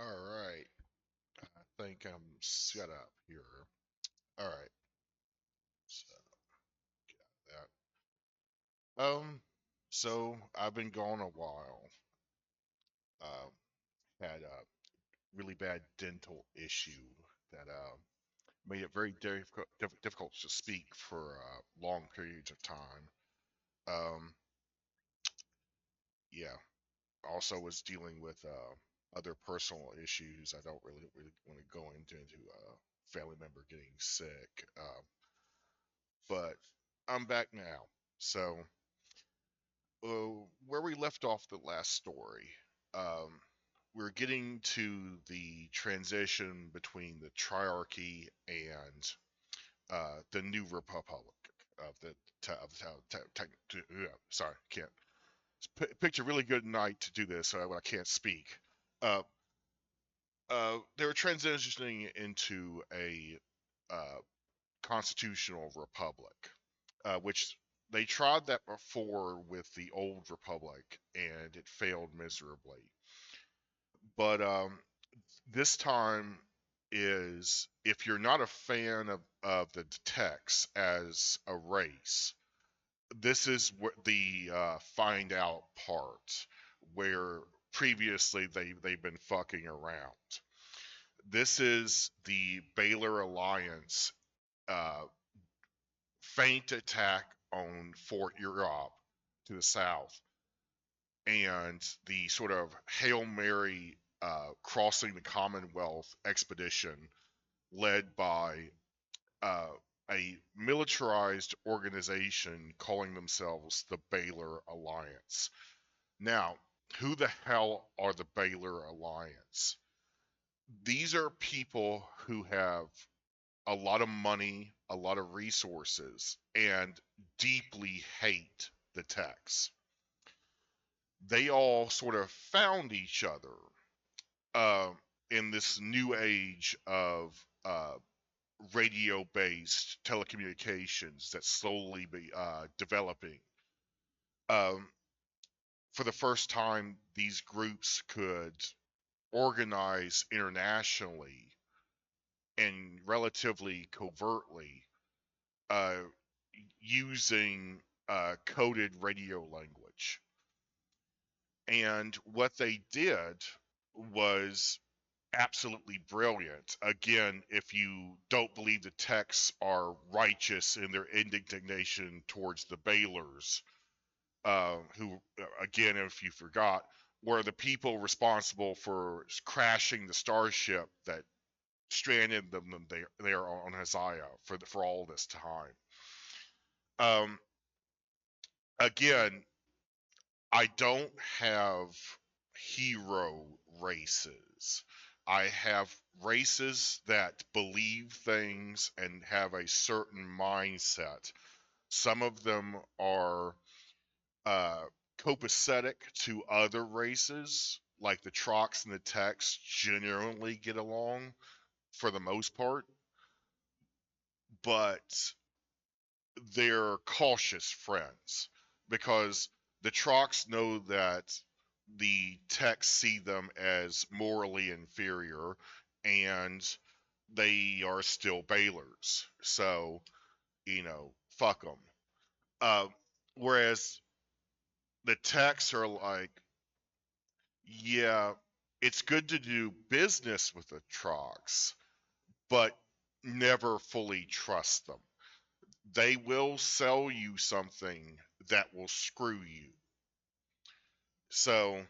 All right. I think I'm set up here. All right. So that. So I've been gone a while. Um, had a really bad dental issue that made it very difficult to speak for long periods of time. Um, yeah. Also was dealing with other personal issues. I don't really want to go into family member getting sick. But I'm back now. So, where we left off the last story, um, we're getting to the transition between the triarchy and the new republic of the sorry, can't picture really good night to do this. I can't speak. Uh, they were transitioning into a uh, constitutional republic, which they tried that before with the old republic and it failed miserably. But this time is if you're not a fan of the text as a race, this is what the find out part where previously they've been fucking around. This is the Baylor Alliance uh, feint attack on Fort Europe to the south, and the sort of Hail Mary crossing the Commonwealth expedition led by uh, a militarized organization calling themselves the Baylor Alliance. Now, who the hell are the Baylor Alliance? These are people who have a lot of money, a lot of resources, and deeply hate the techs. They all sort of found each other uh, in this new age of radio based telecommunications that's slowly developing. Um, for the first time, these groups could organize internationally and relatively covertly uh, using coded radio language. And what they did was absolutely brilliant. Again, if you don't believe the texts are righteous in their indignation towards the Baylors, who, again, if you forgot, were the people responsible for crashing the starship that stranded them there on Haziah for all this time. Um, Again, I don't have hero races. I have races that believe things and have a certain mindset. Some of them are uh, copacetic to other races, like the Trox and the Tex generally get along for the most part, but they're cautious friends because the Trox know that the techs see them as morally inferior and they are still Baylors. So, fuck them. Uh, Whereas the techs are like, yeah, it's good to do business with the Trox, but never fully trust them. They will sell you something that will screw you. So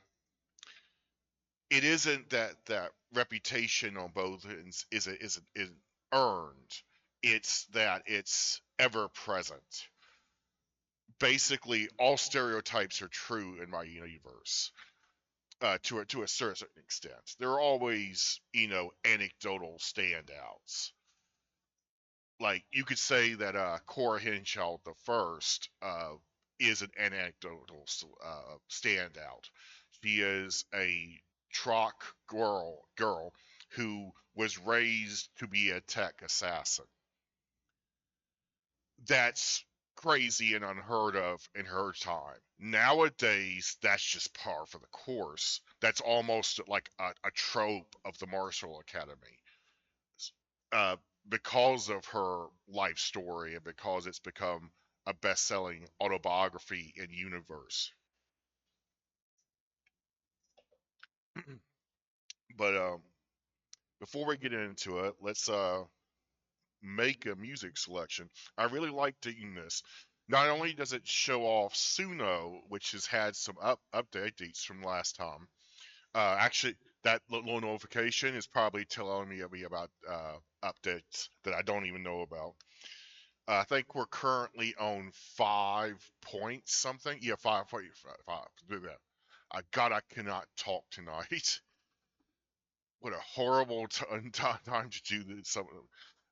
it isn't that reputation on both ends is earned. It's that it's ever present. Basically, all stereotypes are true in my universe. To a certain extent, there are always anecdotal standouts. Like you could say that Cora Henshaw the first is an anecdotal standout. She is a Troc girl who was raised to be a tech assassin. That's crazy and unheard of in her time. Nowadays, that's just par for the course. That's almost like a trope of the Martial Academy. Uh, because of her life story and because it's become a best-selling autobiography in universe. But before we get into it, let's make a music selection. I really like doing this. Not only does it show off Suno, which has had some updates from last time. Actually, that little notification is probably telling me about updates that I don't even know about. I think we're currently on 5 point something. Yeah, 5.5. God, I cannot talk tonight. What a horrible time to do this.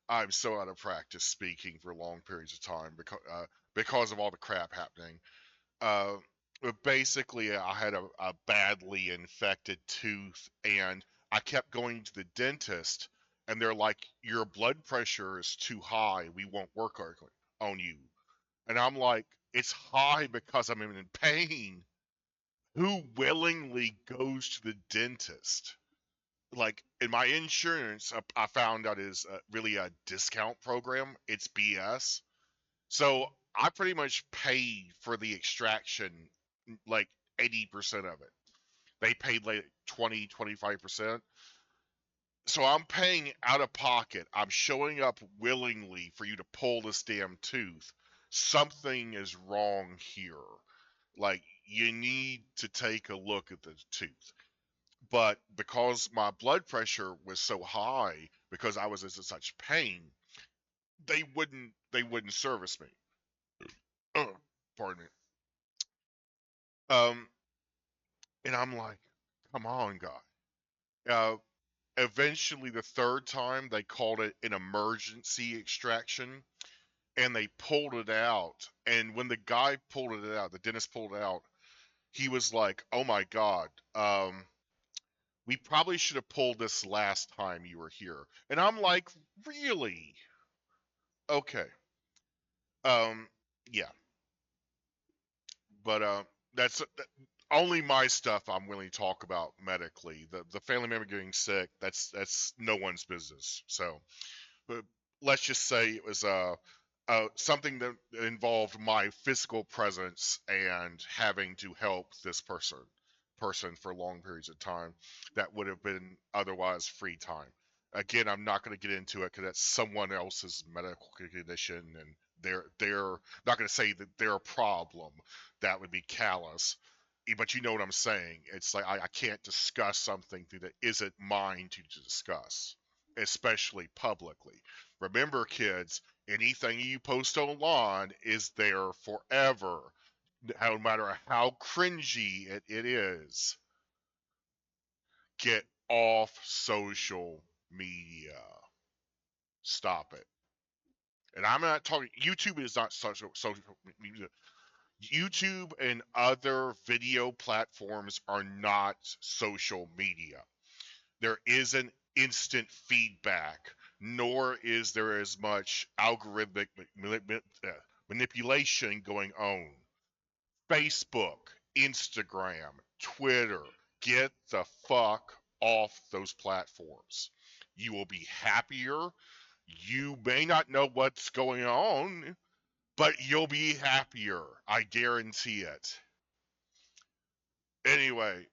I'm so out of practice speaking for long periods of time because of all the crap happening. Uh, but basically, I had a badly infected tooth, and I kept going to the dentist, and they're like, "Your blood pressure is too high. We won't work on you." And I'm like, "It's high because I'm in pain. Who willingly goes to the dentist?" Like in my insurance, I found out is really a discount program. It's BS. So I pretty much paid for the extraction, like 80% of it. They paid like 20, 25%. So I'm paying out of pocket. I'm showing up willingly for you to pull this damn tooth. Something is wrong here. Like, you need to take a look at the tooth. But because my blood pressure was so high, because I was in such pain, they wouldn't service me. Pardon me. Um, and I'm like, come on, God. Uh, Eventually, the third time, they called it an emergency extraction, and they pulled it out. And when the guy pulled it out, the dentist pulled it out, he was like, "Oh my God, we probably should have pulled this last time you were here." And I'm like, "Really? Okay." Um, yeah, but that's only my stuff I'm willing to talk about medically. The family member getting sick, that's no one's business. So, but let's just say it was something that involved my physical presence and having to help this person for long periods of time that would have been otherwise free time. Again, I'm not going to get into it because that's someone else's medical condition, and they're not going to say that they're a problem. That would be callous. But you know what I'm saying. It's like I can't discuss something that isn't mine to discuss, especially publicly. Remember, kids, anything you post online is there forever, no matter how cringy it is. Get off social media. Stop it. And I'm not talking. YouTube is not social media. YouTube and other video platforms are not social media. There isn't instant feedback, nor is there as much algorithmic manipulation going on. Facebook, Instagram, Twitter, get the fuck off those platforms. You will be happier. You may not know what's going on, but you'll be happier. I guarantee it. Anyway,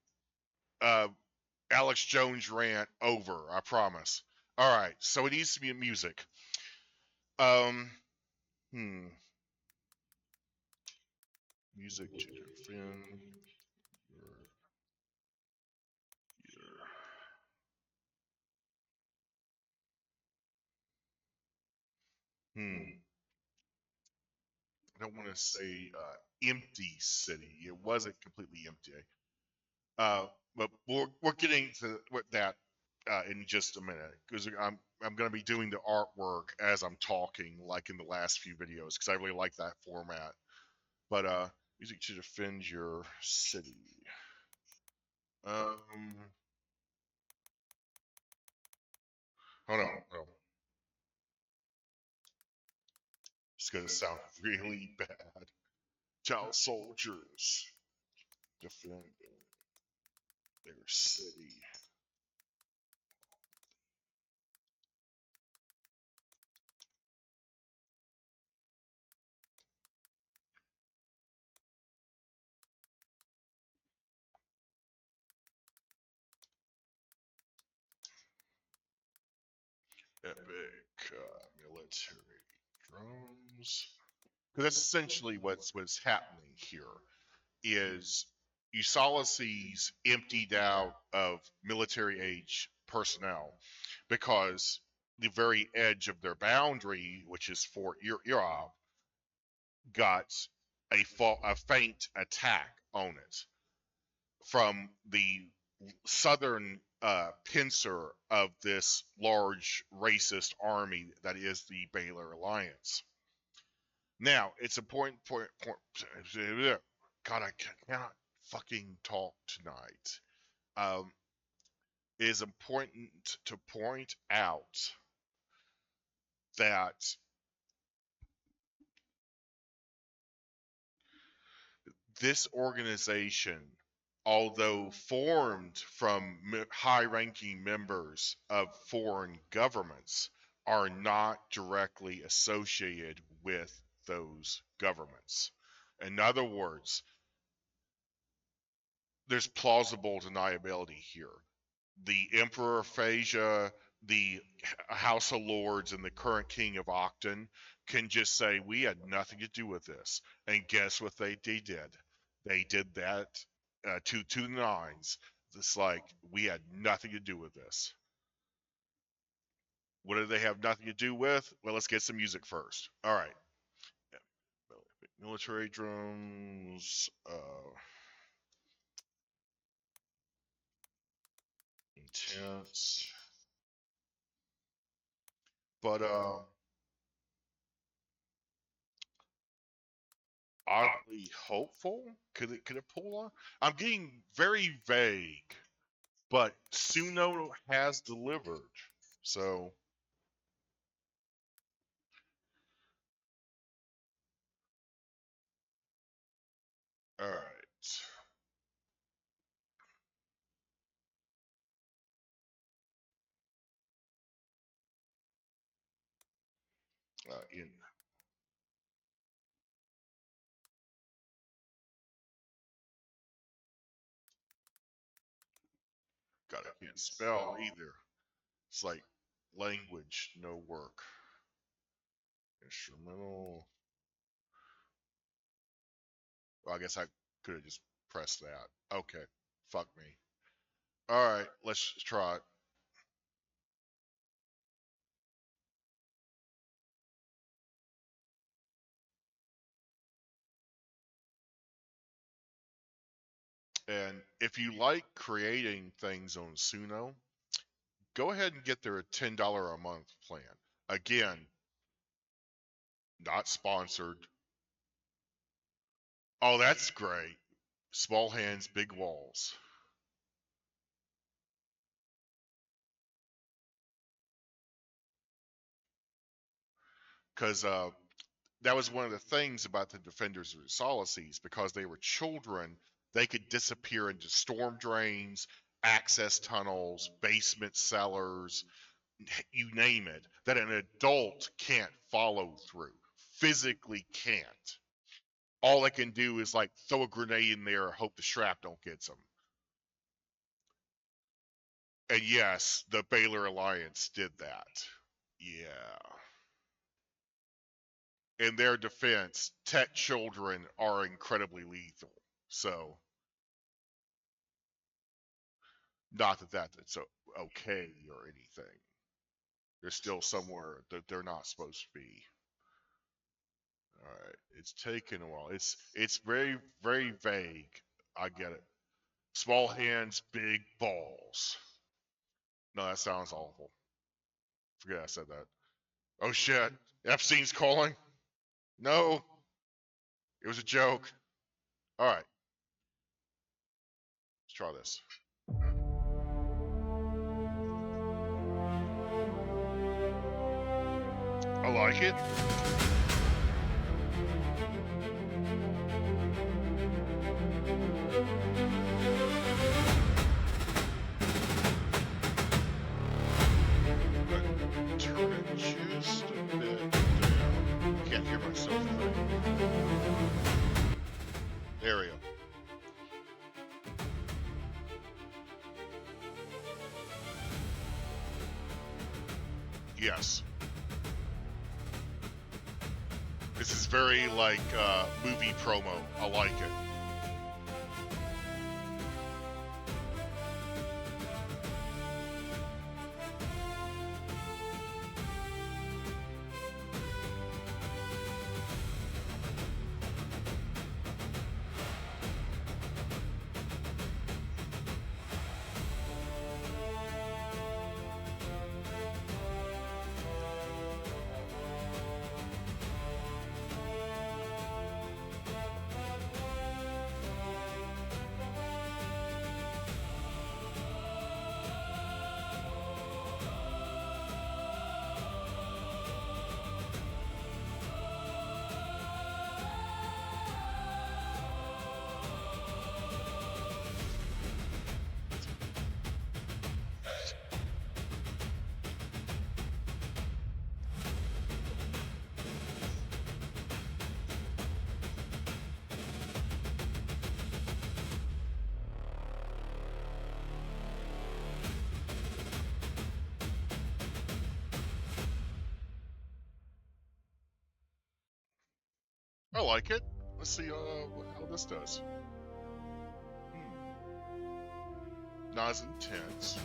uh, Alex Jones rant over. I promise. All right, so it needs to be music. Um, hmm. Music to defend your. Hmm. I don't want to say empty city. It wasn't completely empty. Uh, but we're getting to that in just a minute because I'm going to be doing the artwork as I'm talking, like in the last few videos, because I really like that format. But music to defend your city. Um, hold on. It's gonna sound really bad. Child soldiers defending their city. Epic military drones. Because that's essentially what's happening here. Is USolaseese emptied out of military age personnel because the very edge of their boundary, which is Fort Irab, got a faint attack on it from the southern pincer of this large racist army that is the Baylor Alliance. Now, it's important point. God, I cannot fucking talk tonight. It is important to point out that this organization, although formed from high-ranking members of foreign governments, are not directly associated with those governments. In other words, there's plausible deniability here. The Emperor of Phasia, the House of Lords, and the current King of Octon can just say, we had nothing to do with this. And guess what they did? They did that to the nines. It's like, we had nothing to do with this. What do they have nothing to do with? Well, let's get some music first. All right. Military drones. Intense. But oddly hopeful. Could it pull on? I'm getting very vague, but Suno has delivered. So all right. In God, I can't spell either. It's like language, no work. Instrumental. Well, I guess I could have just pressed that. Okay. Fuck me. All right, let's try it. And if you like creating things on Suno, go ahead and get their $10 a month plan. Again, not sponsored. Oh, that's great. Small hands, big walls. Because that was one of the things about the defenders of USolaseese. Because they were children, they could disappear into storm drains, access tunnels, basement cellars, you name it, that an adult can't follow through, physically can't. All they can do is like throw a grenade in there, hope the shrapnel gets them. And yes, the Baylor Alliance did that. Yeah. In their defense, tech children are incredibly lethal. So, not that that's okay or anything. They're still somewhere that they're not supposed to be. All right, it's taken a while. It's very very vague. I get it. Small hands, big balls. No, that sounds awful. Forget I said that. Oh shit! Epstein's calling. No, it was a joke. All right, let's try this. I like it. Yes. This is very like movie promo. I like it. I like it. Let's see how this does. Not as intense.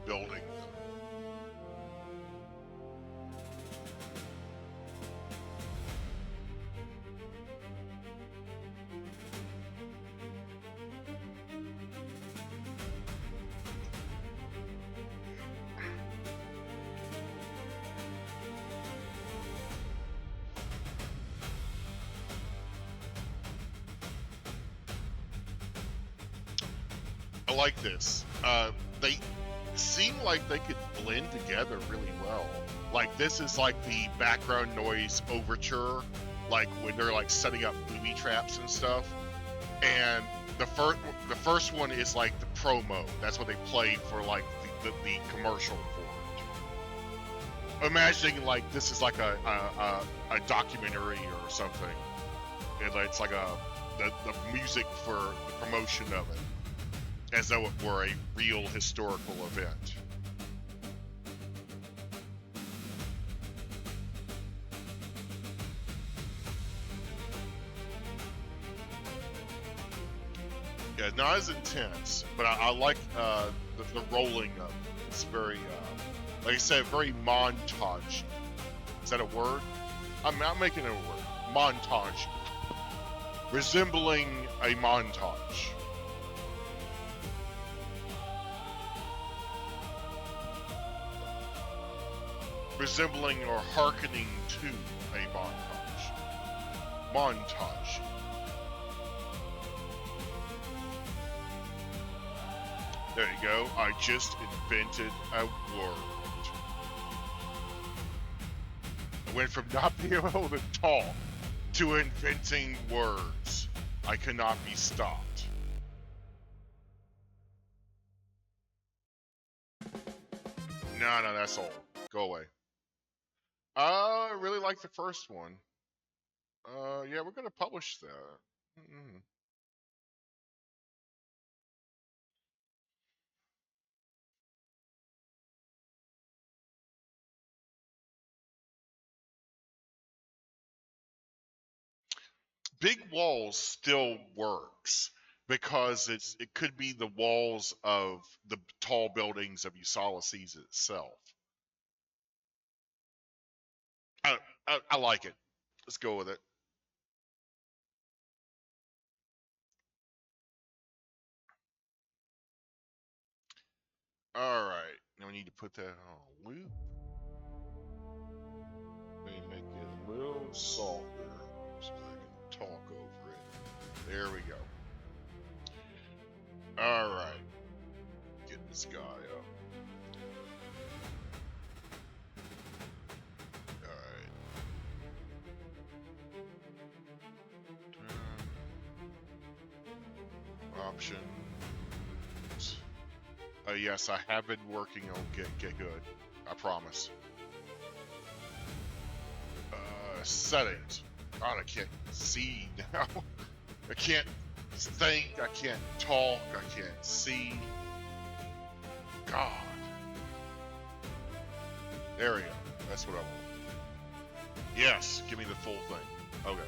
Building. I like this. They seem like they could blend together really well. Like this is like the background noise overture, like when they're like setting up booby traps and stuff. And the first one is like the promo. That's what they play for like the commercial for it. Imagining like this is like a documentary or something. And it's like the music for the promotion of it, as though it were a real historical event. Yeah, not as intense, but I like the rolling of it. It's very, like I said, very montage. Is that a word? I'm making it a word. Montage. Resembling a montage. Resembling or hearkening to a montage. Montage. There you go. I just invented a word. I went from not being able to talk to inventing words. I cannot be stopped. No, that's old. Go away. I really like the first one. Yeah, we're gonna publish that. Big walls still works because it could be the walls of the tall buildings of USolaseese itself. I like it. Let's go with it. All right. Now we need to put that on loop. Maybe make it a little softer so I can talk over it. There we go. All right. Get this guy up. All right. Options. Yes, I have been working on get good. I promise. Settings. God, I can't see now. I can't think. I can't talk. I can't see. God. There we go. That's what I want. Yes, give me the full thing. Okay.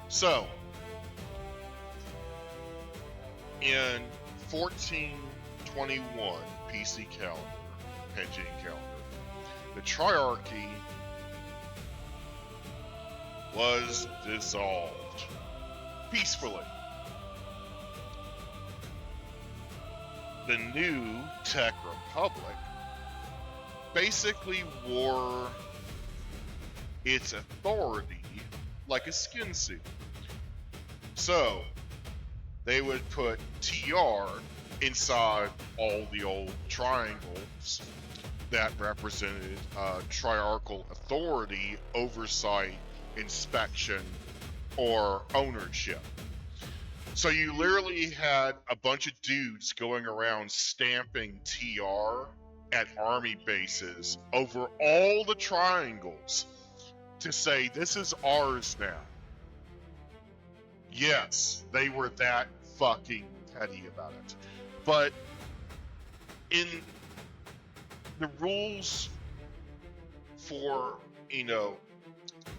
So, in 1421 PC calendar, Panjian calendar, the triarchy was dissolved peacefully. The new Tech Republic basically wore its authority like a skin suit. So, they would put TR inside all the old triangles that represented triarchal authority, oversight, inspection, or ownership. So you literally had a bunch of dudes going around stamping TR at army bases over all the triangles to say, this is ours now. Yes, they were that fucking petty about it. But in the rules for,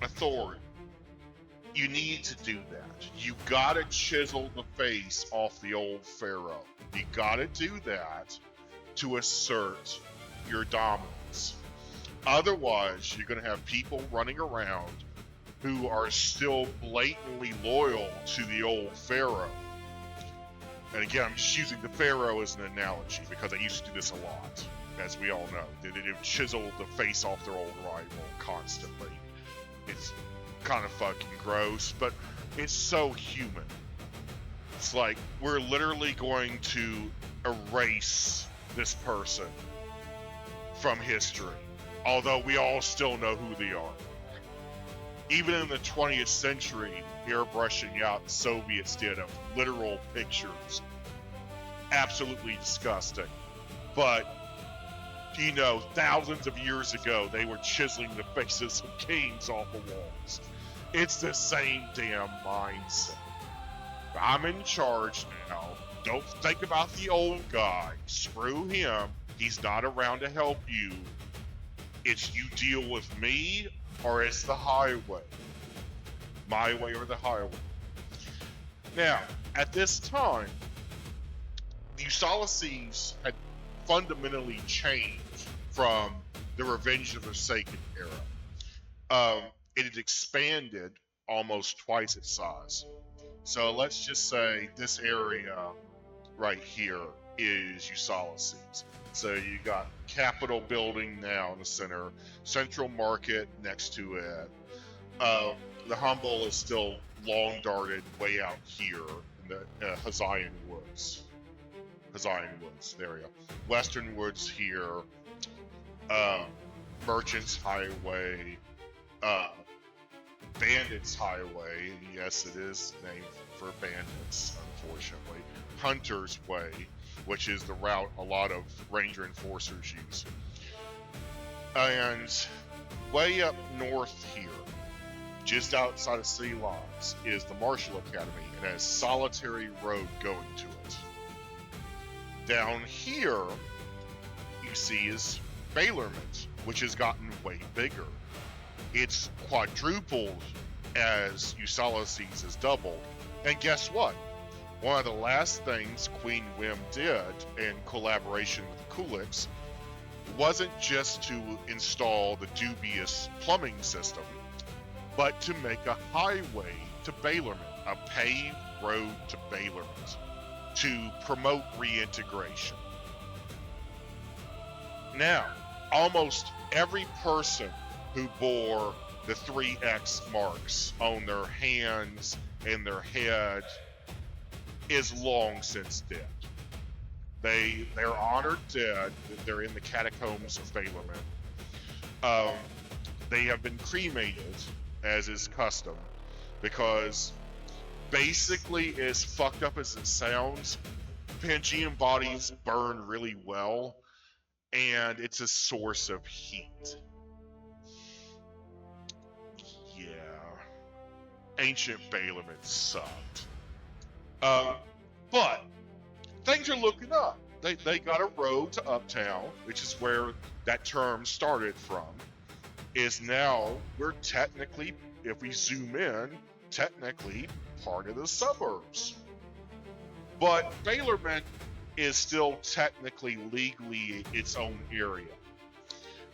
authority, you need to do that. You gotta chisel the face off the old pharaoh. You gotta do that to assert your dominance. Otherwise, you're gonna have people running around who are still blatantly loyal to the old pharaoh. And again, I'm just using the pharaoh as an analogy because I used to do this a lot, as we all know. They chisel the face off their old rival constantly. It's kind of fucking gross, but it's so human. It's like, we're literally going to erase this person from history, although we all still know who they are. Even in the 20th century, airbrushing out the Soviets did of literal pictures. Absolutely disgusting. But, thousands of years ago, they were chiseling the faces of kings off the walls. It's the same damn mindset. I'm in charge now. Don't think about the old guy. Screw him. He's not around to help you. It's you deal with me or it's the highway. My way or the highway. Now, at this time, the USolaseese had fundamentally changed from the Revenge of the Forsaken era. It had expanded almost twice its size. So let's just say this area right here is USolaseese. So you got Capitol building now in the center, Central Market next to it. The Humble is still long darted way out here in the Hazayan Woods. There we go. Western Woods here. Merchants Highway. Bandits Highway. Yes, it is named for bandits, unfortunately. Hunter's Way, which is the route a lot of Ranger Enforcers use. And way up north here, just outside of city lines, is the Marshall Academy and has solitary road going to it. Down here, you see is Baylorment, which has gotten way bigger. It's quadrupled as USolaseese has doubled. And guess what? One of the last things Queen Wim did in collaboration with Kulix wasn't just to install the dubious plumbing system, but to make a highway to Baylorment, a paved road to Baylorment, to promote reintegration. Now, almost every person who bore the 3X marks on their hands and their head is long since dead. They're honored dead. They're in the catacombs of Baylorment. They have been cremated, as is custom, because basically, as fucked up as it sounds, Panjian bodies burn really well, and it's a source of heat. Yeah. ancient Balerman sucked. But things are looking up. They got a road to Uptown, which is where that term started from. Is now we're technically, if we zoom in, technically part of the suburbs. But Balerman is still technically legally its own area.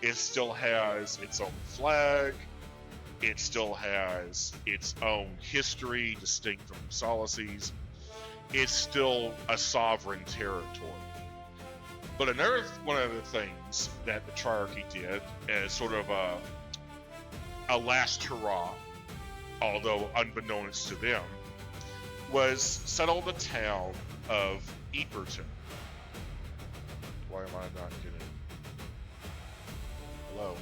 It still has its own flag. It still has its own history distinct from USolaseese. It's still a sovereign territory. But another one of the things that the Triarchy did as sort of a last hurrah, although unbeknownst to them, was settle the town of Eperton. Why am I not getting... Hello?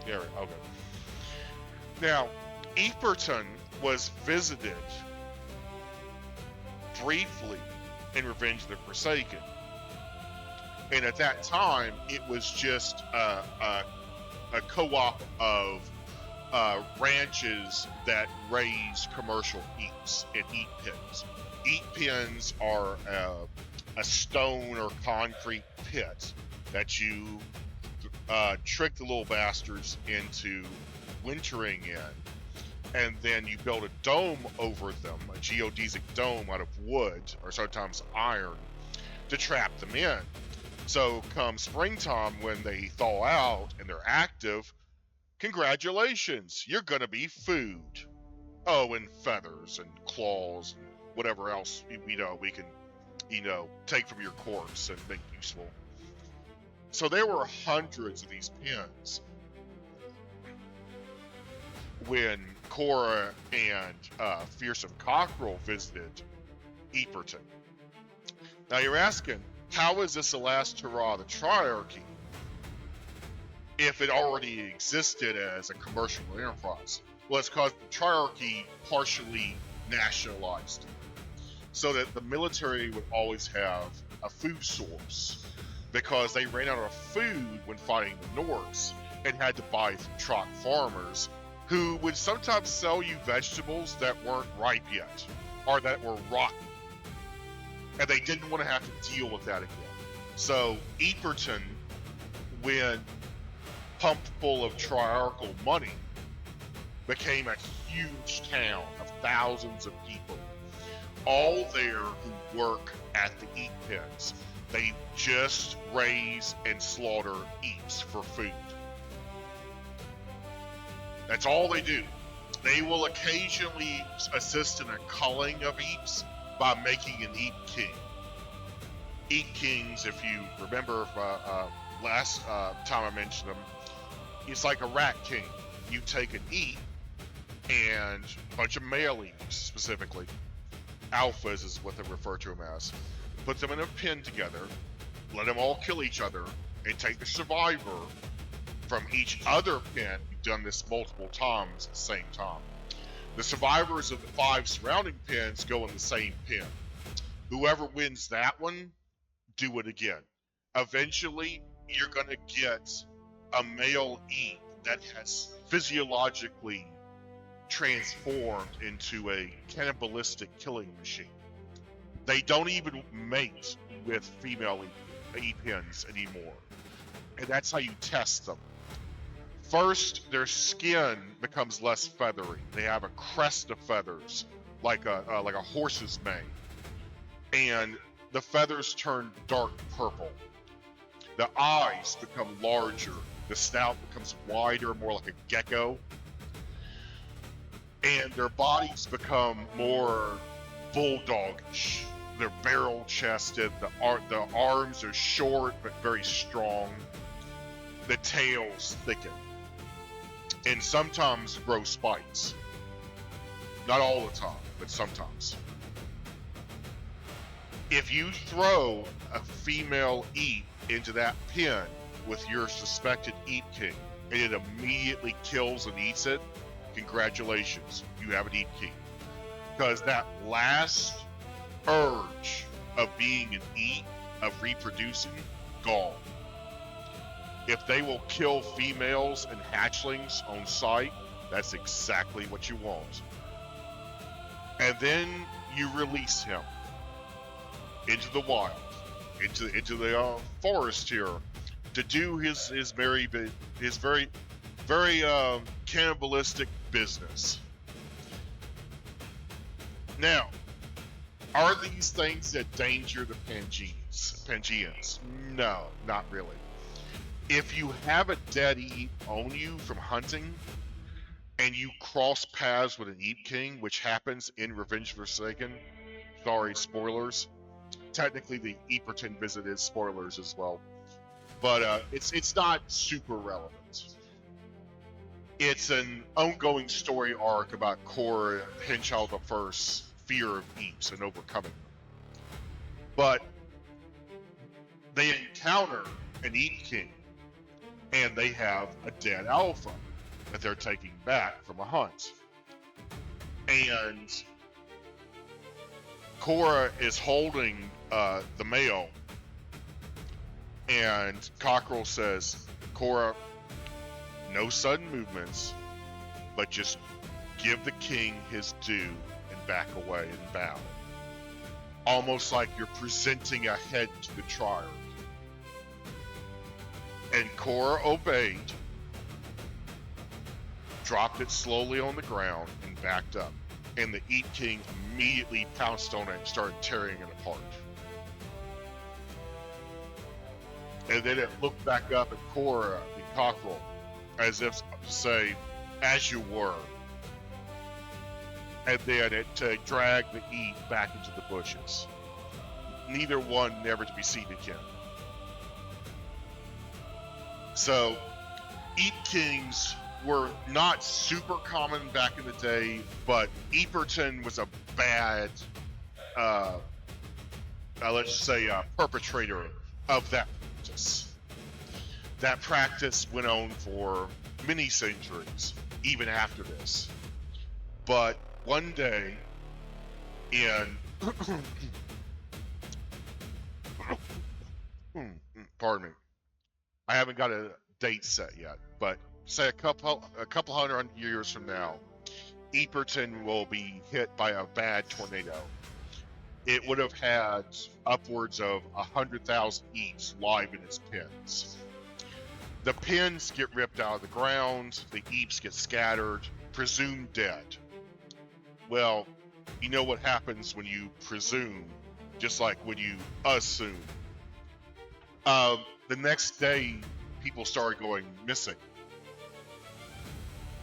There, okay. Now, Eperton was visited briefly in Revenge of the Forsaken. And at that time, it was just a co-op of ranches that raise commercial eats and eat pens. Eat pens are a stone or concrete pit that you trick the little bastards into wintering in, and then you build a dome over them, a geodesic dome out of wood or sometimes iron, to trap them in. So come springtime, when they thaw out and they're active, congratulations, you're gonna be food. Oh, and feathers and claws and whatever else we can take from your corpse and make useful. So there were hundreds of these pens when Cora and Fearsome Cockerel visited Eperton. Now you're asking, how is this the last hurrah of the Triarchy if it already existed as a commercial enterprise? Well, it's because the Triarchy partially nationalized it, so that the military would always have a food source, because they ran out of food when fighting the Norks and had to buy from Trot farmers, who would sometimes sell you vegetables that weren't ripe yet or that were rotten. And they didn't want to have to deal with that again. So Eperton, when pumped full of Triarchal money, became a huge town of thousands of people, all there who work at the eat pens. They just raise and slaughter eats for food. That's all they do. They will occasionally assist in a culling of eats by making an eat king. Eat kings, if you remember last time I mentioned them, it's like a rat king. You take an eat and a bunch of male eats, specifically alphas is what they refer to them as. Put them in a pen together, let them all kill each other, and take the survivor from each other pen. You've done this multiple times at the same time. The survivors of the 5 surrounding pens go in the same pen. Whoever wins that one, do it again. Eventually, you're going to get a male eat that has physiologically transformed into a cannibalistic killing machine. They don't even mate with female eat pens anymore. And that's how you test them. First, their skin becomes less feathery. They have a crest of feathers, like a horse's mane. And the feathers turn dark purple. The eyes become larger. The snout becomes wider, more like a gecko. And their bodies become more bulldogish. They're barrel-chested. The arms are short but very strong. The tails thicken, and sometimes grow spikes. Not all the time, but sometimes. If you throw a female eat into that pen with your suspected eat king, and it immediately kills and eats it, congratulations, you have an eat king. Because that last urge of being an eat, of reproducing, gone. If they will kill females and hatchlings on sight, that's exactly what you want. And then you release him into the wild, into the forest here, to do his very cannibalistic business. Now, are these things that danger the Panjians? No, not really. If you have a dead Eep on you from hunting, and you cross paths with an Eep King, which happens in Revenge of the Forsaken, sorry, spoilers. Technically, the Eeperton visit is spoilers as well, but it's not super relevant. It's an ongoing story arc about Korra, Henchild the First's fear of Eeps and overcoming them. But they encounter an Eep King, and they have a dead alpha that they're taking back from a hunt. And Korra is holding the male, and Cockerel says, Korra, no sudden movements, but just give the king his due and back away and bow. Almost like you're presenting a head to the trier. And Korra obeyed, dropped it slowly on the ground, and backed up. And the Eep King immediately pounced on it and started tearing it apart. And then it looked back up at Korra and Cockerel, as if to say, as you were. And then it dragged the Eep back into the bushes. Neither one never to be seen again. So, Eep Kings were not super common back in the day, but Eeperton was a bad, let's say, perpetrator of that practice. That practice went on for many centuries, even after this. But one day, in pardon me, I haven't got a date set yet, but say a couple hundred years from now, Eeperton will be hit by a bad tornado. It would have had upwards of 100,000 Eeps live in its pens. The pens get ripped out of the ground, the Eeps get scattered, presumed dead. Well, you know what happens when you presume, just like when you assume. The next day, people started going missing.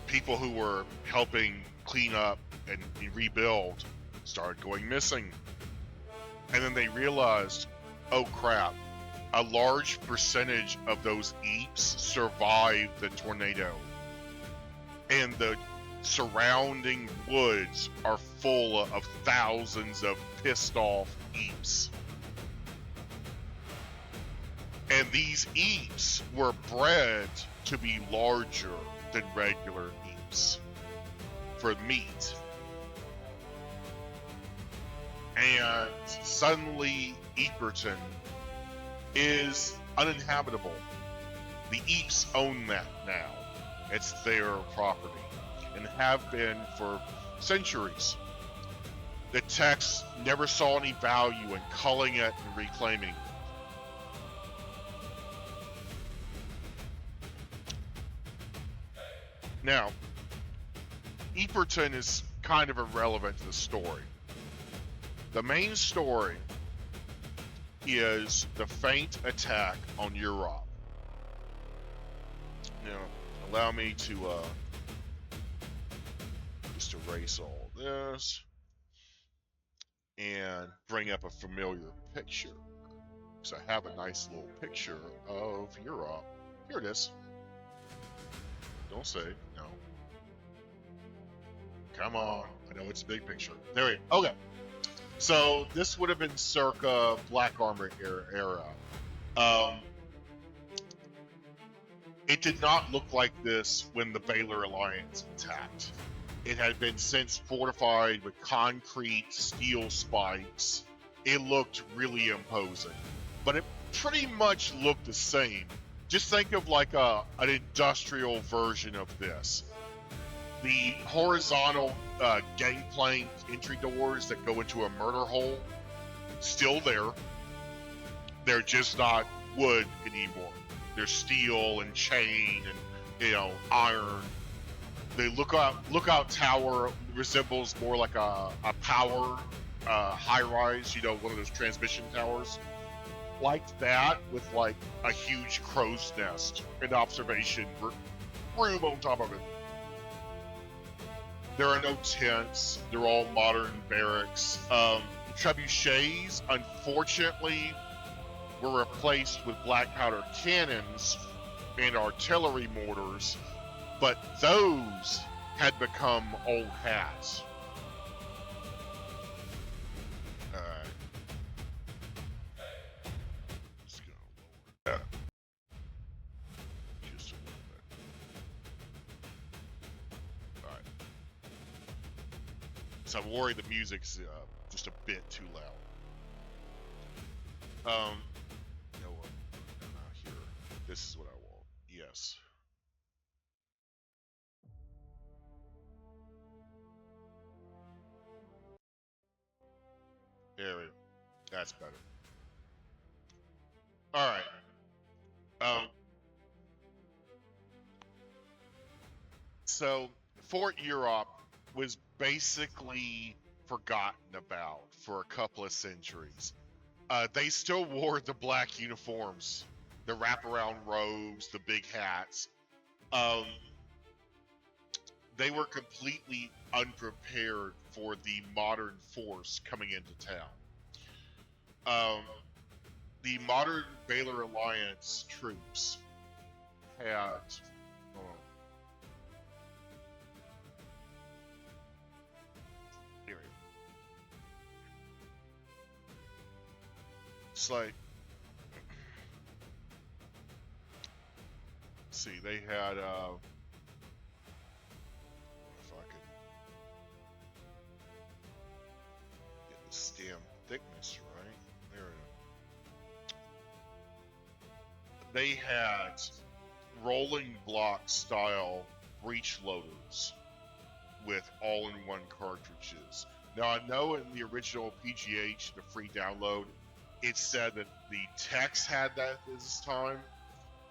People who were helping clean up and rebuild started going missing. And then they realized, oh crap, a large percentage of those Eeps survived the tornado. And the surrounding woods are full of thousands of pissed off Eeps. And these Eeps were bred to be larger than regular Eeps for meat. And suddenly Eeperton is uninhabitable. The Eeps own that now. It's their property and have been for centuries. The Techs never saw any value in culling it and reclaiming it. Now, Eeperton is kind of irrelevant to the story. The main story is the feint attack on Europe. Now, allow me to just erase all this and bring up a familiar picture. So I have a nice little picture of Europe. Here it is. Don't say no. Come on. I know it's a big picture. There we go. Okay. So this would have been circa Black Armor era. It did not look like this when the Baylor Alliance attacked. It had been since fortified with concrete steel spikes. It looked really imposing. But it pretty much looked the same just think of like an industrial version of this. The horizontal gangplank entry doors that go into a murder hole, still there. They're just not wood anymore. They're steel and chain and iron. The lookout tower resembles more like a power high rise, one of those transmission towers. Like that, with like a huge crow's nest and observation room on top of it. There are no tents. They're all modern barracks. Trebuchets, unfortunately, were replaced with black powder cannons and artillery mortars, but those had become old hats. Alright. Just gonna lower that. Just a little bit. Alright. So I'm worried the music's just a bit too loud. No, here. This is what I want. Yes. There we go. That's better. All right. So Fort Europe was basically forgotten about for a couple of centuries. They still wore the black uniforms, the wraparound robes, the big hats. They were completely unprepared for the modern force coming into town. The modern Baylor Alliance troops had. Here we go. It's like. See, they had. If I could get the stem thickness right. There it is. They had rolling block style breech loaders with all-in-one cartridges. Now I know in the original PGH, the free download, it said that the techs had that at this time.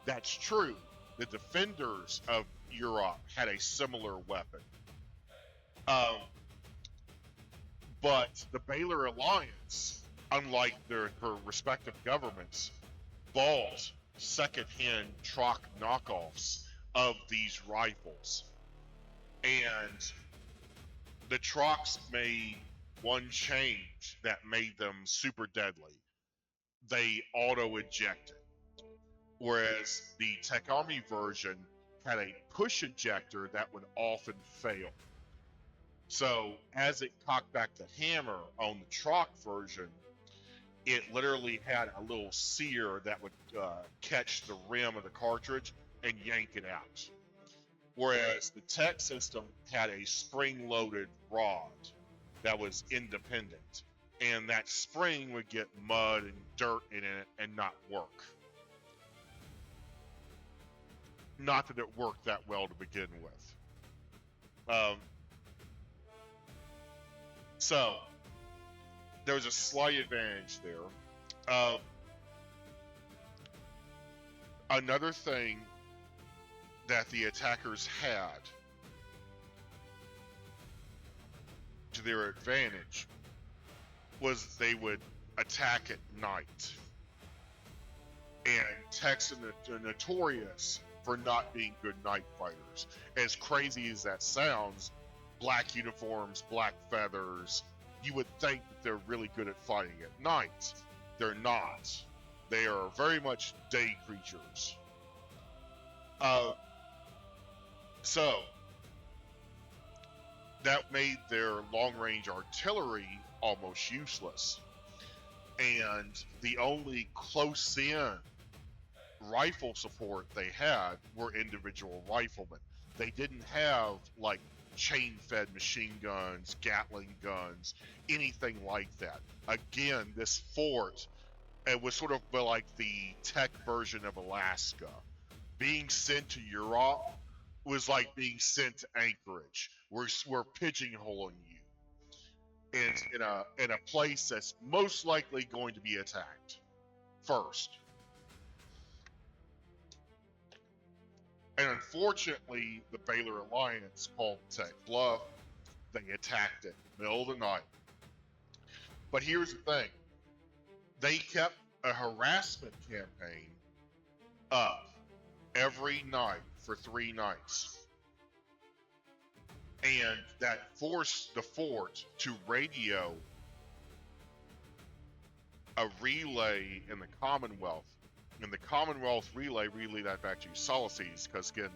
That's true. The defenders of Europe had a similar weapon. But the Baylor Alliance, unlike their respective governments, bought second-hand Troc knockoffs of these rifles. And the Trocs made one change that made them super deadly. They auto-ejected. Whereas the Tech Army version had a push ejector that would often fail. So as it cocked back the hammer on the Troc version, it literally had a little sear that would catch the rim of the cartridge and yank it out. Whereas the Tech system had a spring-loaded rod that was independent, and that spring would get mud and dirt in it and not work. Not that it worked that well to begin with. So there was a slight advantage there. Another thing that the attackers had to their advantage was they would attack at night. And Techs are notorious for not being good night fighters. As crazy as that sounds, black uniforms, black feathers, you would think that they're really good at fighting at night. They're not. They are very much day creatures. So that made their long-range artillery almost useless. And the only close-in rifle support they had were individual riflemen. They didn't have like chain-fed machine guns, Gatling guns, anything like that. Again, this fort It was sort of like the tech version of Alaska. Being sent to Europe was like being sent to Anchorage. We're pigeonholing you in a place that's most likely going to be attacked first. And unfortunately, the Baylor Alliance called Tech bluff. They attacked it middle of the night. But here's the thing: they kept a harassment campaign up every night for 3 nights. And that forced the fort to radio a relay in the Commonwealth. And the Commonwealth relay that back to USolaseese, because again,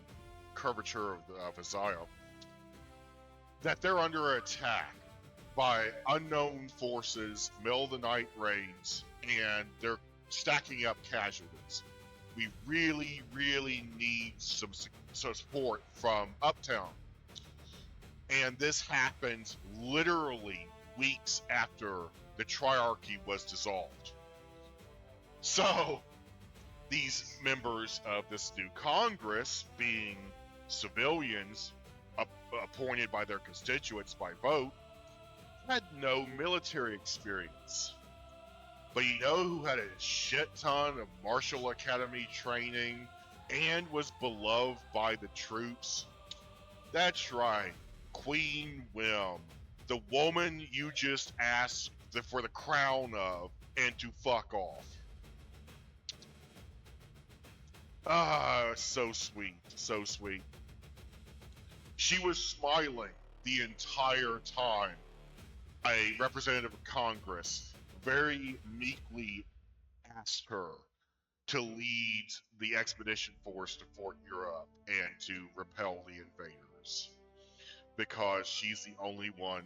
curvature of Isaiah, that they're under attack by unknown forces, middle of the night raids, and they're stacking up casualties. We really, really need some support from Uptown. And this happened literally weeks after the Triarchy was dissolved. So these members of this new Congress, being civilians appointed by their constituents by vote, had no military experience. But you know who had a shit ton of Marshall Academy training and was beloved by the troops? That's right, Queen Wim, the woman you just asked for the crown of and to fuck off. Ah, so sweet, so sweet. She was smiling the entire time. A representative of Congress very meekly asked her to lead the expedition force to Fort Europe and to repel the invaders, because she's the only one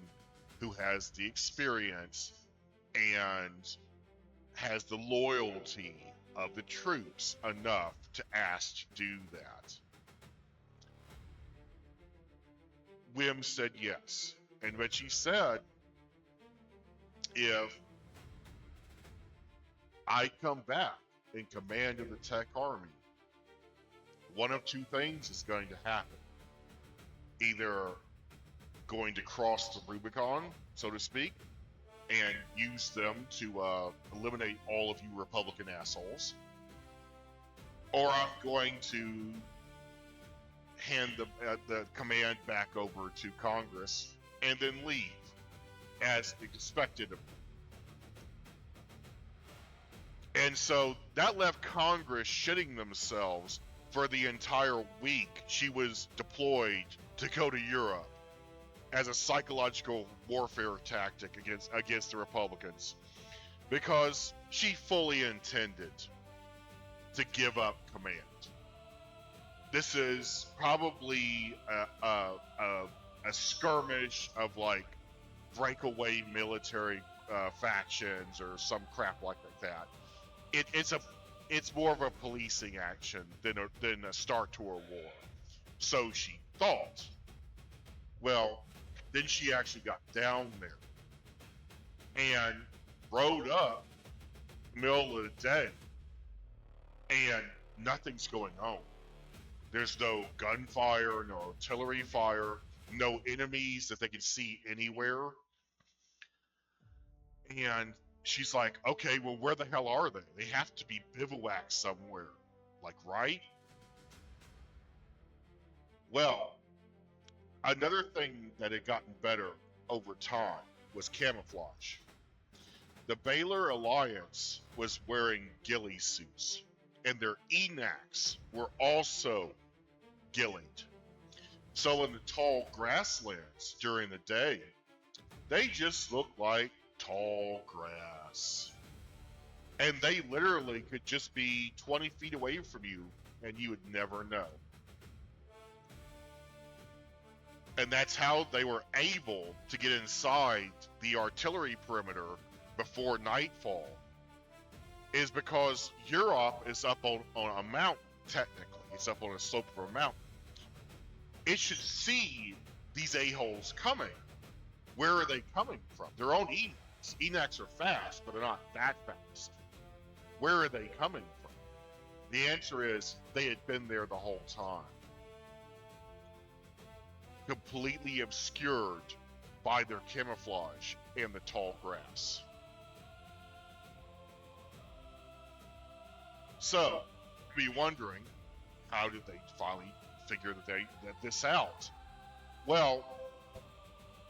who has the experience and has the loyalty of the troops enough to ask to do that. Wim said yes. And when she said, if I come back in command of the Tech Army, one of two things is going to happen. Either going to cross the Rubicon, so to speak, and use them to eliminate all of you Republican assholes, or I'm going to hand the command back over to Congress and then leave, as expected of me. And so that left Congress shitting themselves for the entire week she was deployed to go to Europe as a psychological warfare tactic against the Republicans, because she fully intended to give up command. This is probably a skirmish of like breakaway military factions or some crap like that. It's more of a policing action than a start to a war. So she thought. Well, then she actually got down there and rode up middle of the day, and nothing's going on. There's no gunfire, no artillery fire, no enemies that they can see anywhere. And she's like, okay, well, where the hell are they? They have to be bivouacked somewhere. Like, right? Well, another thing that had gotten better over time was camouflage. The Baylor Alliance was wearing ghillie suits, and their enacs were also ghillied. So in the tall grasslands during the day, they just looked like tall grass. And they literally could just be 20 feet away from you, and you would never know. And that's how they were able to get inside the artillery perimeter before nightfall, is because Europe is up on a mountain, technically. It's up on a slope of a mountain. It should see these a-holes coming. Where are they coming from? They're on enacs. Enacs are fast, but they're not that fast. Where are they coming from? The answer is they had been there the whole time, completely obscured by their camouflage and the tall grass. So, you'd be wondering, how did they finally figure that this out? Well,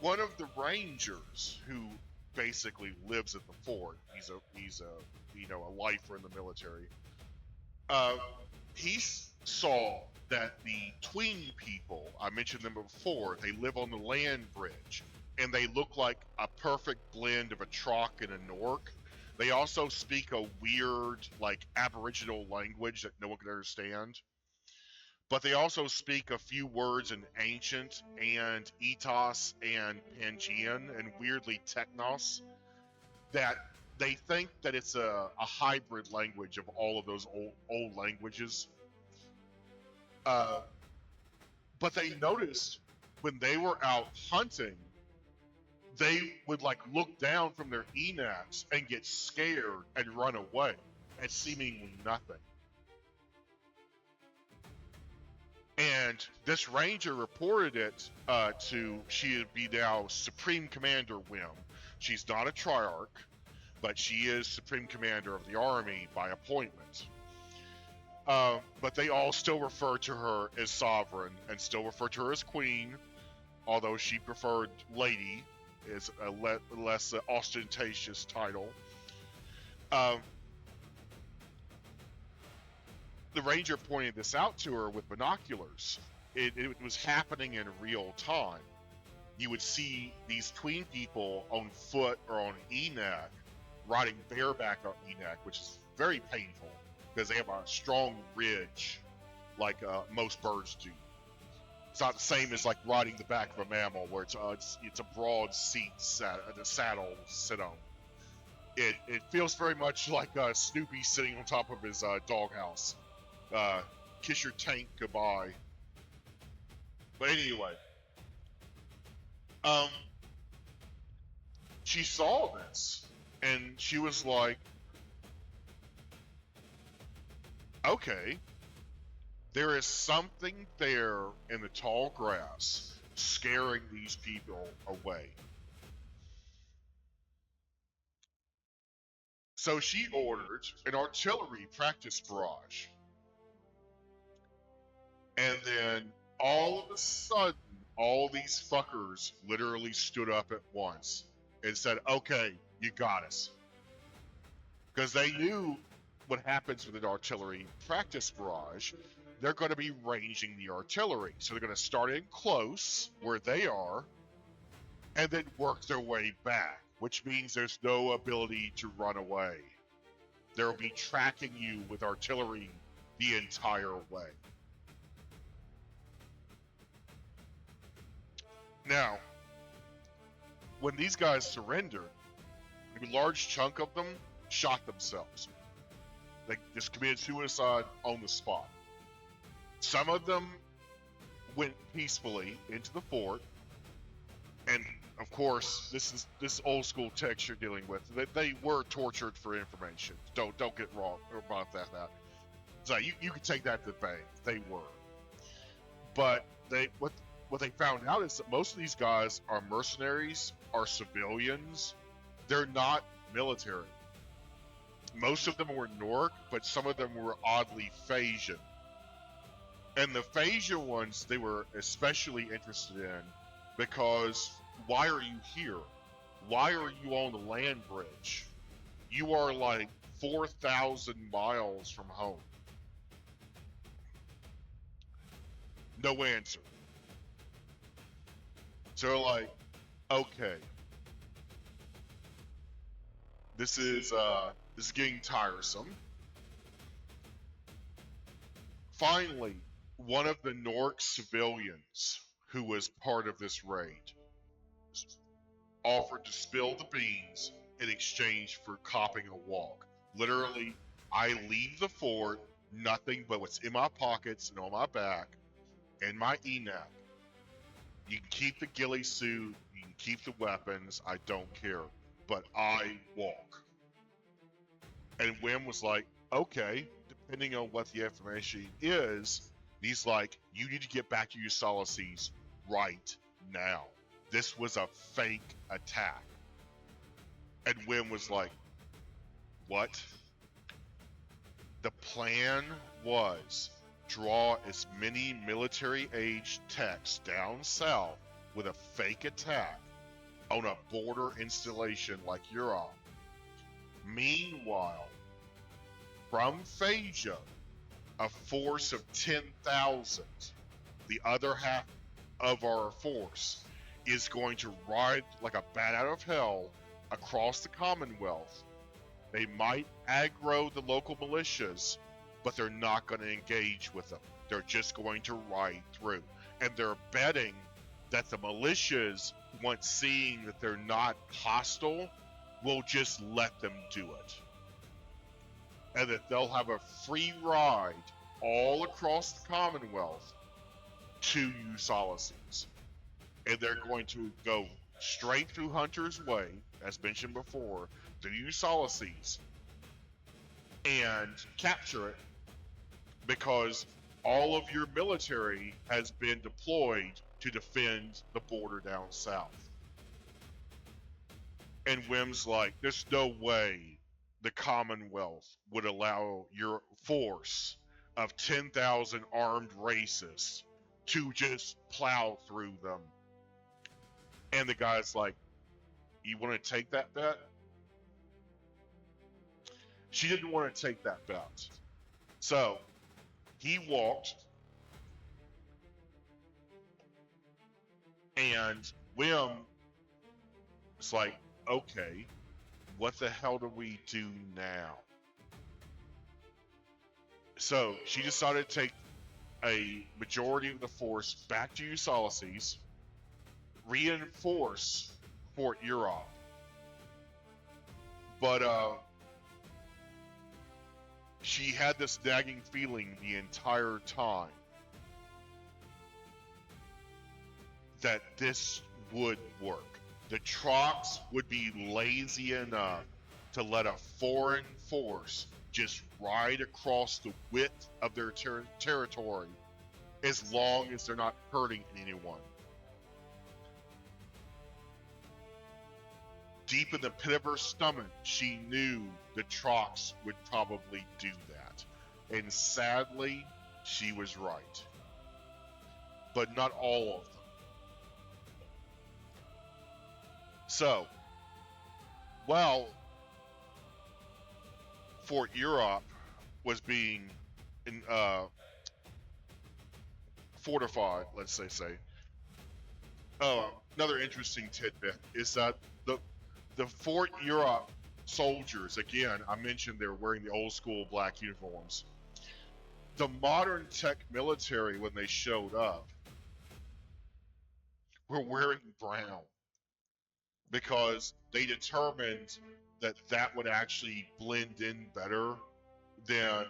one of the rangers who basically lives at the fort, he's a lifer in the military. He saw that the tween people, I mentioned them before, they live on the land bridge, and they look like a perfect blend of a Troc and a Nork. They also speak a weird, like, aboriginal language that no one can understand. But they also speak a few words in Ancient and Etos and Panjian and weirdly Technos that they think that it's a hybrid language of all of those old languages. But they noticed when they were out hunting, they would like look down from their enacs and get scared and run away at seemingly nothing. And this ranger reported it to, she would be now Supreme Commander Wim. She's not a Triarch, but she is Supreme Commander of the Army by appointment. But they all still refer to her as Sovereign and still refer to her as Queen, although she preferred Lady as a less ostentatious title. The ranger pointed this out to her with binoculars. It was happening in real time. You would see these tween people on foot or on enac, riding bareback on enac, which is very painful because they have a strong ridge like most birds do. It's not the same as like riding the back of a mammal where it's a broad seat the saddle sit on. It feels very much like Snoopy sitting on top of his doghouse. Kiss your tank goodbye. But anyway, she saw this and she was like, okay, there is something there in the tall grass scaring these people away. So she ordered an artillery practice barrage. And then all of a sudden, all these fuckers literally stood up at once and said, okay, you got us. Because they knew what happens with an artillery practice barrage. They're going to be ranging the artillery. So they're going to start in close where they are and then work their way back, which means there's no ability to run away. They'll be tracking you with artillery the entire way. Now, when these guys surrendered, a large chunk of them shot themselves. They just committed suicide on the spot. Some of them went peacefully into the fort, and of course, this old school text you're dealing with. They were tortured for information. Don't get wrong about that. So you can take that to the bank. They were, but what they found out is that most of these guys are mercenaries, are civilians. They're not military. Most of them were Nork, but some of them were oddly Phasian. And the Phasian ones they were especially interested in because why are you here? Why are you on the land bridge? You are like 4,000 miles from home. No answer. So they're like, okay, this is getting tiresome. Finally, one of the Nork civilians who was part of this raid offered to spill the beans in exchange for copping a walk. Literally, I leave the fort, nothing but what's in my pockets and on my back, and my enac. You can keep the ghillie suit, you can keep the weapons, I don't care. But I walk. And Wim was like, okay, depending on what the information is, he's like, you need to get back to USolaseese right now. This was a fake attack. And Wim was like, what? The plan was draw as many military-age techs down south with a fake attack on a border installation like Europe. Meanwhile, from Phasia, a force of 10,000, the other half of our force, is going to ride like a bat out of hell across the Commonwealth. They might aggro the local militias, but they're not going to engage with them. They're just going to ride through. And they're betting that the militias, once seeing that they're not hostile, will just let them do it. And that they'll have a free ride all across the Commonwealth to USolaseese. And they're going to go straight through Hunter's Way, as mentioned before, to USolaseese and capture it, because all of your military has been deployed to defend the border down south. And Wim's like, there's no way the Commonwealth would allow your force of 10,000 armed racists to just plow through them. And the guy's like, you want to take that bet? She didn't want to take that bet. So he walked, and Wim was like, okay, what the hell do we do now? So she decided to take a majority of the force back to USolaseese, reinforce Fort Europe. But she had this nagging feeling the entire time that this would work. The Trox would be lazy enough to let a foreign force just ride across the width of their territory as long as they're not hurting anyone. Deep in the pit of her stomach, she knew the Trox would probably do that. And sadly, she was right. But not all of them. So, while Fort Europe was being fortified, let's say. Another interesting tidbit is that the Fort Europe soldiers, again, I mentioned they were wearing the old school black uniforms. The modern tech military, when they showed up, were wearing brown because they determined that that would actually blend in better than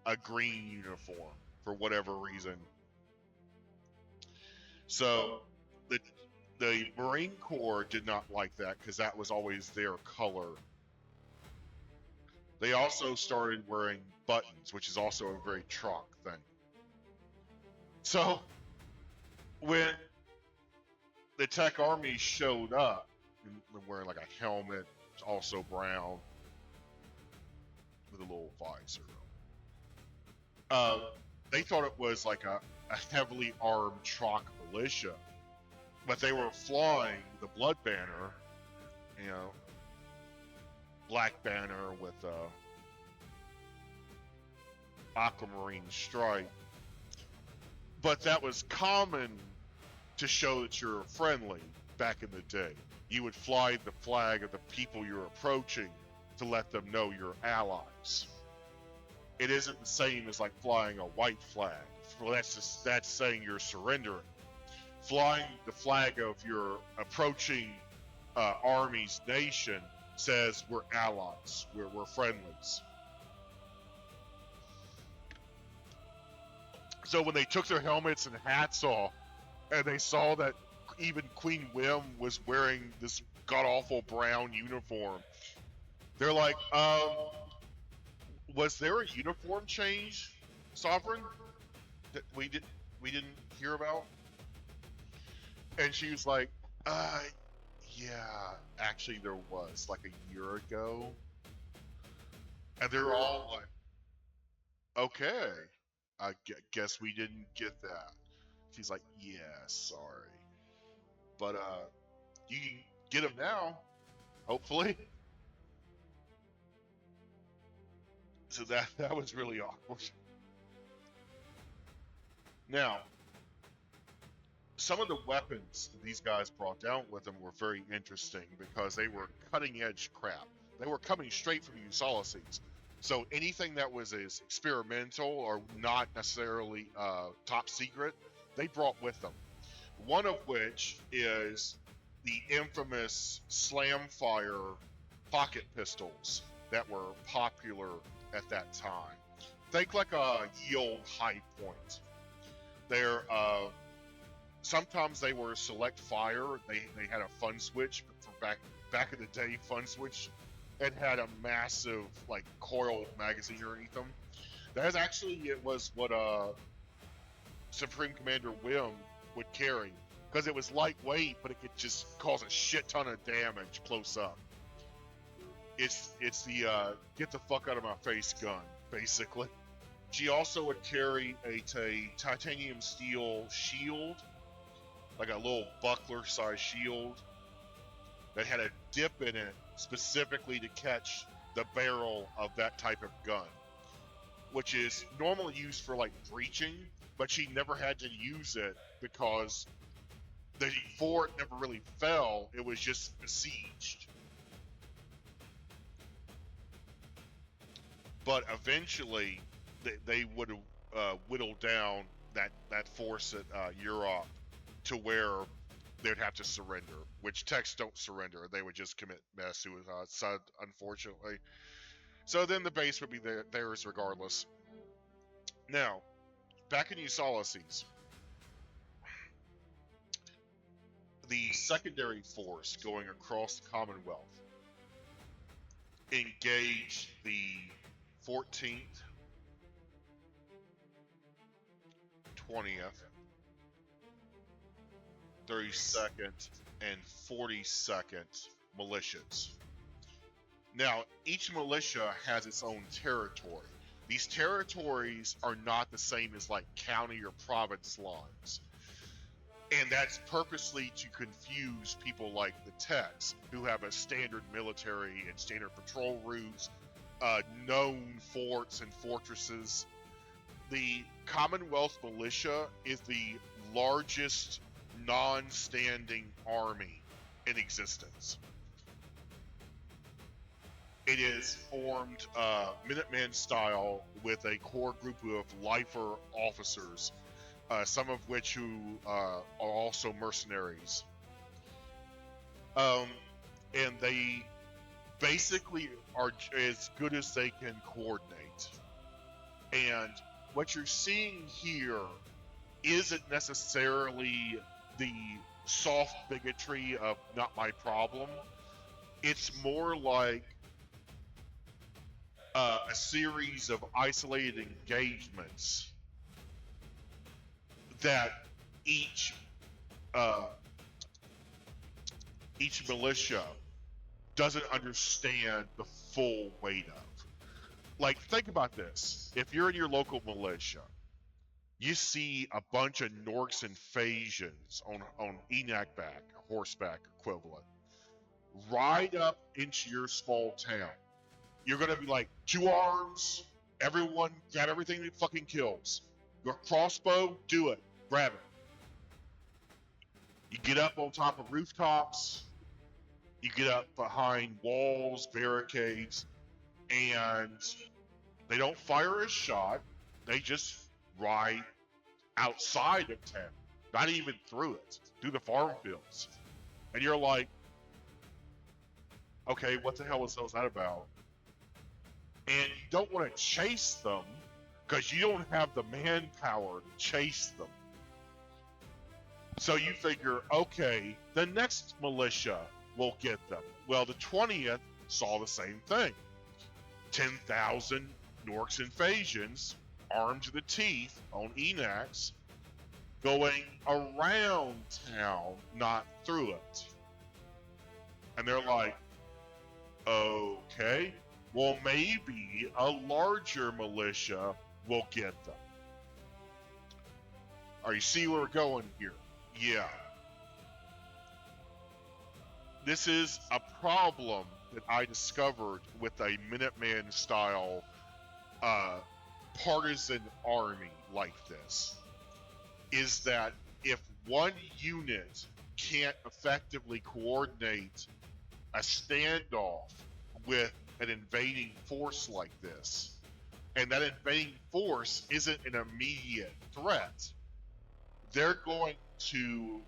a green uniform for whatever reason. So the Marine Corps did not like that because that was always their color. They also started wearing buttons, which is also a very Troc thing. So when the tech army showed up, wearing like a helmet, also brown, with a little visor, they thought it was like a heavily armed Troc militia. But they were flying the Blood Banner, black banner with aquamarine stripe. But that was common to show that you're friendly back in the day. You would fly the flag of the people you're approaching to let them know you're allies. It isn't the same as like flying a white flag. Well, that's saying you're surrendering. Flying the flag of your approaching army's nation says we're allies, we're friendlies. So when they took their helmets and hats off, and they saw that even Queen Wim was wearing this god-awful brown uniform, they're like, Was there a uniform change, Sovereign, that we didn't hear about? And she was like, yeah, actually there was like a year ago. And they're all like, okay, guess we didn't get that. She's like, yeah, sorry. But you can get them now, hopefully. So that was really awkward. Now, some of the weapons that these guys brought down with them were very interesting because they were cutting edge crap. They were coming straight from USolaseese. So anything that was as experimental or not necessarily top secret, they brought with them. One of which is the infamous Slamfire pocket pistols that were popular at that time. Think like a yield high point. They're sometimes they were select fire. They had a fun switch, but for back in the day, fun switch, it had a massive like coiled magazine underneath them. That actually it was what Supreme Commander Wim would carry because it was lightweight, but it could just cause a shit ton of damage close up. It's the get the fuck out of my face gun, basically. She also would carry a titanium steel shield, like a little buckler-sized shield that had a dip in it specifically to catch the barrel of that type of gun, which is normally used for like breaching, but she never had to use it because the fort never really fell, it was just besieged. But eventually, they would have whittled down that force at Europe to where they'd have to surrender, which techs don't surrender. They would just commit mass suicide, unfortunately. So then the base would be theirs regardless. Now, back in USolaceese, the secondary force going across the Commonwealth engaged the 14th, 20th, 32nd, and 42nd militias. Now, each militia has its own territory. These territories are not the same as like county or province lines. And that's purposely to confuse people like the techs who have a standard military and standard patrol routes, known forts and fortresses. The Commonwealth Militia is the largest non-standing army in existence. It is formed Minuteman style with a core group of lifer officers, some of which who are also mercenaries. And they basically are as good as they can coordinate. And what you're seeing here isn't necessarily the soft bigotry of not my problem. It's more like a series of isolated engagements that each militia doesn't understand the full weight of. Like, think about this. If you're in your local militia, you see a bunch of Norks and Phasians on Enakback, horseback equivalent, ride up into your small town. You're gonna be like, 2 arms, everyone grab everything that fucking kills. Your crossbow, do it, grab it. You get up on top of rooftops, you get up behind walls, barricades, and they don't fire a shot, they just ride outside of town, not even through it, through the farm fields. And you're like, okay, what the hell is that about? And you don't want to chase them because you don't have the manpower to chase them. So you figure, okay, the next militia will get them. Well, the 20th saw the same thing. 10,000 Norks and Phasians, armed to the teeth on Enax, going around town, not through it. And they're like, okay, well, maybe a larger militia will get them. Are you see where we're going here? Yeah. This is a problem that I discovered with a Minuteman style partisan army like this, is that if one unit can't effectively coordinate a standoff with an invading force like this, and that invading force isn't an immediate threat, they're going to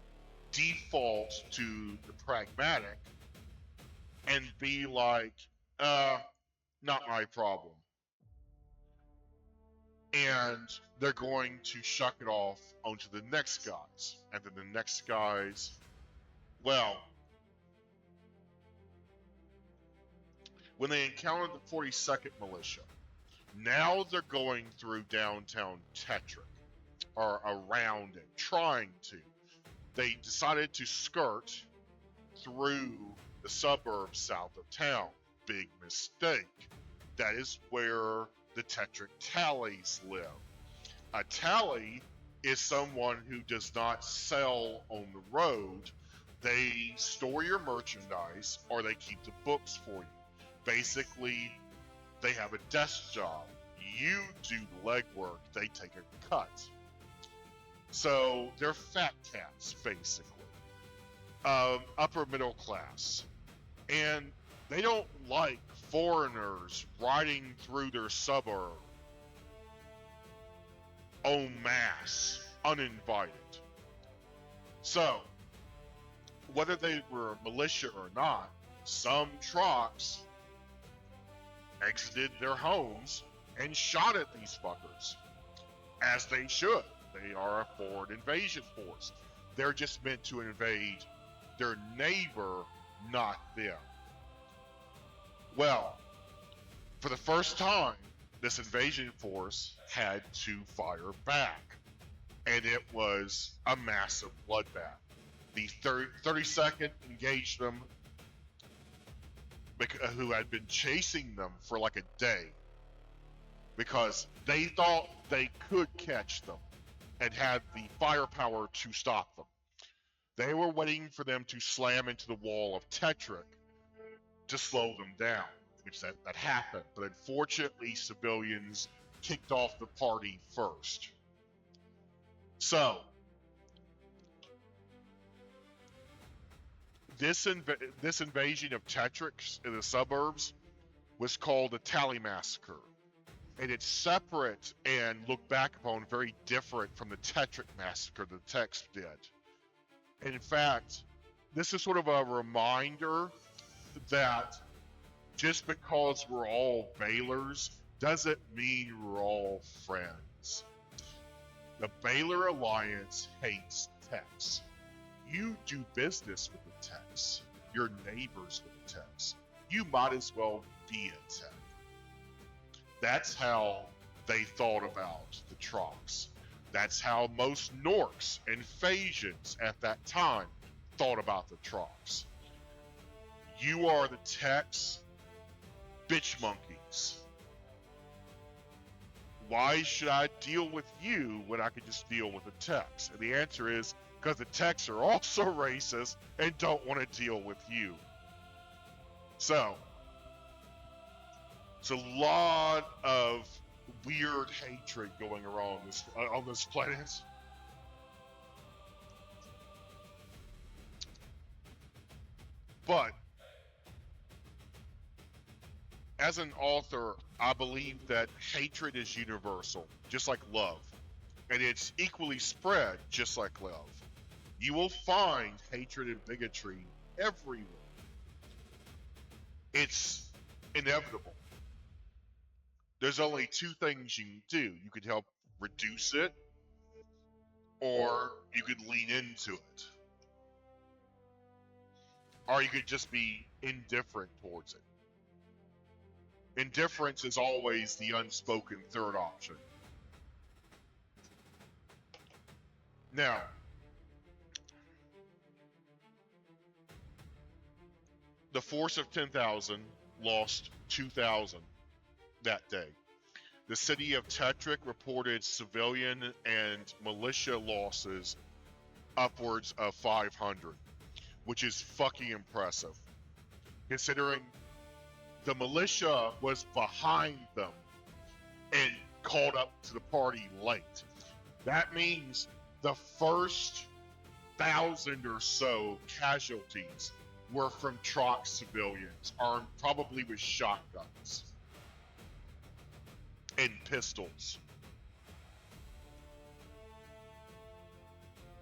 default to the pragmatic and be like, not my problem. And they're going to shuck it off onto the next guys. And then the next guys, well, when they encountered the 42nd Militia, now they're going through downtown Tetrick, or around it, trying to. They decided to skirt through the suburbs south of town. Big mistake. That is where the Tetrick tallies live. A tally is someone who does not sell on the road. They store your merchandise or they keep the books for you. Basically, they have a desk job. You do the legwork, they take a cut. So they're fat cats, basically. Upper middle class. And they don't like foreigners riding through their suburb en masse, uninvited. So, whether they were militia or not, some Trox exited their homes and shot at these fuckers, as they should. They are a foreign invasion force. They're just meant to invade their neighbor, not them. Well, for the first time, this invasion force had to fire back, and it was a massive bloodbath. The 32nd engaged them, who had been chasing them for like a day, because they thought they could catch them and had the firepower to stop them. They were waiting for them to slam into the wall of Tetrick to slow them down, which that happened. But unfortunately, civilians kicked off the party first. So, this invasion of Tetrick in the suburbs was called the Tally Massacre. And it's separate and looked back upon very different from the Tetrick Massacre the text did. In fact, this is sort of a reminder that just because we're all Baylors doesn't mean we're all friends. The Baylor Alliance hates Tex. You do business with the Tex. You're neighbors with the Tex. You might as well be a Tex. That's how they thought about the Trox. That's how most Norks and Phasians at that time thought about the Trox. You are the Tex bitch monkeys. Why should I deal with you when I could just deal with the Tex? And the answer is because the Tex are also racist and don't want to deal with you. So, it's a lot of weird hatred going around on this planet. But as an author, I believe that hatred is universal, just like love. And it's equally spread, just like love. You will find hatred and bigotry everywhere. It's inevitable. There's only two things you can do. You could help reduce it, or you could lean into it. Or you could just be indifferent towards it. Indifference is always the unspoken third option. Now, the force of 10,000 lost 2,000 that day. The city of Tetrick reported civilian and militia losses upwards of 500, which is fucking impressive, considering the militia was behind them and called up to the party late. That means the first 1,000 or so casualties were from Trox civilians, armed probably with shotguns and pistols.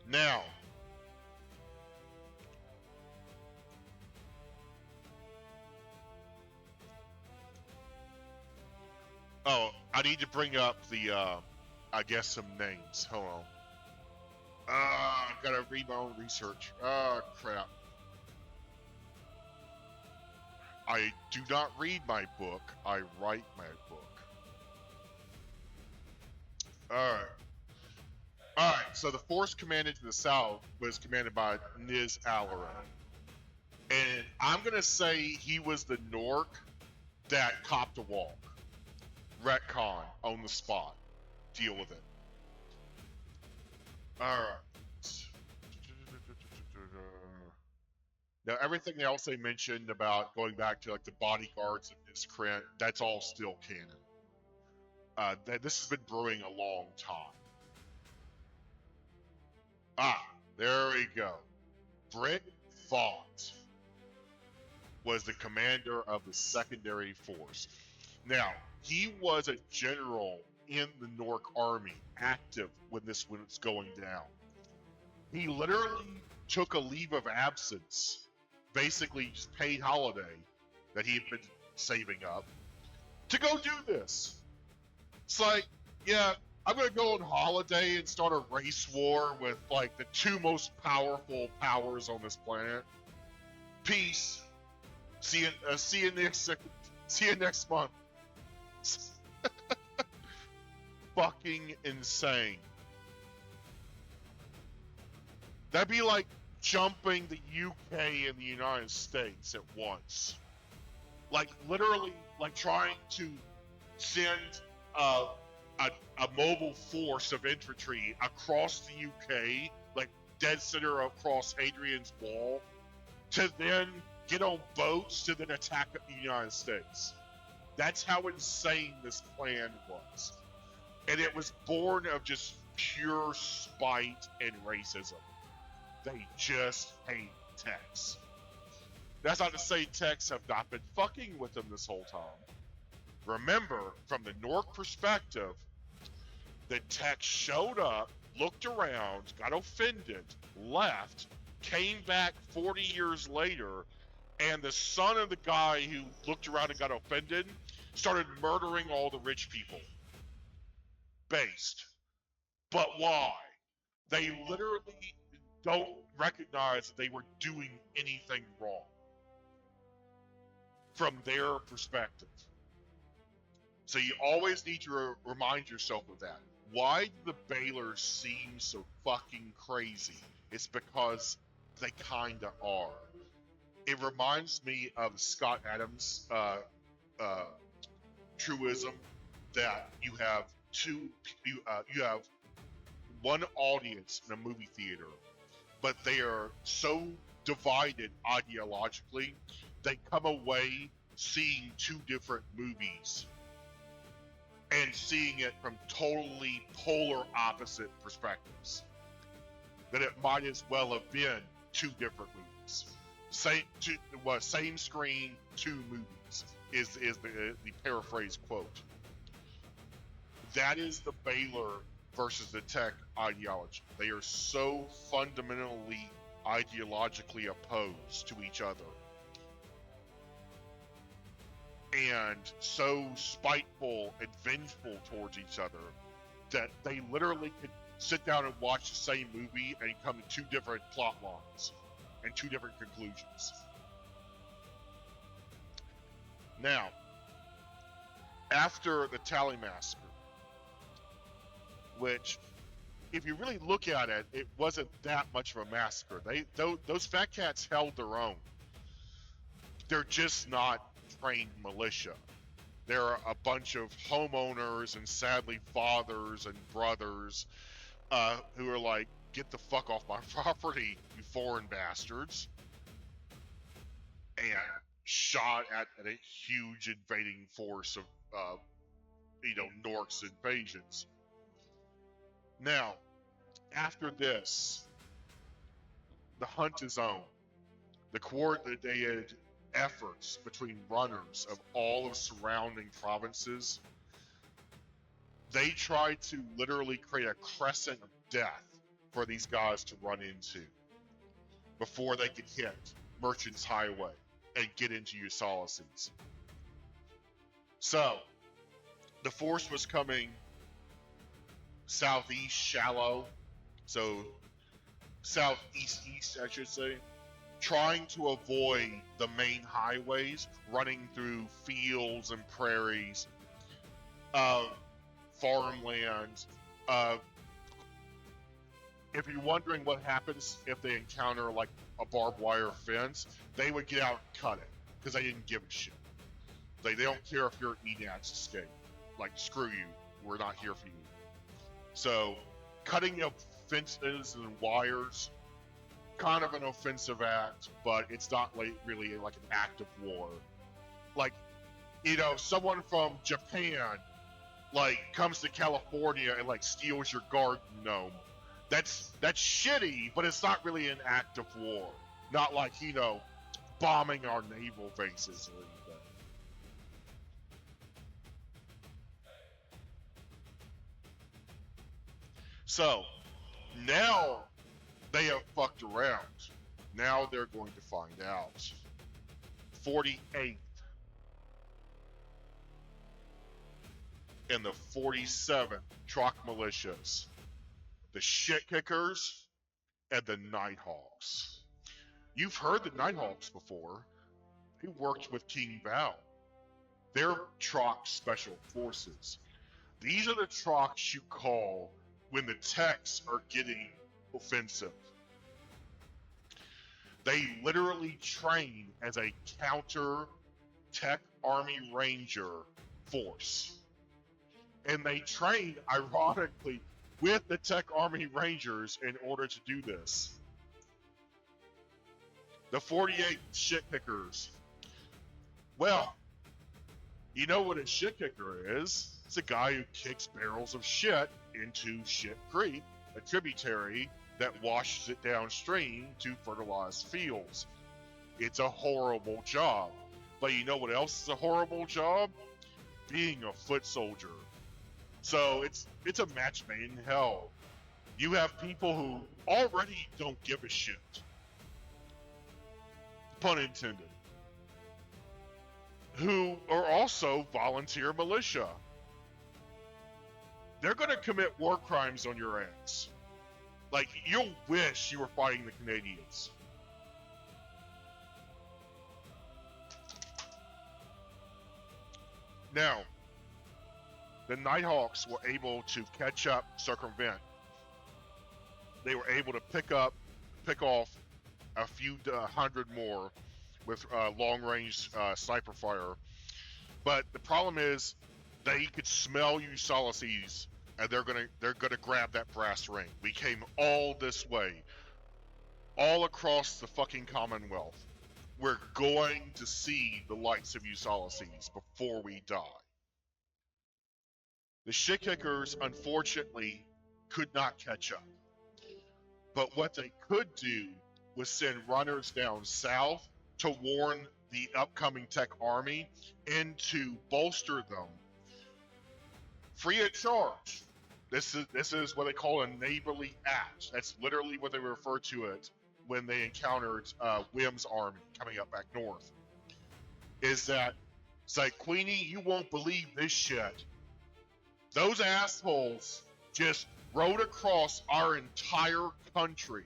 Now, oh, I need to bring up the, I guess some names. Hold on. I gotta read my own research. Oh, crap. I do not read my book, I write my book. Alright, so the force commanded to the south was commanded by Niz Alarin. And I'm gonna say he was the Nork that copped a walk. Retcon on the spot. Deal with it. Alright. Now, everything else they mentioned about going back to like the bodyguards and miscreant, that's all still canon. This has been brewing a long time. There we go. Britt Vaught was the commander of the secondary force. Now, he was a general in the Nork army, active when this was going down. He literally took a leave of absence, basically just paid holiday that he had been saving up, to go do this. It's like, yeah, I'm gonna go on holiday and start a race war with like the two most powerful powers on this planet. Peace. See you next month. Fucking insane. That'd be like jumping the UK and the United States at once. Like literally, like trying to send a mobile force of infantry across the UK, like dead center across Hadrian's Wall, to then get on boats to then attack the United States. That's how insane this plan was. And it was born of just pure spite and racism. They just hate Tex. That's not to say Tex have not been fucking with them this whole time. Remember, from the Nork perspective, the Tex showed up, looked around, got offended, left, came back 40 years later, and the son of the guy who looked around and got offended started murdering all the rich people. Based. But why? They literally don't recognize that they were doing anything wrong from their perspective. So you always need to remind yourself of that. Why do the Baylors seem so fucking crazy? It's because they kinda are. It reminds me of Scott Adams' truism that you have you have one audience in a movie theater, but they are so divided ideologically, they come away seeing two different movies and seeing it from totally polar opposite perspectives. That it might as well have been two different movies. Same screen, two movies is the paraphrase quote. That is the Baylor versus the Tech ideology. They are so fundamentally ideologically opposed to each other, and so spiteful and vengeful towards each other that they literally could sit down and watch the same movie and come to two different plot lines and two different conclusions. Now, after the Tally Massacre, which, if you really look at it, it wasn't that much of a massacre. Those fat cats held their own. They're just not trained militia. They're a bunch of homeowners and sadly fathers and brothers who are like, get the fuck off my property, you foreign bastards. And shot at a huge invading force of, Norks invasions. Now, after this, the hunt is on. The coordinated efforts between runners of all of surrounding provinces, they try to literally create a crescent of death for these guys to run into before they can hit Merchants Highway and get into USolaseese. So, the force was coming southeast shallow, so southeast, I should say, trying to avoid the main highways, running through fields and prairies, farmlands. If you're wondering what happens if they encounter like a barbed wire fence, they would get out and cut it because they didn't give a shit. They don't care if your ENADs escape. Like, screw you, we're not here for you. So, cutting up fences and wires, kind of an offensive act, but it's not really like an act of war. Like, someone from Japan, like, comes to California and like steals your garden gnome. That's shitty, but it's not really an act of war. Not like, bombing our naval bases or anything. So, now they have fucked around. Now they're going to find out. 48th and the 47th Troc militias, the shit kickers and the Nighthawks. You've heard the Nighthawks before. They worked with King Val. They're Troc special forces. These are the Trocs you call when the techs are getting offensive. They literally train as a counter tech army ranger force. And they train, ironically, with the tech army rangers in order to do this. The 48 shit kickers. Well, you know what a shit kicker is? It's a guy who kicks barrels of shit into Shit Creek, a tributary that washes it downstream to fertilize fields. It's a horrible job. But you know what else is a horrible job? Being a foot soldier. So it's a match made in hell. You have people who already don't give a shit. Pun intended. Who are also volunteer militia. They're gonna commit war crimes on your ass. Like, you'll wish you were fighting the Canadians. Now, the Nighthawks were able to catch up, circumvent. They were able to pick off a few hundred more with long-range sniper fire. But the problem is, they could smell USolaseese, and they're gonna grab that brass ring. We came all this way, all across the fucking Commonwealth. We're going to see the lights of USolaseese before we die. The shit kickers, unfortunately, could not catch up. But what they could do was send runners down south to warn the upcoming tech army and to bolster them free of charge. This is what they call a neighborly act. That's literally what they refer to it when they encountered Wim's army coming up back north. Is that it's like, Queenie, you won't believe this shit. Those assholes just rode across our entire country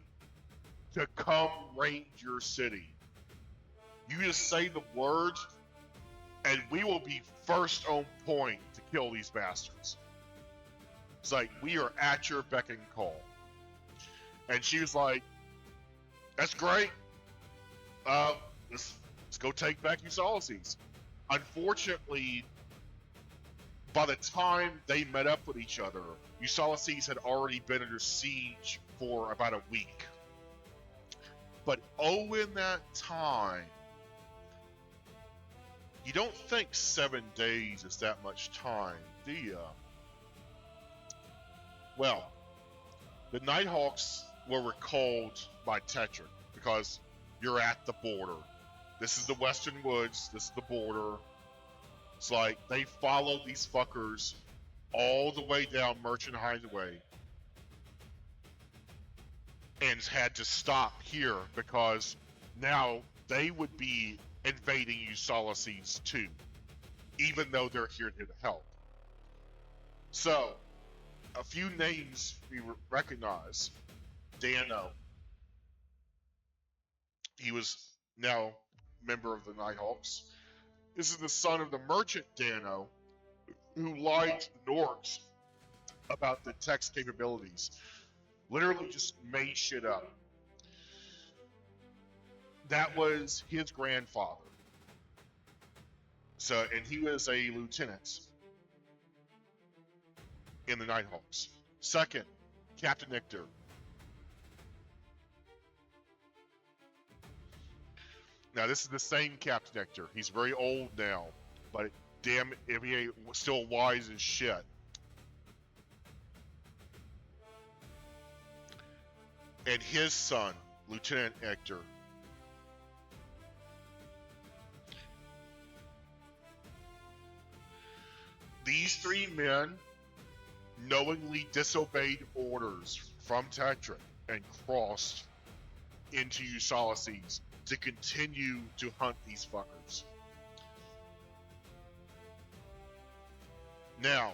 to come raid your city. You just say the words, and we will be first on point to kill these bastards. It's like, we are at your beck and call. And she was like, that's great. Let's go take back USolaseese. Unfortunately, by the time they met up with each other, USolaseese had already been under siege for about a week. But in that time, you don't think 7 days is that much time, do you? Well, the Nighthawks were recalled by Tetrick because you're at the border. This is the Western Woods. This is the border. It's like they followed these fuckers all the way down Merchant Highway and had to stop here because now they would be invading USolaseese too, even though they're here to help. So, a few names we recognize. Dano. He was now a member of the Nighthawks. This is the son of the merchant Dano, who lied to the Norks about the tech's capabilities. Literally just made shit up. That was his grandfather. So, and he was a lieutenant in the Nighthawks. Second, Captain Ictor. Now, this is the same Captain Ictor. He's very old now, but damn it, if he ain't still wise as shit. And his son, Lieutenant Ictor. These 3 men knowingly disobeyed orders from Tetrick and crossed into USolaseese to continue to hunt these fuckers. Now,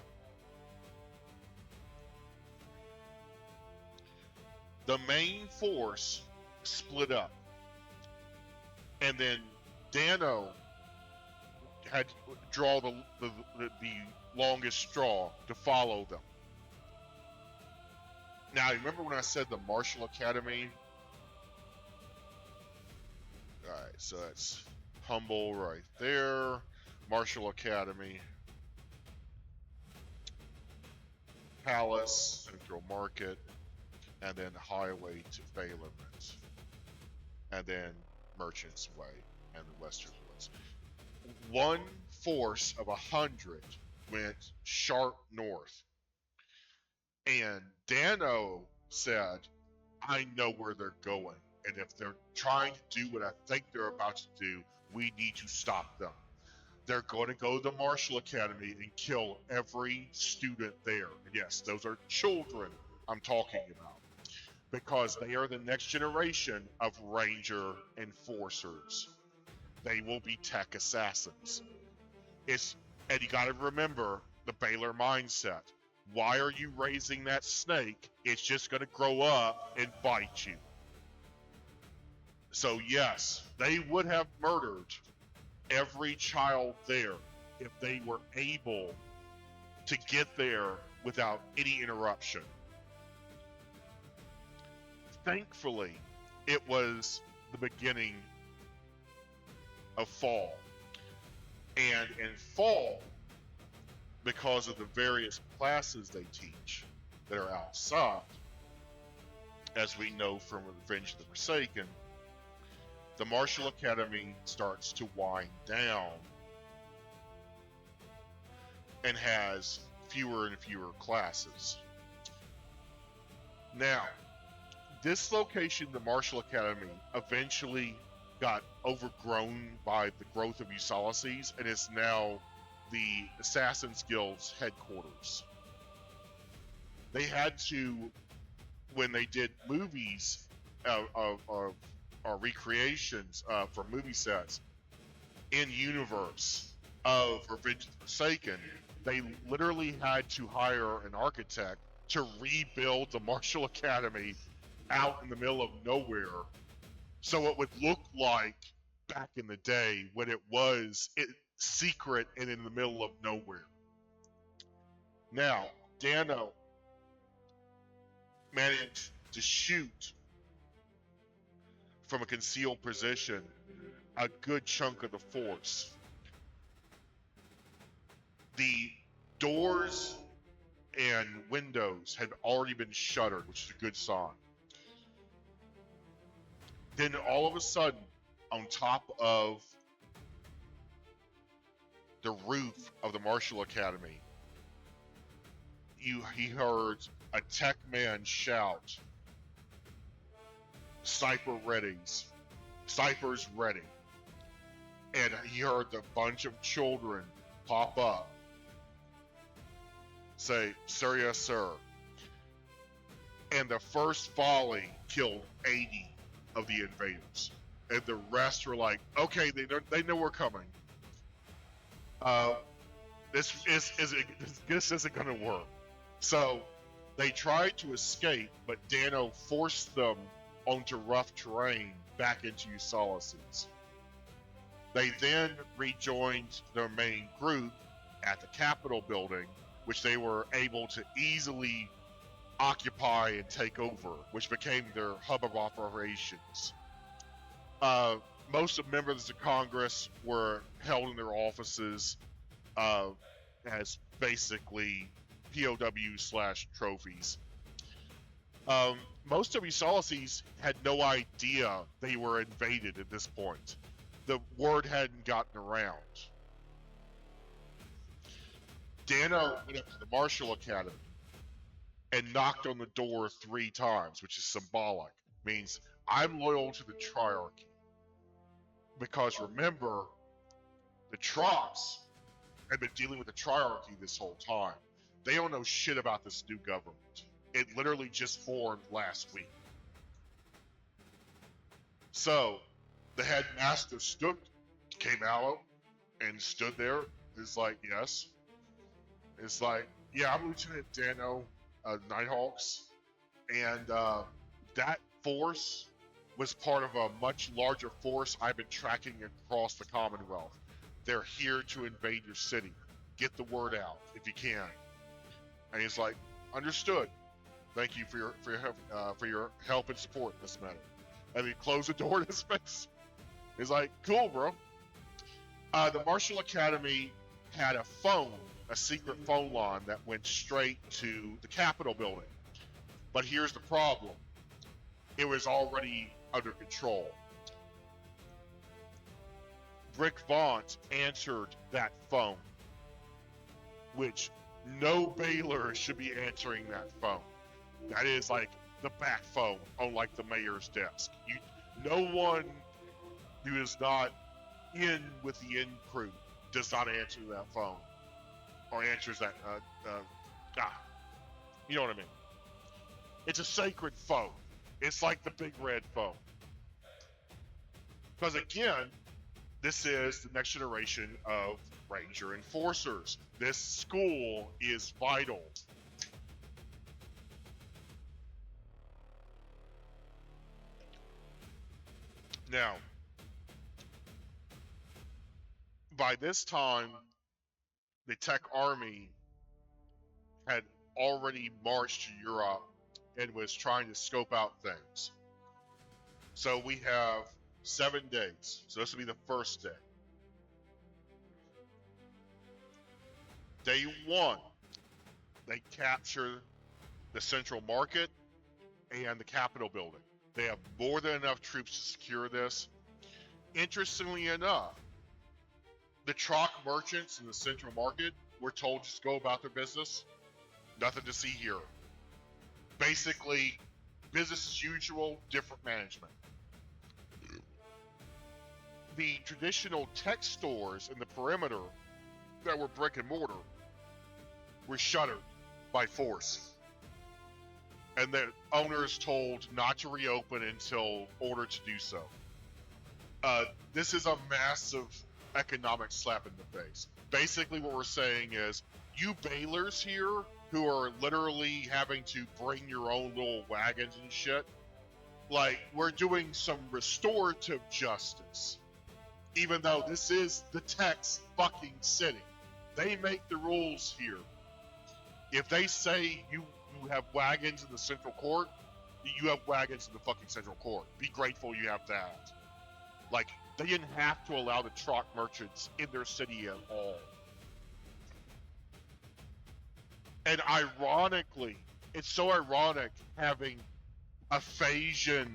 the main force split up, and then Dano had to draw the longest straw to follow them. Now, remember when I said the Martial Academy? Alright, so that's Humble right there. Martial Academy. Palace, Central Market. And then Highway to Phalermont. And then Merchant's Way and the Western Woods. One force of 100 went sharp north. And Dano said, I know where they're going. And if they're trying to do what I think they're about to do, we need to stop them. They're going to go to the Martial Academy and kill every student there. And yes, those are children I'm talking about. Because they are the next generation of Ranger Enforcers. They will be tech assassins. And you gotta remember the Baylor mindset. Why are you raising that snake? It's just gonna grow up and bite you. So yes, they would have murdered every child there if they were able to get there without any interruption. Thankfully, it was the beginning of fall. And in fall, because of the various classes they teach that are outside, as we know from Revenge of the Forsaken, the Martial Academy starts to wind down and has fewer and fewer classes. Now, this location, the Martial Academy, eventually got overgrown by the growth of USolaseese and is now the Assassin's Guild's headquarters. They had to, when they did movies or recreations for movie sets in universe of Revenge of the Forsaken, they literally had to hire an architect to rebuild the Martial Academy out in the middle of nowhere so it would look like back in the day when it secret and in the middle of nowhere. Now, Dano managed to shoot from a concealed position a good chunk of the force. The doors and windows had already been shuttered, which is a good sign. Then all of a sudden, on top of the roof of the Marshall Academy, he heard a tech man shout, "Sniper readies, snipers ready." And he heard a bunch of children pop up, say, "Sir, yes, sir." And the first volley killed 80 of the invaders. And the rest were like, okay, they know we're coming. This isn't going to work. So they tried to escape, but Dano forced them onto rough terrain back into USolaseese. They then rejoined their main group at the Capitol building, which they were able to easily occupy and take over, which became their hub of operations. Most of members of Congress were held in their offices as basically POW/trophies. Most of USolaseese had no idea they were invaded at this point. The word hadn't gotten around. Dano went up to the Marshall Academy and knocked on the door 3 times, which is symbolic. Means I'm loyal to the Triarchy. Because remember, the Trops had been dealing with the Triarchy this whole time. They don't know shit about this new government. It literally just formed last week. So, the headmaster came out and stood there. It's like, yes. It's like, yeah, I'm Lieutenant Dano, Nighthawks. And that force was part of a much larger force I've been tracking across the Commonwealth. They're here to invade your city. Get the word out if you can. And he's like, understood. Thank you for your help and support in this matter. And he closed the door in his face. He's like, cool, bro. The Marshall Academy had a secret phone line that went straight to the Capitol building. But here's the problem. It was already under control. Rick Vaught answered that phone, which no Baylor should be answering that phone. That is like the back phone on like the mayor's desk. No one who is not in with the in crew does not answer that phone or answers that. You know what I mean? It's a sacred phone. It's like the big red phone. Because again, this is the next generation of Ranger Enforcers. This school is vital. Now, by this time, the Tech Army had already marched to Europe and was trying to scope out things. So we have 7 days. So this will be the first day. Day 1, they capture the Central Market and the Capitol building. They have more than enough troops to secure this. Interestingly enough, the truck merchants in the Central Market were told just go about their business. Nothing to see here. Basically, business as usual, different management. The traditional tech stores in the perimeter that were brick and mortar were shuttered by force. And the owners told not to reopen until ordered to do so. This is a massive economic slap in the face. Basically what we're saying is, you Baylors here who are literally having to bring your own little wagons and shit, like, we're doing some restorative justice. Even though this is the tech's fucking city. They make the rules here. If they say you have wagons in the central court, you have wagons in the fucking central court. Be grateful you have that. Like, they didn't have to allow the truck merchants in their city at all. And ironically, it's so ironic having a Phasian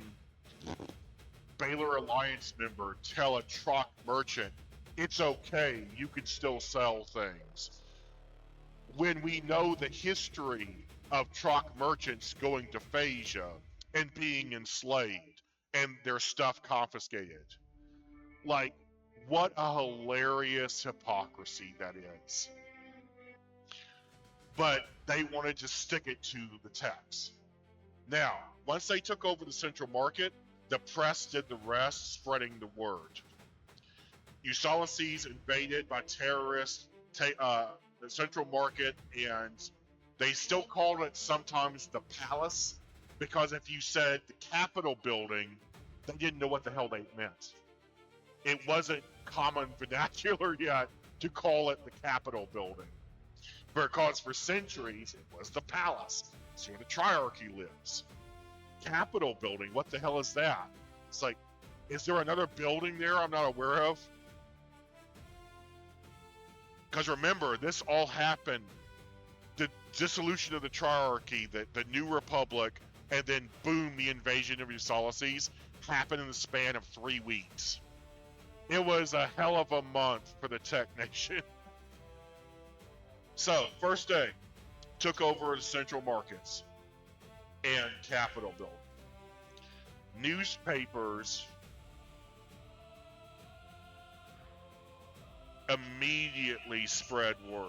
Baylor Alliance member tell a truck merchant, it's okay, you can still sell things. When we know the history of truck merchants going to Phasia and being enslaved and their stuff confiscated. Like, what a hilarious hypocrisy that is. But they wanted to stick it to the text. Now, once they took over the central market, the press did the rest, spreading the word. USolaseese invaded by terrorists the central market, and they still called it sometimes the palace, because if you said the Capitol building, they didn't know what the hell they meant. It wasn't common vernacular yet to call it the Capitol building, because for centuries it was the palace. It's where the triarchy lives. Capitol building, what the hell is that? It's like, is there another building there I'm not aware of? Because remember, this all happened, the dissolution of the triarchy, the new republic, and then boom, the invasion of USolaseese happened in the span of 3 weeks. It was a hell of a month for the Tech Nation. So, first day, took over the central markets and Capitol building. Newspapers immediately spread word.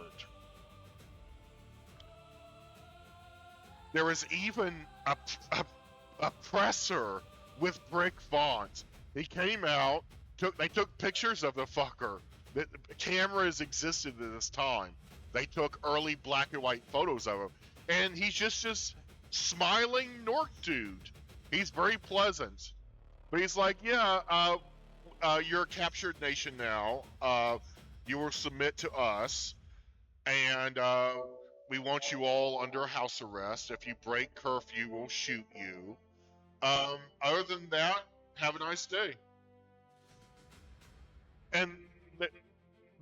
There was even a presser with brick font. He came out, they took pictures of the fucker. The cameras existed at this time. They took early black and white photos of him. And he's just smiling Nork dude. He's very pleasant. But he's like, yeah, you're a captured nation now. You will submit to us. And we want you all under house arrest. If you break curfew, we'll shoot you. Other than that, have a nice day. And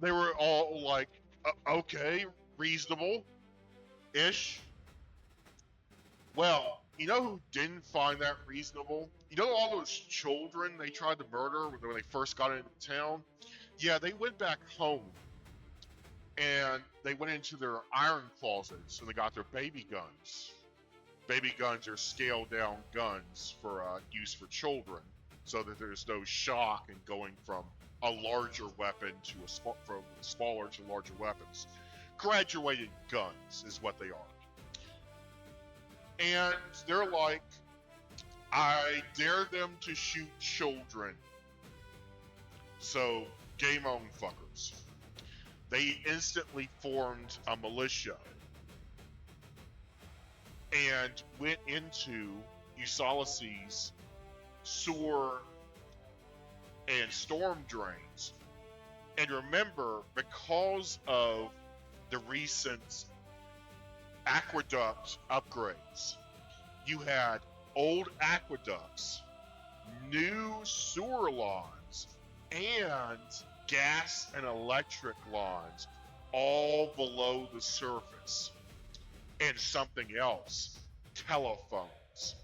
they were all like, okay, reasonable-ish. Well, you know who didn't find that reasonable? You know all those children they tried to murder when they first got into town? Yeah, they went back home. And they went into their iron closets and they got their baby guns. Baby guns are scaled down guns for use for children, so that there's no shock in going from a larger weapon to from smaller to larger weapons. Graduated guns is what they are. And they're like, I dare them to shoot children. So, game on, fuckers. They instantly formed a militia and went into USolaseese sewer and storm drains. And remember, because of the recent aqueduct upgrades, you had old aqueducts, new sewer lines, and gas and electric lines all below the surface. And something else, telephones.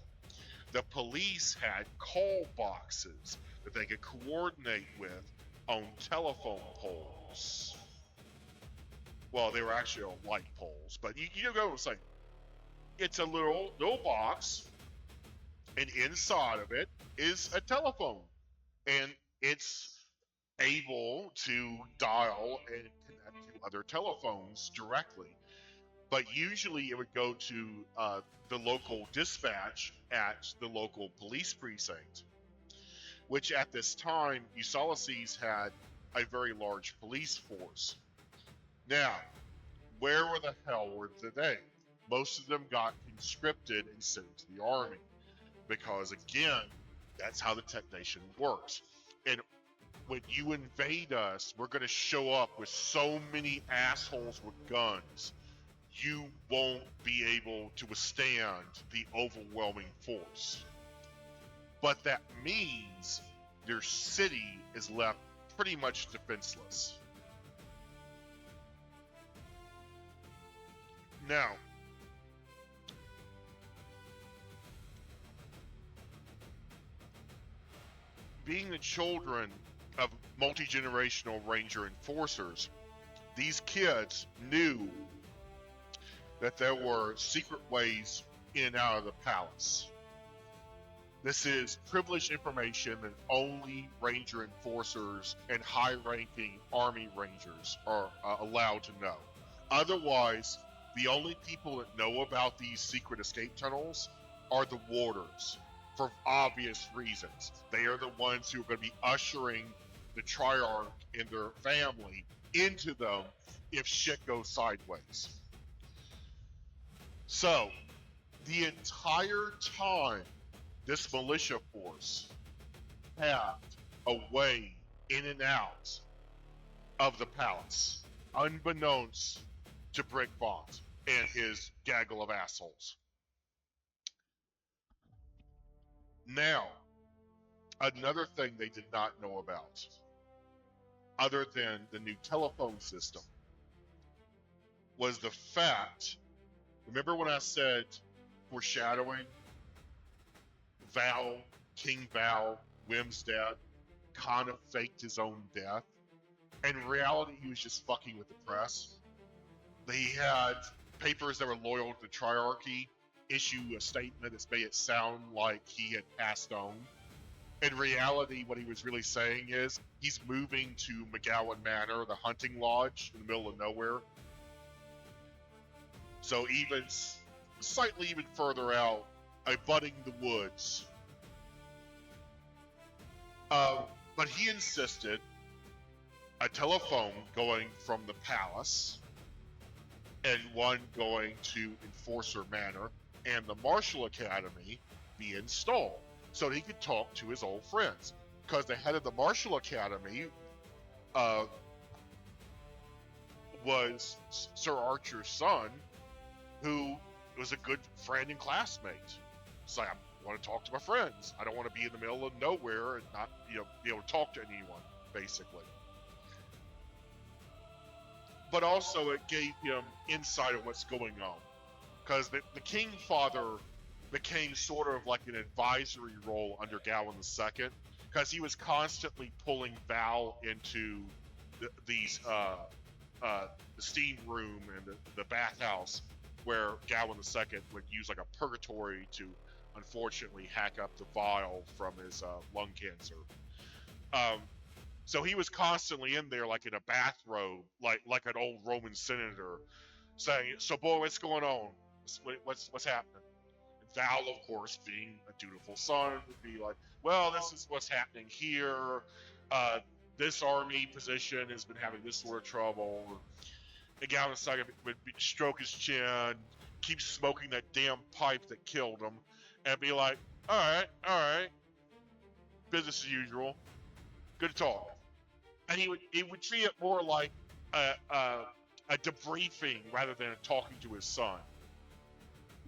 The police had call boxes that they could coordinate with on telephone poles. Well, they were actually on light poles, but you go and say, it's a little box, and inside of it is a telephone, and it's able to dial and connect to other telephones directly. But usually it would go to the local dispatch at the local police precinct, which at this time, USolaseese had a very large police force. Now, where the hell were they? Most of them got conscripted and sent to the army, because again, that's how the Tech Nation works. And when you invade us, we're gonna show up with so many assholes with guns, you won't be able to withstand the overwhelming force. But that means your city is left pretty much defenseless. Now, being the children of multi-generational ranger enforcers, these kids knew that there were secret ways in and out of the palace. This is privileged information that only ranger enforcers and high-ranking army rangers are allowed to know. Otherwise, the only people that know about these secret escape tunnels are the warders, for obvious reasons. They are the ones who are going to be ushering the Triarch and their family into them if shit goes sideways. So, the entire time this militia force had a way in and out of the palace, unbeknownst to Brickbot and his gaggle of assholes. Now, another thing they did not know about, other than the new telephone system, was the fact, remember when I said foreshadowing, King Val, Wim's dad, kind of faked his own death? In reality, he was just fucking with the press. They had papers that were loyal to the Triarchy issue a statement that made it sound like he had passed on. In reality, what he was really saying is he's moving to McGowan Manor, the hunting lodge in the middle of nowhere. So even slightly even further out, abutting the woods. But he insisted a telephone going from the palace and one going to Enforcer Manor and the Martial Academy be installed so that he could talk to his old friends. Because the head of the Martial Academy was Sir Archer's son, who was a good friend and classmate. It's like, I want to talk to my friends. I don't want to be in the middle of nowhere and not, be able to talk to anyone, basically. But also it gave him insight of what's going on. Because the King Father became sort of like an advisory role under Gowan II, because he was constantly pulling Val into the steam room and the bathhouse, where Gowan II would use like a purgatory to unfortunately hack up the vial from his lung cancer. So he was constantly in there like in a bathrobe, like an old Roman senator, saying, "So boy, what's going on? What's happening?" And Val, of course, being a dutiful son, would be like, "Well, this is what's happening here. This army position has been having this sort of trouble." And Gowan II would stroke his chin, keep smoking that damn pipe that killed him, and be like, all right, business as usual, good to talk. And he would treat it more like a debriefing rather than talking to his son.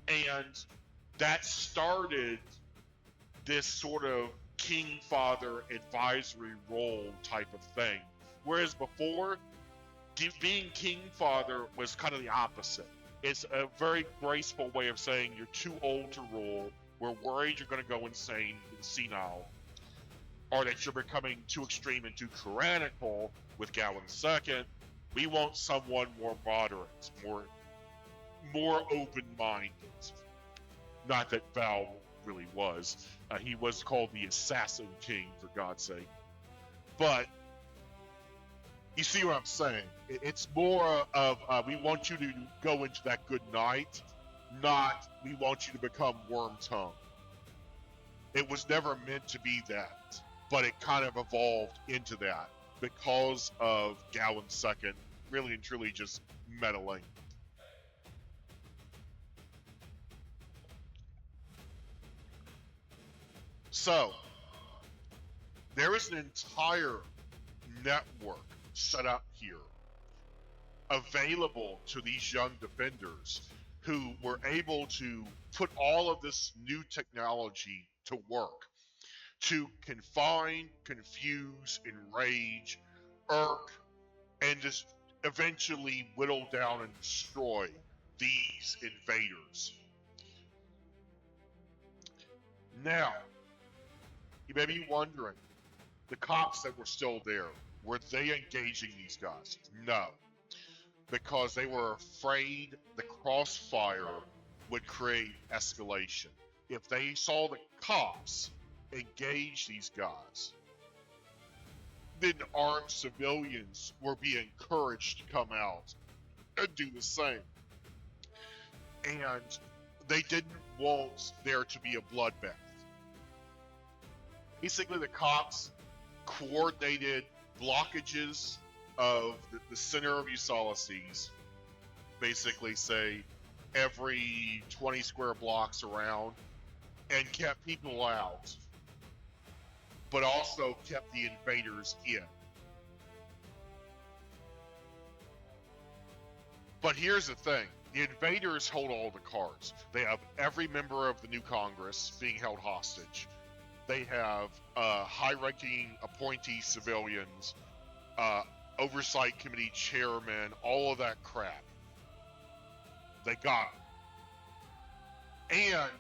And that started this sort of King Father advisory role type of thing. Whereas before, being King Father was kind of the opposite. It's a very graceful way of saying you're too old to rule, we're worried you're going to go insane and senile, or that you're becoming too extreme and too tyrannical with Gowan II. We want someone more moderate, more open-minded. Not that Val really was. He was called the Assassin King, for God's sake. But you see what I'm saying? It's more of we want you to go into that good night, not we want you to become worm-tongued. It was never meant to be that, but it kind of evolved into that because of Gowan II really and truly just meddling. So, there is an entire network set up here, available to these young defenders who were able to put all of this new technology to work to confine, confuse, enrage, irk, and just eventually whittle down and destroy these invaders. Now, you may be wondering, the cops that were still there, were they engaging these guys? No, because they were afraid the crossfire would create escalation. If they saw the cops engage these guys, then armed civilians were being encouraged to come out and do the same. And they didn't want there to be a bloodbath. Basically, the cops coordinated blockages of the center of USolaseese, basically say every 20 square blocks around, and kept people out, but also kept the invaders in. But here's the thing, the invaders hold all the cards. They have every member of the new Congress being held hostage. They have high-ranking appointee civilians, oversight committee chairmen, all of that crap. They got it. And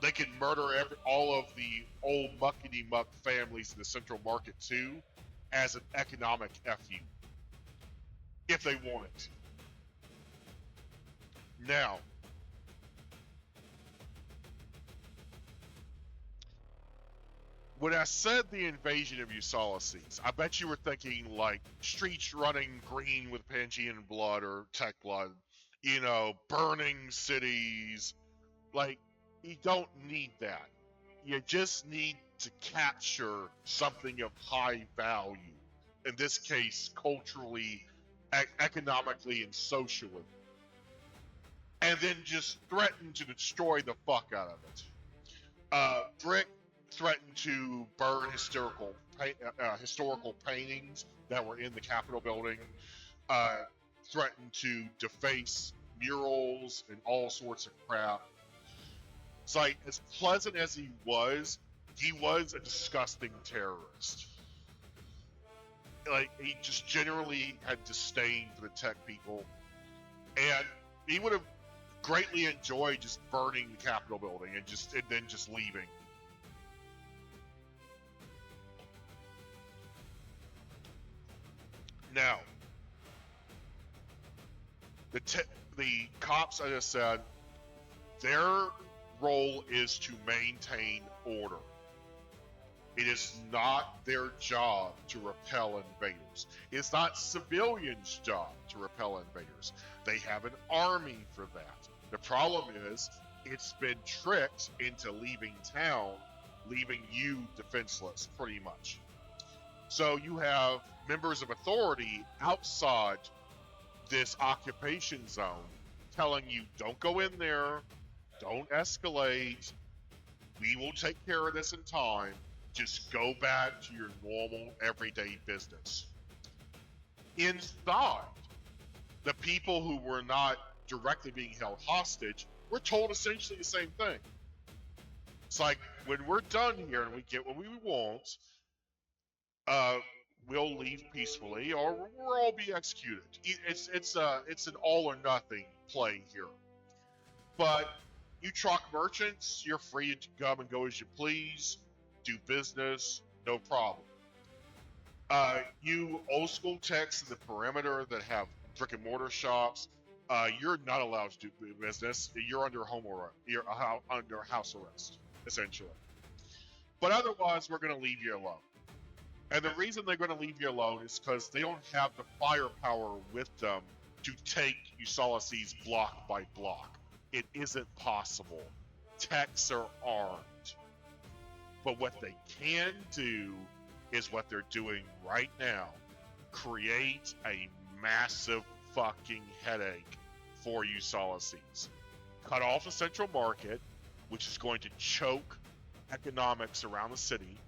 they can murder all of the old muckety-muck families in the Central Market too, as an economic FU, if they want it. Now, when I said the invasion of USolaseese, I bet you were thinking like streets running green with Panjian blood or tech blood, you know, burning cities. Like, you don't need that. You just need to capture something of high value. In this case, culturally, economically, and socially. And then just threaten to destroy the fuck out of it. Brick threatened to burn historical paintings that were in the Capitol building, threatened to deface murals and all sorts of crap. It's like, as pleasant as he was a disgusting terrorist. Like, he just generally had disdain for the tech people, and he would have greatly enjoyed just burning the Capitol building and then just leaving. Now, the cops, I just said, their role is to maintain order. It is not their job to repel invaders. It's not civilians' job to repel invaders. They have an army for that. The problem is, it's been tricked into leaving town, leaving you defenseless, pretty much. So you have members of authority outside this occupation zone telling you, don't go in there, don't escalate, we will take care of this in time, just go back to your normal everyday business. Inside, the people who were not directly being held hostage were told essentially the same thing. It's like, when we're done here and we get what we want, we'll leave peacefully, or we'll all be executed. It's an all or nothing play here. But you truck merchants, you're free to come and go as you please, do business, no problem. You old school techs in the perimeter that have brick and mortar shops, you're not allowed to do business. You're under you're under house arrest, essentially. But otherwise, we're going to leave you alone. And the reason they're going to leave you alone is because they don't have the firepower with them to take USolaseese block by block. It isn't possible. Techs are armed. But what they can do is what they're doing right now. Create a massive fucking headache for USolaseese. Cut off the Central Market, which is going to choke economics around the city.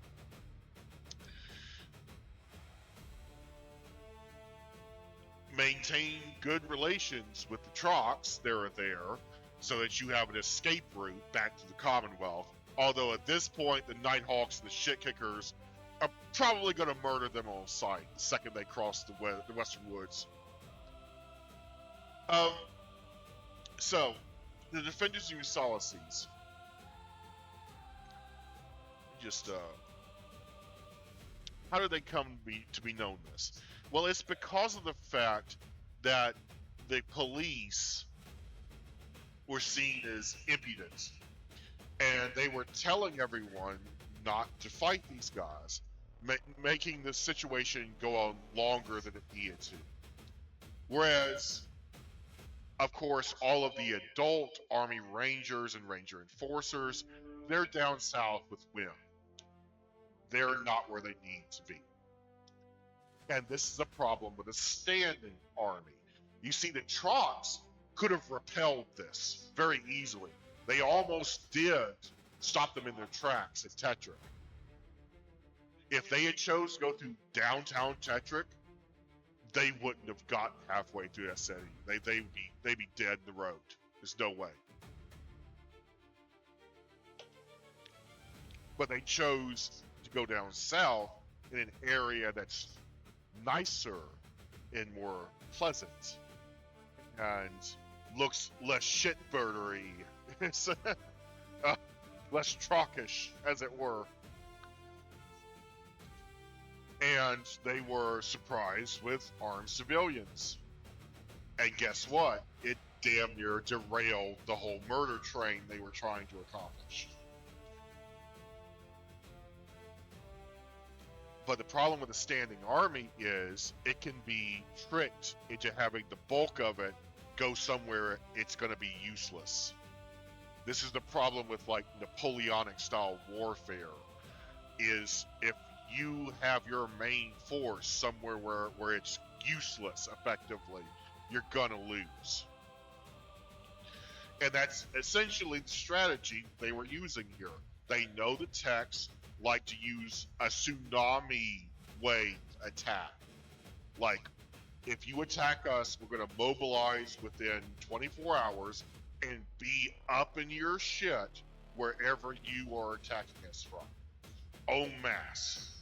maintain good relations with the Trox that are there so that you have an escape route back to the Commonwealth. Although at this point, the Nighthawks and the shit kickers are probably going to murder them on sight the second they cross the Western Woods. So, the Defenders of USolaseese. Just, how did they come to be known this? Well, it's because of the fact that the police were seen as impudent, and they were telling everyone not to fight these guys, making the situation go on longer than it needed to. Whereas, of course, all of the adult Army Rangers and Ranger Enforcers, they're down south with Wim. They're not where they need to be. And this is a problem with a standing army. You see, the Trox could have repelled this very easily. They almost did stop them in their tracks at Tetrick. If they had chose to go through downtown Tetrick, they wouldn't have gotten halfway through that city. They'd be dead in the road. There's no way. But they chose to go down south in an area that's nicer and more pleasant and looks less shitbirdery, less Trockish, as it were. And they were surprised with armed civilians. And guess what? It damn near derailed the whole murder train they were trying to accomplish. But the problem with a standing army is it can be tricked into having the bulk of it go somewhere it's going to be useless. This is the problem with like Napoleonic style warfare, is if you have your main force somewhere where it's useless effectively, you're gonna lose. And that's essentially the strategy they were using here. They know the techs like to use a tsunami wave attack. Like, if you attack us, we're gonna mobilize within 24 hours and be up in your shit wherever you are attacking us from. En masse.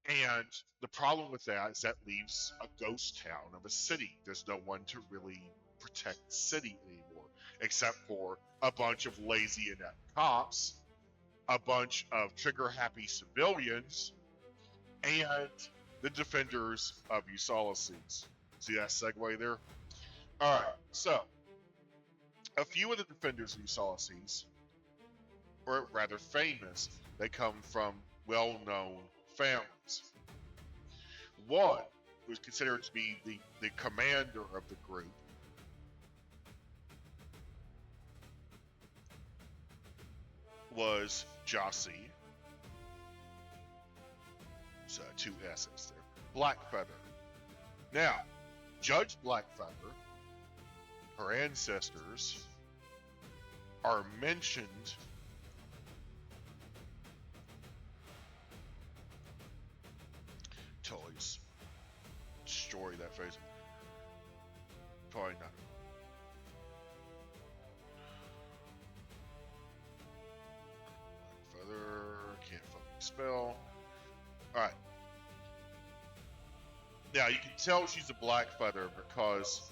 And the problem with that is that leaves a ghost town of a city. There's no one to really protect the city anymore, except for a bunch of lazy inept cops, a bunch of trigger-happy civilians, and the Defenders of USolaseese. See that segue there? Alright, so, a few of the Defenders of USolaseese were rather famous. They come from well-known families. One, who is considered to be the commander of the group, was Jossie. So two S's there. Blackfeather. Now, Judge Blackfeather, her ancestors, are mentioned totally destroy that face. Probably not. Feather, can't fucking spell. Alright. Now you can tell she's a Blackfeather because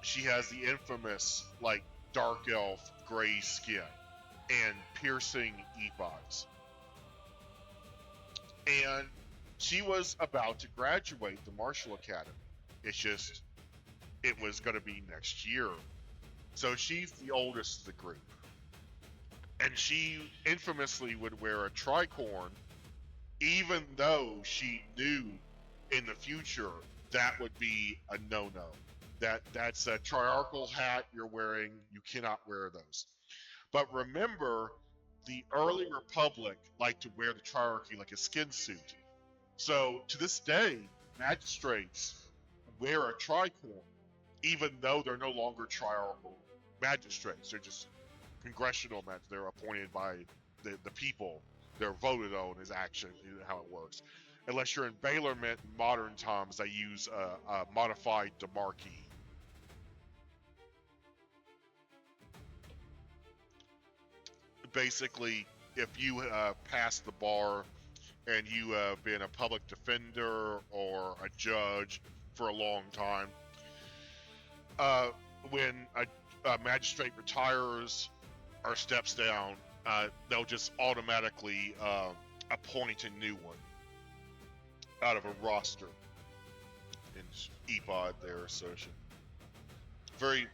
she has the infamous, like, dark elf gray skin and piercing eyes. And she was about to graduate the Martial Academy. It's just, it was going to be next year. So she's the oldest of the group. And she infamously would wear a tricorn, even though she knew in the future that would be a no-no. That's a triarchal hat you're wearing. You cannot wear those. But remember, the early Republic liked to wear the triarchy like a skin suit. So to this day, magistrates wear a tricorn, even though they're no longer triarchal magistrates. They're just congressional magistrates. They're appointed by the people. They're voted on as action, how it works. unless you're in Baylorment in modern times, they use a modified DeMarkey. Basically, if you pass the bar and you have been a public defender or a judge for a long time, when a magistrate retires or steps down, they'll just automatically appoint a new one out of a roster. And EPOD there, association. Very,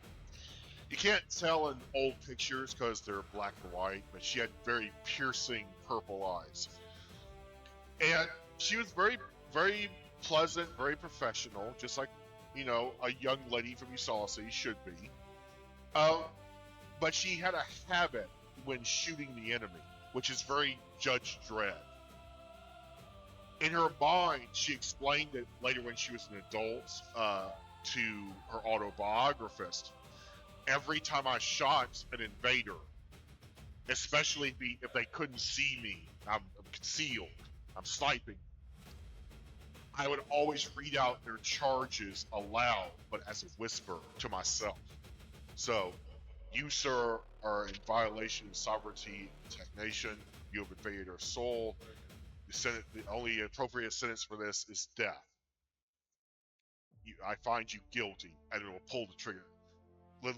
you can't tell in old pictures because they're black and white, but she had very piercing purple eyes. And she was very, very pleasant, very professional, just like, you know, a young lady from USolaseese should be. But she had a habit when shooting the enemy, which is very Judge Dredd. In her mind, she explained it later when she was an adult to her autobiographist. Every time I shot an invader, especially if they couldn't see me, I'm concealed, I'm sniping, I would always read out their charges aloud, but as a whisper to myself. So, you, sir, are in violation of sovereignty and technation. You have invaded our soul. The only appropriate sentence for this is death. I find you guilty, and it will pull the trigger.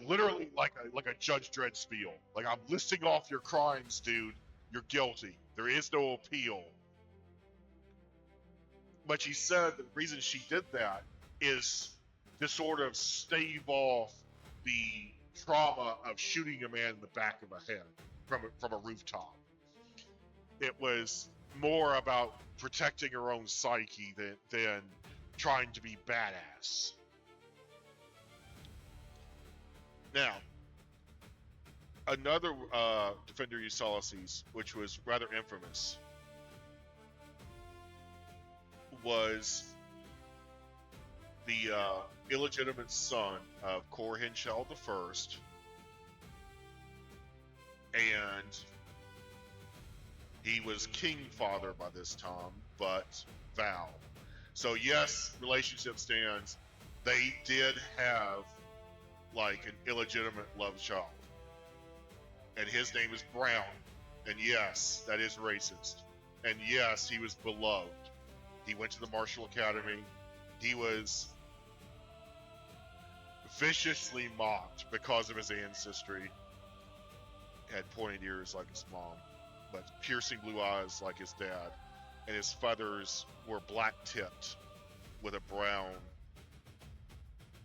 Literally like a Judge Dredd spiel. Like, I'm listing off your crimes, dude. You're guilty. There is no appeal. But she said the reason she did that is to sort of stave off the trauma of shooting a man in the back of the head from a rooftop. It was more about protecting her own psyche than trying to be badass. Now, another defender USolaseese, which was rather infamous, was the illegitimate son of Cor Henschel I, and he was king father by this time, but Val. So yes, relationship stands. They did have like an illegitimate love child, and his name is Brown, and yes, that is racist, and yes, he was beloved. He went to the Marshall Academy. He was viciously mocked because of his ancestry. Had pointed ears like his mom, but piercing blue eyes like his dad, and his feathers were black tipped with a brown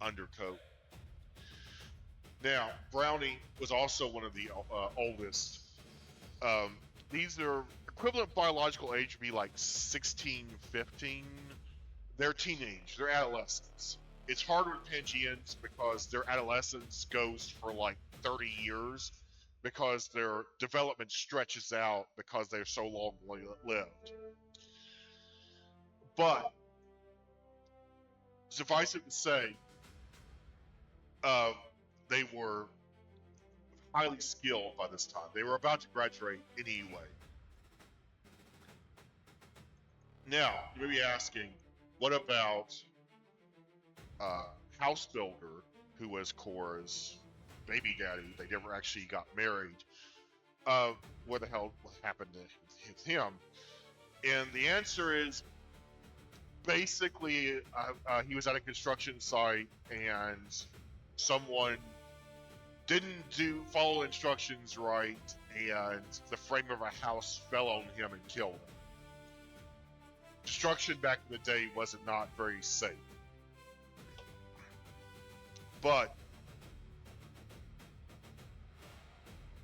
undercoat. Now, Brownie was also one of the oldest. These are equivalent biological age would be like 16, 15. They're teenage, they're adolescents. It's harder with Panjians because their adolescence goes for like 30 years because their development stretches out because they're so long lived. But suffice it to say, they were highly skilled by this time. They were about to graduate anyway. Now, you may be asking, what about House Builder, who was Cora's baby daddy? They never actually got married. What the hell happened to him? And the answer is basically he was at a construction site and someone didn't follow instructions right, and the frame of a house fell on him and killed him. Construction back in the day was not very safe. But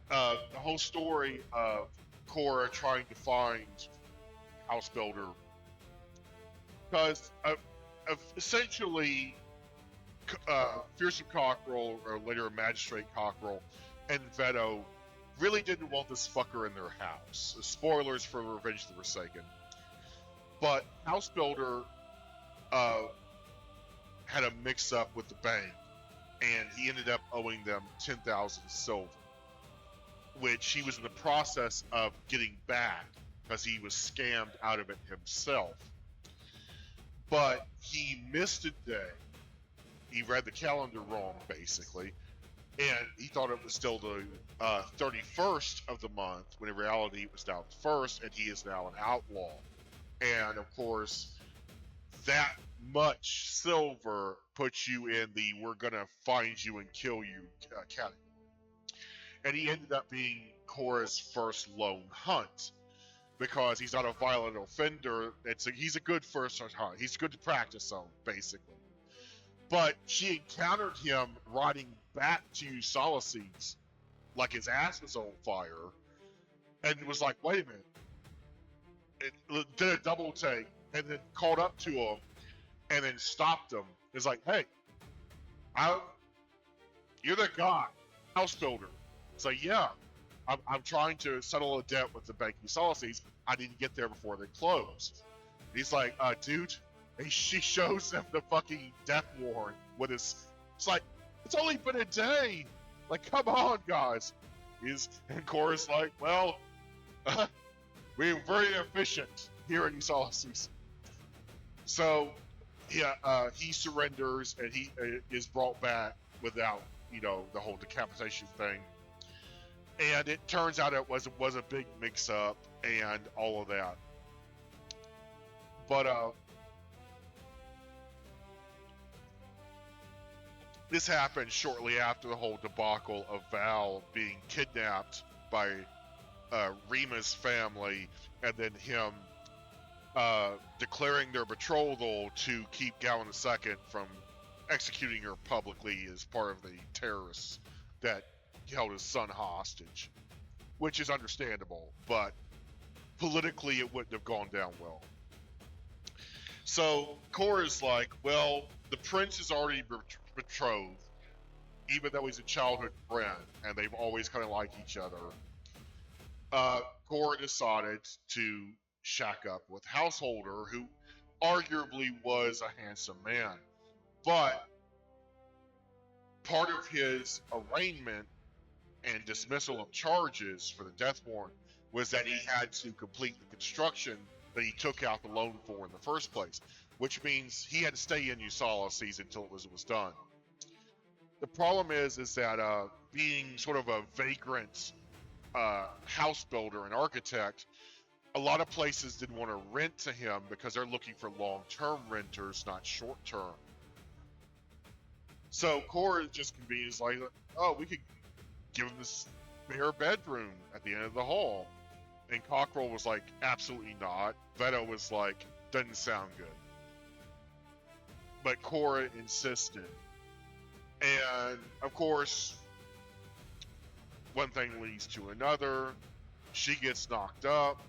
the whole story of Cora trying to find House Builder, because essentially Fearsome Cockerel, or later Magistrate Cockerel, and Veto really didn't want this fucker in their house. Spoilers for Revenge of the Forsaken. But House Builder had a mix-up with the bank, and he ended up owing them 10,000 silver, which he was in the process of getting back because he was scammed out of it himself. but he missed a day. He read the calendar wrong, basically, and he thought it was still the 31st of the month, when in reality it was now the first, and he is now an outlaw. And of course, that much silver puts you in the "we're gonna find you and kill you" category. And he ended up being Cora's first lone hunt, because he's not a violent offender. He's a good first hunt. He's good to practice on, basically. But she encountered him riding back to USolaseese, like his ass was on fire, and was like, "Wait a minute!" It did a double take, and then called up to him, and then stopped him. It's like, "Hey, you're the guy, house builder." It's like, "Yeah, I'm trying to settle a debt with the bank USolaseese. I need to get there before they close." And he's like, "Dude," and she shows him the fucking death warrant with his. It's like, "It's only been a day. Like, come on, guys." And Cora's like, "Well, we're very efficient here in USolaceese." So, yeah, he surrenders, and he is brought back without, the whole decapitation thing. And it turns out it was a big mix-up and all of that. But this happened shortly after the whole debacle of Val being kidnapped by Rima's family, and then him declaring their betrothal to keep Gowan II from executing her publicly as part of the terrorists that held his son hostage, which is understandable, but politically it wouldn't have gone down well. So Cora's like, "Well, the prince is already betrothed, even though he's a childhood friend, and they've always kind of liked each other." Cora decided to shack up with Householder, who arguably was a handsome man, but part of his arraignment and dismissal of charges for the death warrant was that he had to complete the construction that he took out the loan for in the first place, which means he had to stay in USolaceese until it was done. The problem is that being sort of a vagrant house builder and architect, a lot of places didn't want to rent to him because they're looking for long-term renters, not short-term. So Cora just convened, is like, "Oh, we could give him this spare bedroom at the end of the hall." And Cockrell was like, "Absolutely not." Veto was like, "Doesn't sound good." But Cora insisted. And of course, one thing leads to another. She gets knocked up,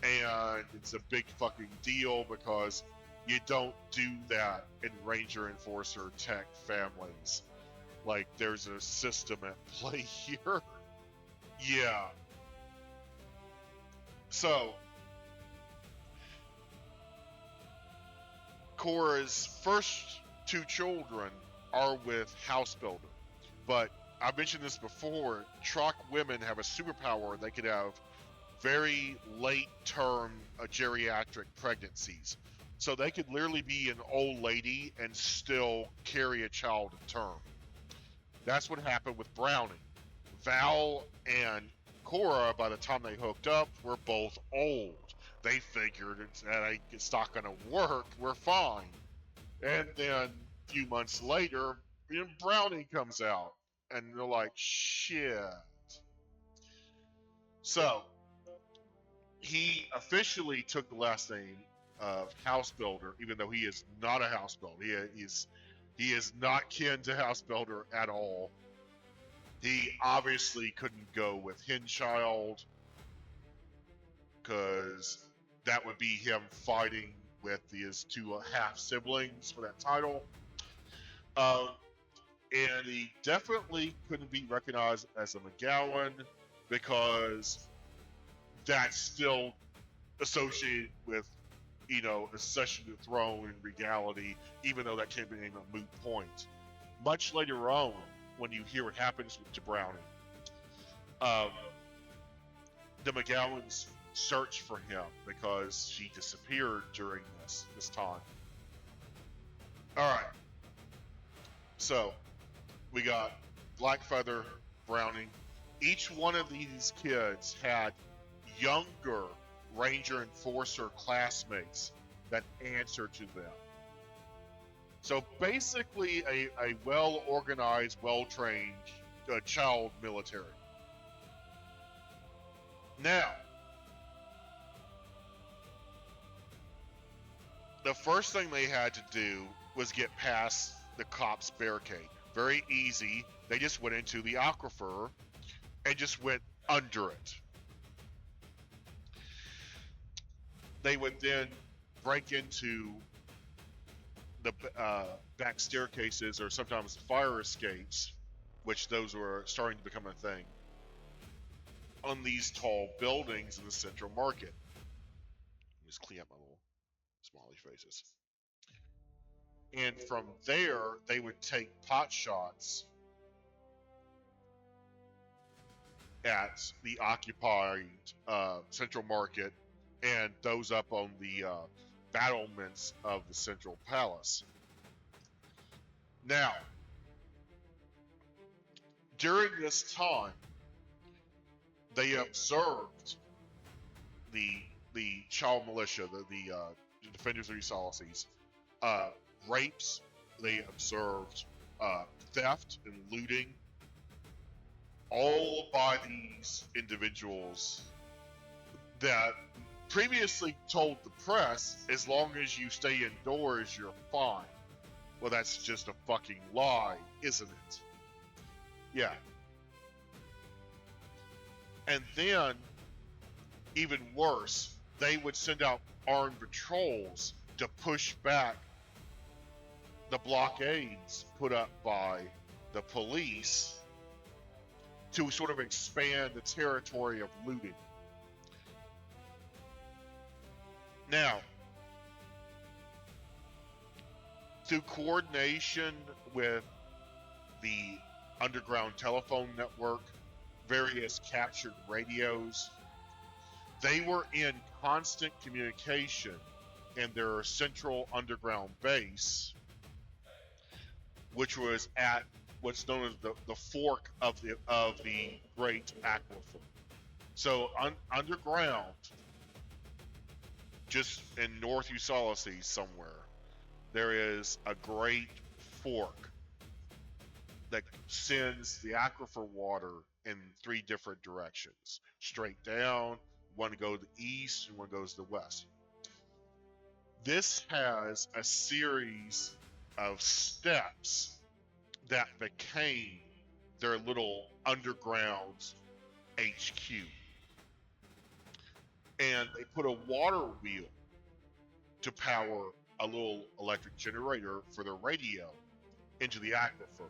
and it's a big fucking deal, because you don't do that in Ranger Enforcer tech families. Like, there's a system at play here. Yeah. So, Cora's first two children are with House Builder. But I mentioned this before, Troc women have a superpower. They could have very late-term geriatric pregnancies. So they could literally be an old lady and still carry a child to term. That's what happened with Brownie. Val and Cora, by the time they hooked up, were both old. They figured it's not going to work. We're fine. And then a few months later, Brownie comes out, and they're like, "Shit." So he officially took the last name of House Builder, even though he is not a house builder. He is not kin to House Builder at all. He obviously couldn't go with Henchild, because that would be him fighting with his two half siblings for that title. And he definitely couldn't be recognized as a McGowan, because that's still associated with, accession to the throne and regality, even though that can be named a moot point. Much later on, when you hear what happens to Brownie, the McGowans search for him because she disappeared during this time. All right. So we got Blackfeather, Browning. Each one of these kids had younger Ranger Enforcer classmates that answered to them. So basically, a well organized, well trained child military. Now, the first thing they had to do was get past the cops' barricade. Very easy. They just went into the aquifer and just went under it. They would then break into the back staircases or sometimes fire escapes, which those were starting to become a thing, on these tall buildings in the central market. Let me just clean up my little smiley faces. And from there, they would take pot shots at the occupied central market and those up on the battlements of the central palace. Now, during this time, they observed the child militia, the defenders of USolaseese, rapes. They observed theft and looting, all by these individuals that previously told the press, as long as you stay indoors, you're fine. Well, that's just a fucking lie, isn't it? Yeah. And then, even worse, they would send out armed patrols to push back the blockades put up by the police to sort of expand the territory of looting. Now, through coordination with the underground telephone network, various captured radios, they were in constant communication in their central underground base, which was at what's known as the fork of the Great Aquifer. So underground, just in North USolaceese somewhere, there is a great fork that sends the aquifer water in 3 different directions. Straight down, one goes east and one goes to the west. This has a series of steps that became their little underground HQ. And they put a water wheel to power a little electric generator for their radio into the aquifer.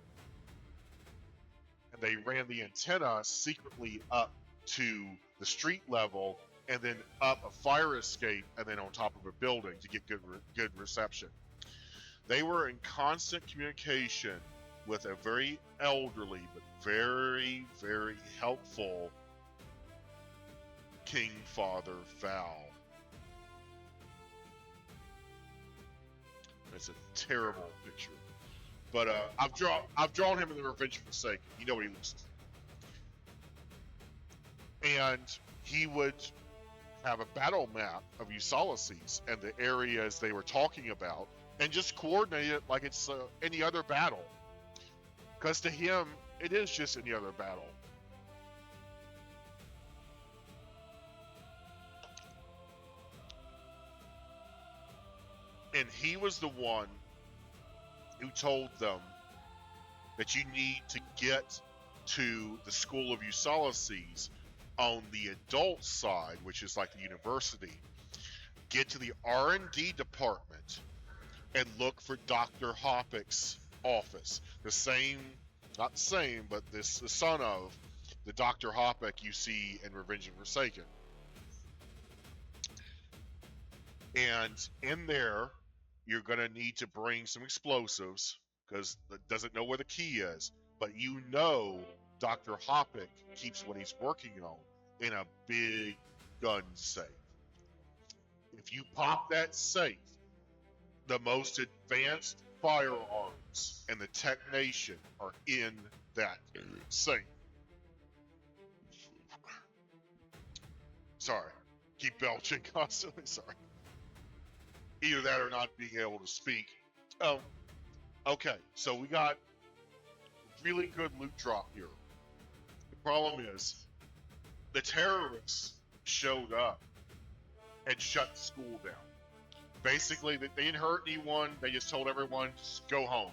And they ran the antenna secretly up to the street level and then up a fire escape and then on top of a building to get good reception. They were in constant communication with a very elderly but very, very helpful King Father Val. It's a terrible picture, but I've drawn him in the Revenge for Sake. You know what he looks like. And he would have a battle map of USolaceese and the areas they were talking about, and just coordinate it like it's any other battle. Because to him, it is just any other battle. And he was the one who told them that you need to get to the School of USolaceese on the adult side, which is like the university. Get to the R&D department and look for Dr. Hoppick's office. The same, not the same, but the son of the Dr. Hoppick you see in Revenge and Forsaken. And in there, you're going to need to bring some explosives because it doesn't know where the key is. But you know Dr. Hoppick keeps what he's working on in a big gun safe. If you pop that safe, the most advanced firearms and the technician are in that safe. Sorry, keep belching constantly. Sorry. Either that or not being able to speak. Oh, okay. So we got really good loot drop here. The problem is the terrorists showed up and shut the school down. Basically, they didn't hurt anyone. They just told everyone, just go home.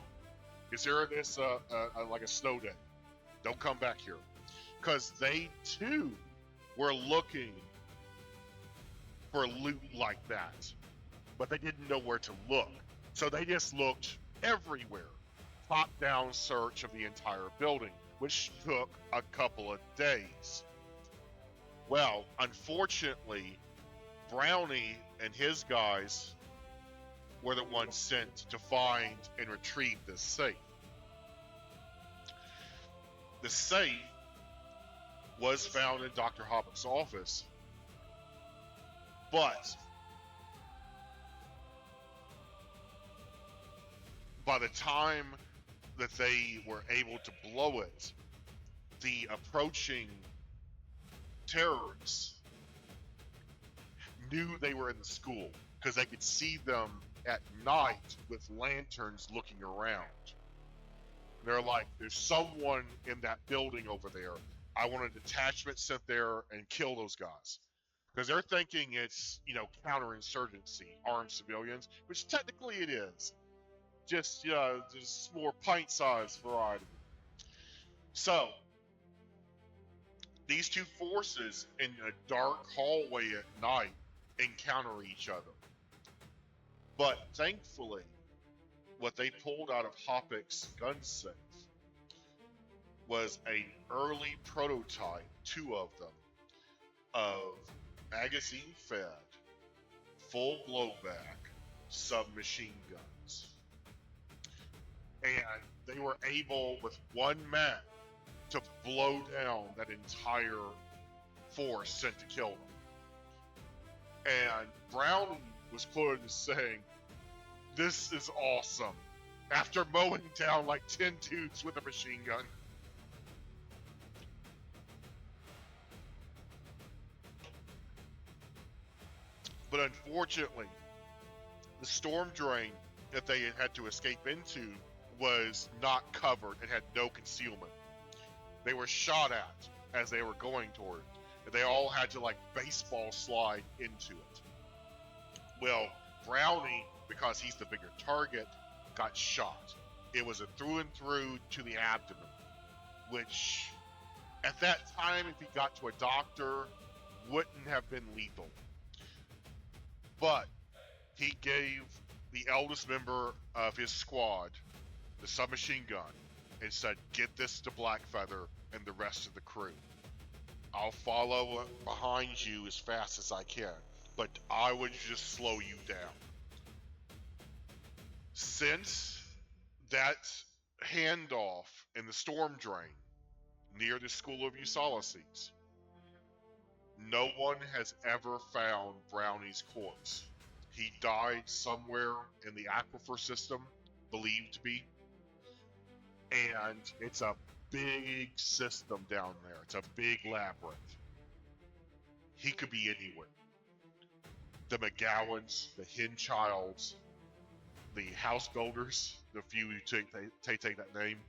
Consider this like a snow day. Don't come back here. Because they, too, were looking for loot like that. But they didn't know where to look. So they just looked everywhere. Top-down search of the entire building, which took a couple of days. Well, unfortunately, Brownie and his guys were the ones sent to find and retrieve this safe. The safe was found in Dr. Hoppett's office, but by the time that they were able to blow it, the approaching terrorists knew they were in the school because they could see them at night with lanterns looking around. They're like, there's someone in that building over there. I want a detachment sent there and kill those guys. Because they're thinking it's, counterinsurgency, armed civilians, which technically it is. Just more pint-sized variety. So, these two forces in a dark hallway at night encounter each other. But thankfully, what they pulled out of Hoppett's gun safe was an early prototype, 2 of them, of magazine-fed, full blowback submachine guns. And they were able, with one man, to blow down that entire force sent to kill them. And Brownie was quoted as saying, "This is awesome," after mowing down like 10 dudes with a machine gun. But unfortunately, the storm drain that they had to escape into was not covered and had no concealment. They were shot at as they were going toward it, and they all had to baseball slide into it. Well, Brownie, because he's the bigger target, got shot. It was a through and through to the abdomen, which at that time, if he got to a doctor, wouldn't have been lethal. But he gave the eldest member of his squad the submachine gun and said, "Get this to Blackfeather and the rest of the crew. I'll follow behind you as fast as I can, but I would just slow you down." Since that handoff in the storm drain near the school of USolaseese, no one has ever found Brownie's corpse. He died somewhere in the aquifer system, believed to be, and it's a big system down there. It's a big labyrinth. He could be anywhere. The McGowans, the Hinchilds, the house builders, the few who take that name,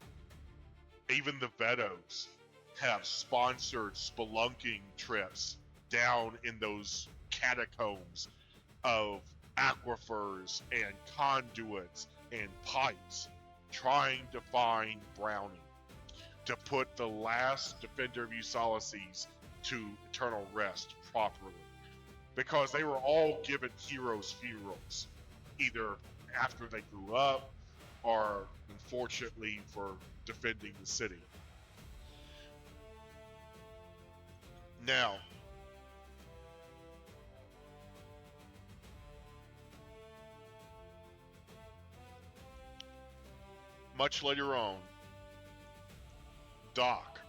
even the Vedos have sponsored spelunking trips down in those catacombs of aquifers and conduits and pipes, trying to find Brownie, to put the last defender of USolaseese to eternal rest properly. Because they were all given heroes' funerals, either after they grew up or, unfortunately, for defending the city. Now, much later on, Doc,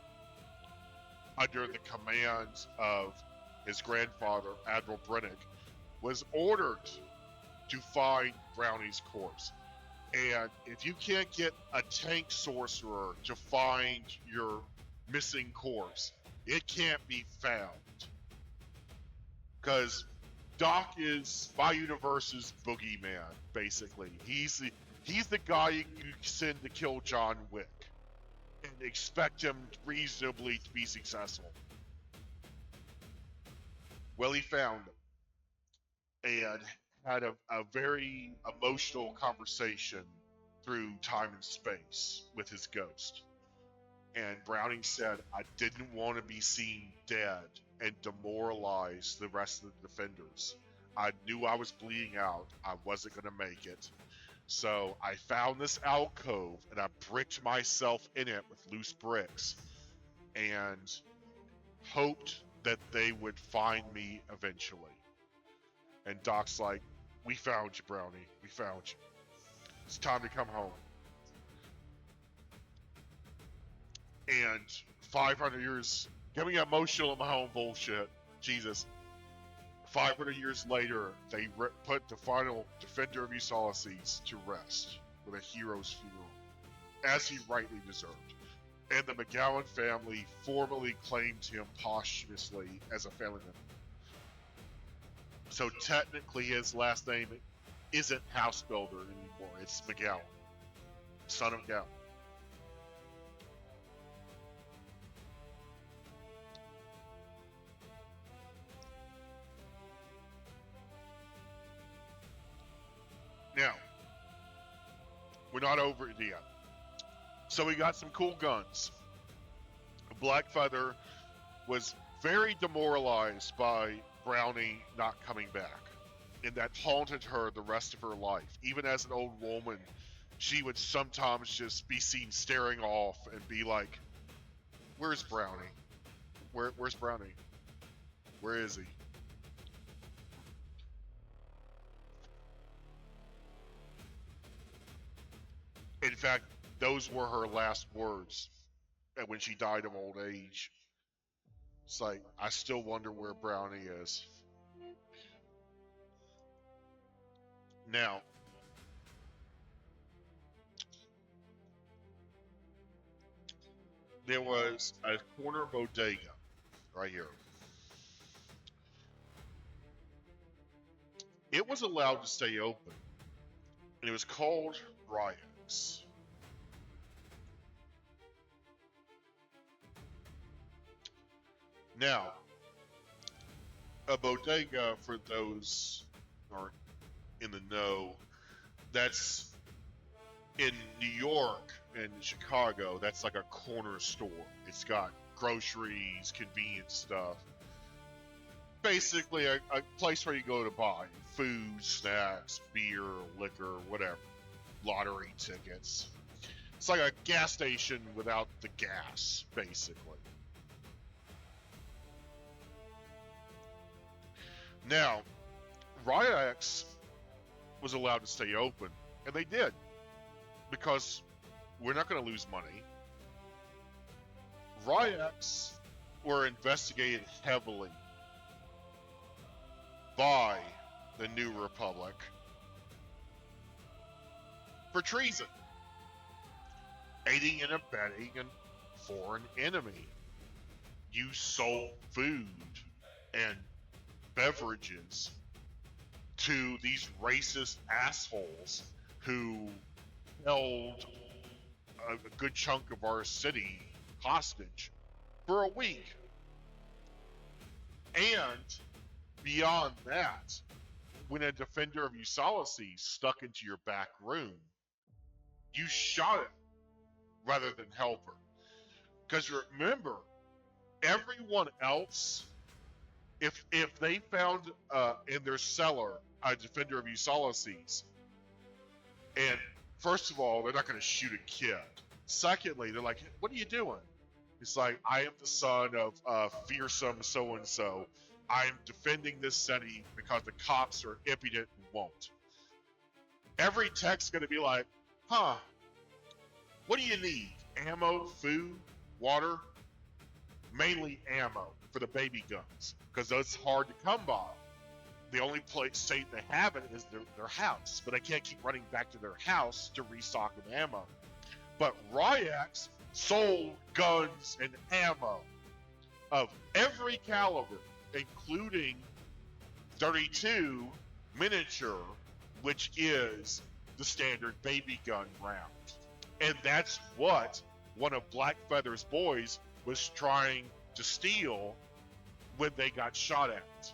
under the commands of his grandfather, Admiral Brennick, was ordered to find Brownie's corpse. And if you can't get a tank sorcerer to find your missing corpse, it can't be found. Because Doc is my universe's boogeyman, basically. He's the guy you send to kill John Wick and expect him reasonably to be successful. Well, he found him and had a very emotional conversation through time and space with his ghost. And Browning said, I didn't want to be seen dead and demoralize the rest of the defenders. I knew I was bleeding out. I wasn't going to make it. So I found this alcove and I bricked myself in it with loose bricks and hoped that they would find me eventually. And Doc's like, we found you, Brownie. We found you. It's time to come home. And 500 years, getting emotional in my own bullshit. Jesus. 500 years later, they put the final defender of USolaseese to rest with a hero's funeral, as he rightly deserved. And the McGowan family formally claimed him posthumously as a family member. So technically his last name isn't Housebuilder anymore, it's McGowan, son of Gowan. Now, we're not over it yet. So we got some cool guns. Blackfeather was very demoralized by Brownie not coming back, and that haunted her the rest of her life. Even as an old woman, she would sometimes just be seen staring off and be like, where's Brownie? Where's Brownie? Where is he? In fact, those were her last words when she died of old age. It's like, I still wonder where Brownie is. Now, there was a corner bodega right here. It was allowed to stay open, and it was called RotF. Now, a bodega, for those who aren't in the know, that's in New York and Chicago, that's like a corner store. It's got groceries, convenience stuff. Basically, a place where you go to buy food, snacks, beer, liquor, whatever. Lottery tickets. It's like a gas station without the gas, basically. Now, RotF was allowed to stay open, and they did, because we're not going to lose money. RotF were investigated heavily by the New Republic for treason, aiding and abetting a foreign enemy. You sold food and beverages to these racist assholes who held a good chunk of our city hostage for a week. And beyond that, when a defender of USolaceese stuck into your back room, you shot him rather than help her. Because remember, everyone else, if they found in their cellar a defender of USolaceese, and first of all, they're not going to shoot a kid. Secondly, they're like, what are you doing? It's like, I am the son of fearsome so-and-so. I am defending this city because the cops are impudent and won't. Every tech's going to be like, huh, what do you need? Ammo, food, water? Mainly ammo for the baby guns, because that's hard to come by. the only place safe they have it is their house, but they can't keep running back to their house to restock with ammo. But Ryax sold guns and ammo of every caliber, including 32 miniature, which is the standard baby gun round. And that's what one of Blackfeather's boys was trying to steal when they got shot at.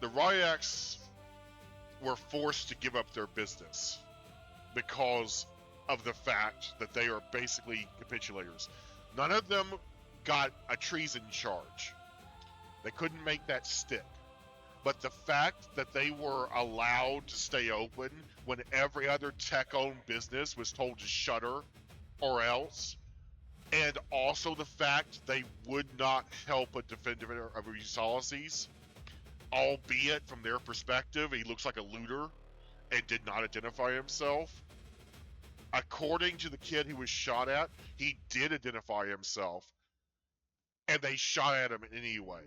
The Ryaks were forced to give up their business because of the fact that they are basically capitulators. None of them got a treason charge. They couldn't make that stick. But the fact that they were allowed to stay open when every other tech-owned business was told to shutter or else, and also the fact they would not help a defender of USolaseese, albeit from their perspective, he looks like a looter and did not identify himself. According to the kid who was shot at, he did identify himself, and they shot at him anyway.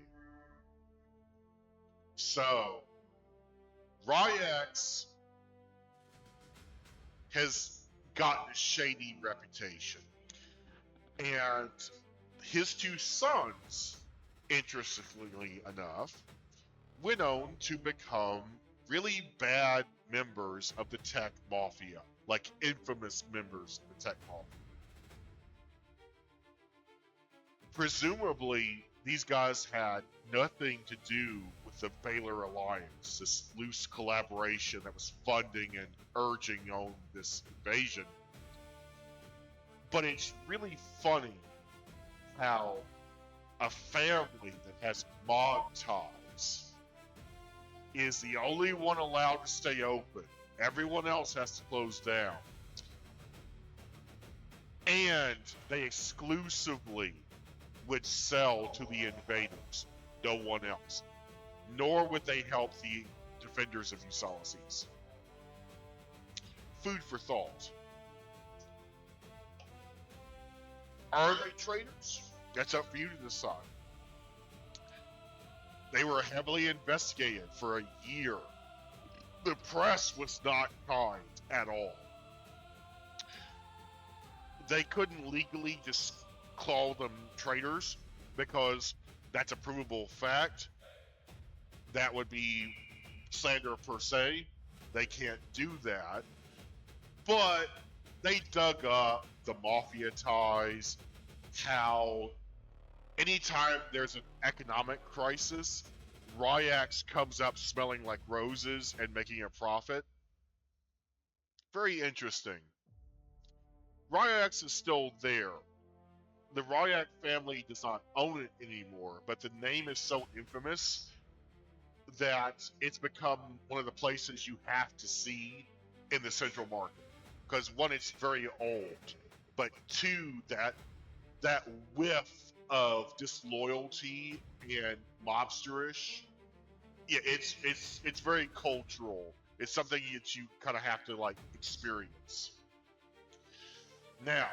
So, Ryax has gotten a shady reputation. And his two sons, interestingly enough, went on to become really bad members of the tech mafia, like infamous members of the tech mafia. Presumably, these guys had nothing to do with the Baylor Alliance, this loose collaboration that was funding and urging on this invasion. But it's really funny how a family that has mob ties is the only one allowed to stay open. Everyone else has to close down. And they exclusively would sell to the invaders, no one else. Nor would they help the defenders of USolaseese. Food for thought. Are they traitors? That's up for you to decide. They were heavily investigated for a year. The press was not kind at all. They couldn't legally just call them traitors because that's a provable fact. That would be slander per se. They can't do that. But they dug up the mafia ties, how anytime there's an economic crisis, Ryax comes up smelling like roses and making a profit. Very interesting. Ryax is still there. The Ryak family does not own it anymore, but the name is so infamous that it's become one of the places you have to see in the central market. Because one, it's very old, but two, that whiff of disloyalty and mobsterish, yeah, it's very cultural. It's something that you kind of have to like experience. Now,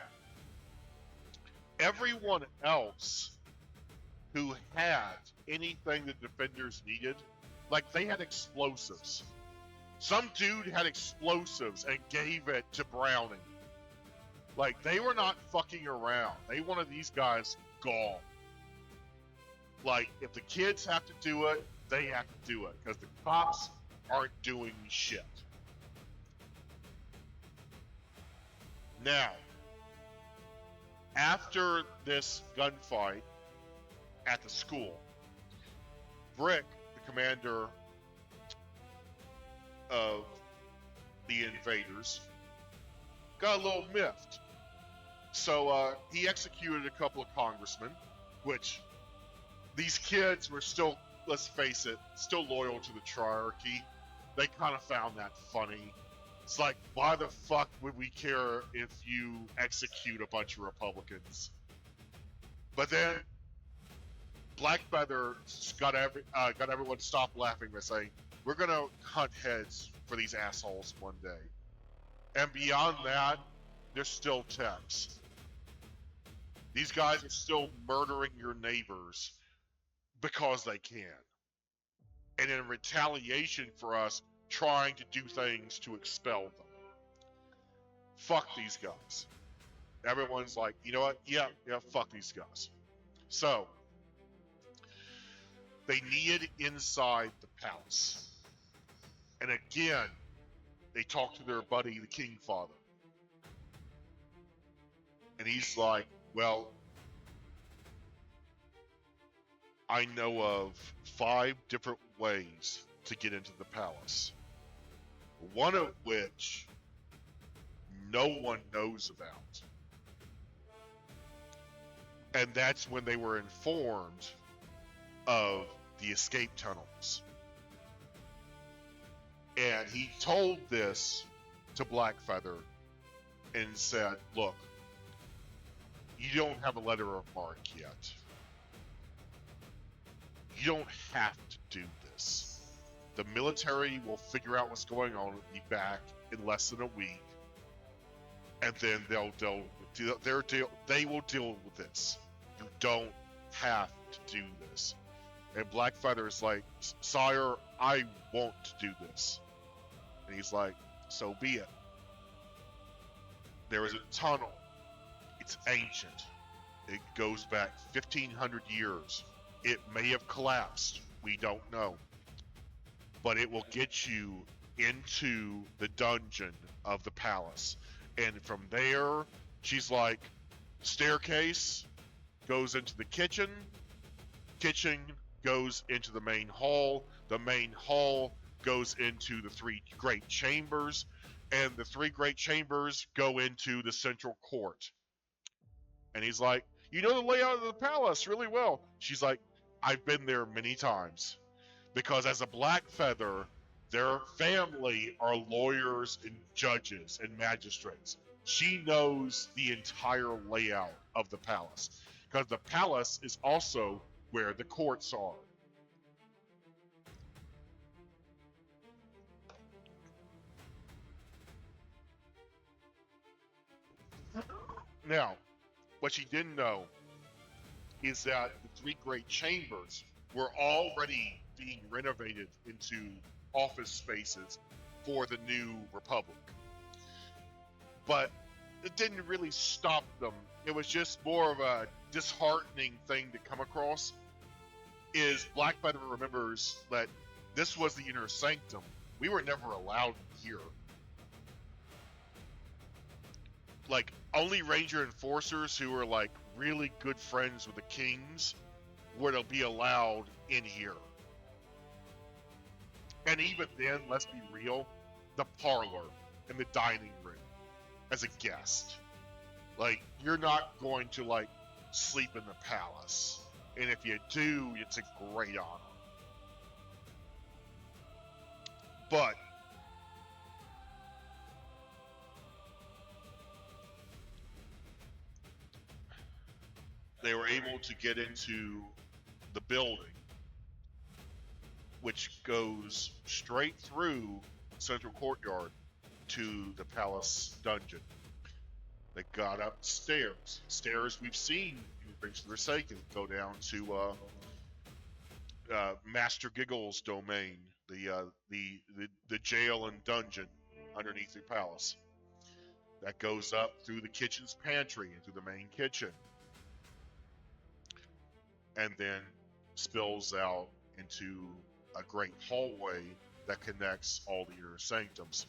everyone else who had anything the defenders needed, like they had explosives. Some dude had explosives and gave it to Browning. Like, they were not fucking around. They wanted these guys gone. Like, if the kids have to do it, they have to do it. Because the cops aren't doing shit. Now, after this gunfight at the school, Brick, the commander of the invaders, got a little miffed. So he executed a couple of congressmen, which these kids were still, let's face it, still loyal to the triarchy. They kind of found that funny. It's like, why the fuck would we care if you execute a bunch of Republicans? But then Blackfeather got everyone to stop laughing by saying, we're gonna hunt heads for these assholes one day. And beyond that, there's still techs. These guys are still murdering your neighbors. because they can. And in retaliation for us trying to do things to expel them. Fuck these guys. Everyone's like, you know what? Yeah, fuck these guys. So, they need inside the palace. And again, they talk to their buddy, the King Father. And he's like, well, I know of 5 different ways to get into the palace. One of which no one knows about. And that's when they were informed of the escape tunnels. And he told this to Blackfeather and said, look, you don't have a letter of marque yet. You don't have to do this. The military will figure out what's going on and be back in less than a week. And then they will deal with this. You don't have to do this. And Blackfeather is like, sire, I want to do this. And he's like, so be it. There is a tunnel. It's ancient. It goes back 1,500 years. It may have collapsed. We don't know. But it will get you into the dungeon of the palace. And from there, she's like, staircase goes into the kitchen. Kitchen goes into the main hall. The main hall goes into the 3 great chambers. And the 3 great chambers go into the central court. And he's like, you know the layout of the palace really well. She's like, I've been there many times. Because as a Blackfeather, their family are lawyers and judges and magistrates. She knows the entire layout of the palace. Because the palace is also where the courts are. Now, what she didn't know is that the 3 great chambers were already being renovated into office spaces for the new republic. But it didn't really stop them. It was just more of a disheartening thing to come across. Is Blackfeather remembers that this was the inner sanctum. We were never allowed here. Like, only Ranger enforcers who were like really good friends with the kings would be allowed in here. And even then, let's be real, the parlor and the dining room as a guest. Like, you're not going to like sleep in the palace. And if you do, it's a great honor. But they were able to get into the building, which goes straight through Central Courtyard to the palace dungeon. They got upstairs. Stairs we've seen in Adventure Forsaken go down to Master Giggle's domain, the jail and dungeon underneath the palace. That goes up through the kitchen's pantry into the main kitchen. And then spills out into a great hallway that connects all the inner sanctums.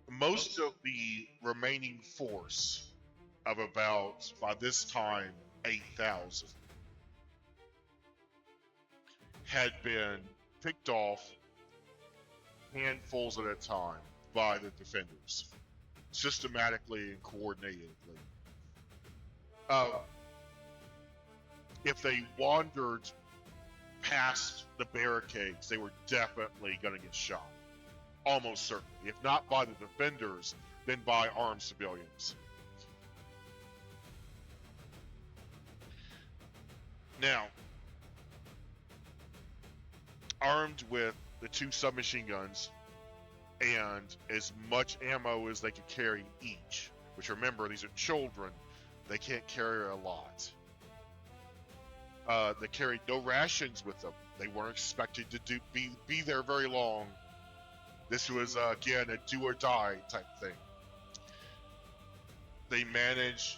Most of the remaining force of about, by this time, 8,000 had been picked off handfuls at a time by the defenders, systematically and coordinatedly. If they wandered past the barricades, they were definitely going to get shot. Almost certainly. If not by the defenders, then by armed civilians. Now, armed with the 2 submachine guns and as much ammo as they could carry each, which remember, these are children, they can't carry a lot. They carried no rations with them. They weren't expected to be there very long. This was again a do or die type thing. They managed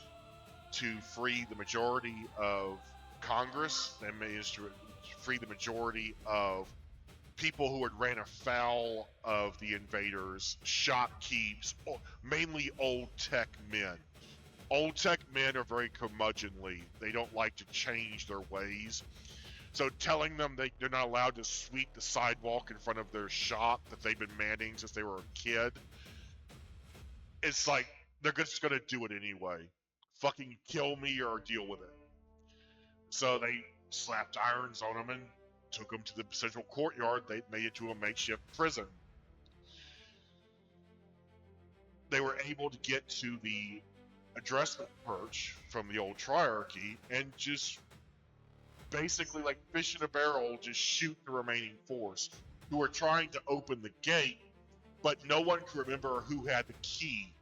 to free the majority of Congress. They managed to free the majority of people who had ran afoul of the invaders, shopkeepers, mainly old tech men. Old tech men are very curmudgeonly. They don't like to change their ways. So telling them they're not allowed to sweep the sidewalk in front of their shop that they've been manning since they were a kid, it's like they're just gonna do it anyway. Fucking kill me or deal with it. So they slapped irons on them and took them to the central courtyard. They made it to a makeshift prison. They were able to get to the addressment perch from the old triarchy and just basically, like fish in a barrel, just shoot the remaining force who were trying to open the gate, but no one could remember who had the key.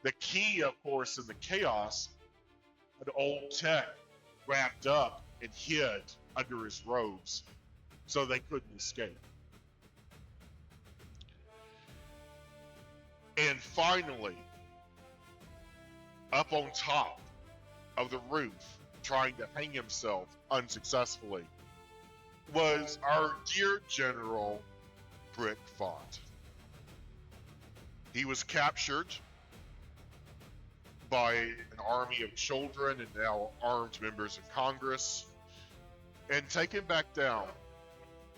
The key, of course, in the chaos, an old tech wrapped up and hid under his robes, so they couldn't escape. And finally, up on top of the roof, trying to hang himself unsuccessfully, was our dear General Brick Font. He was captured by an army of children and now armed members of Congress and taken back down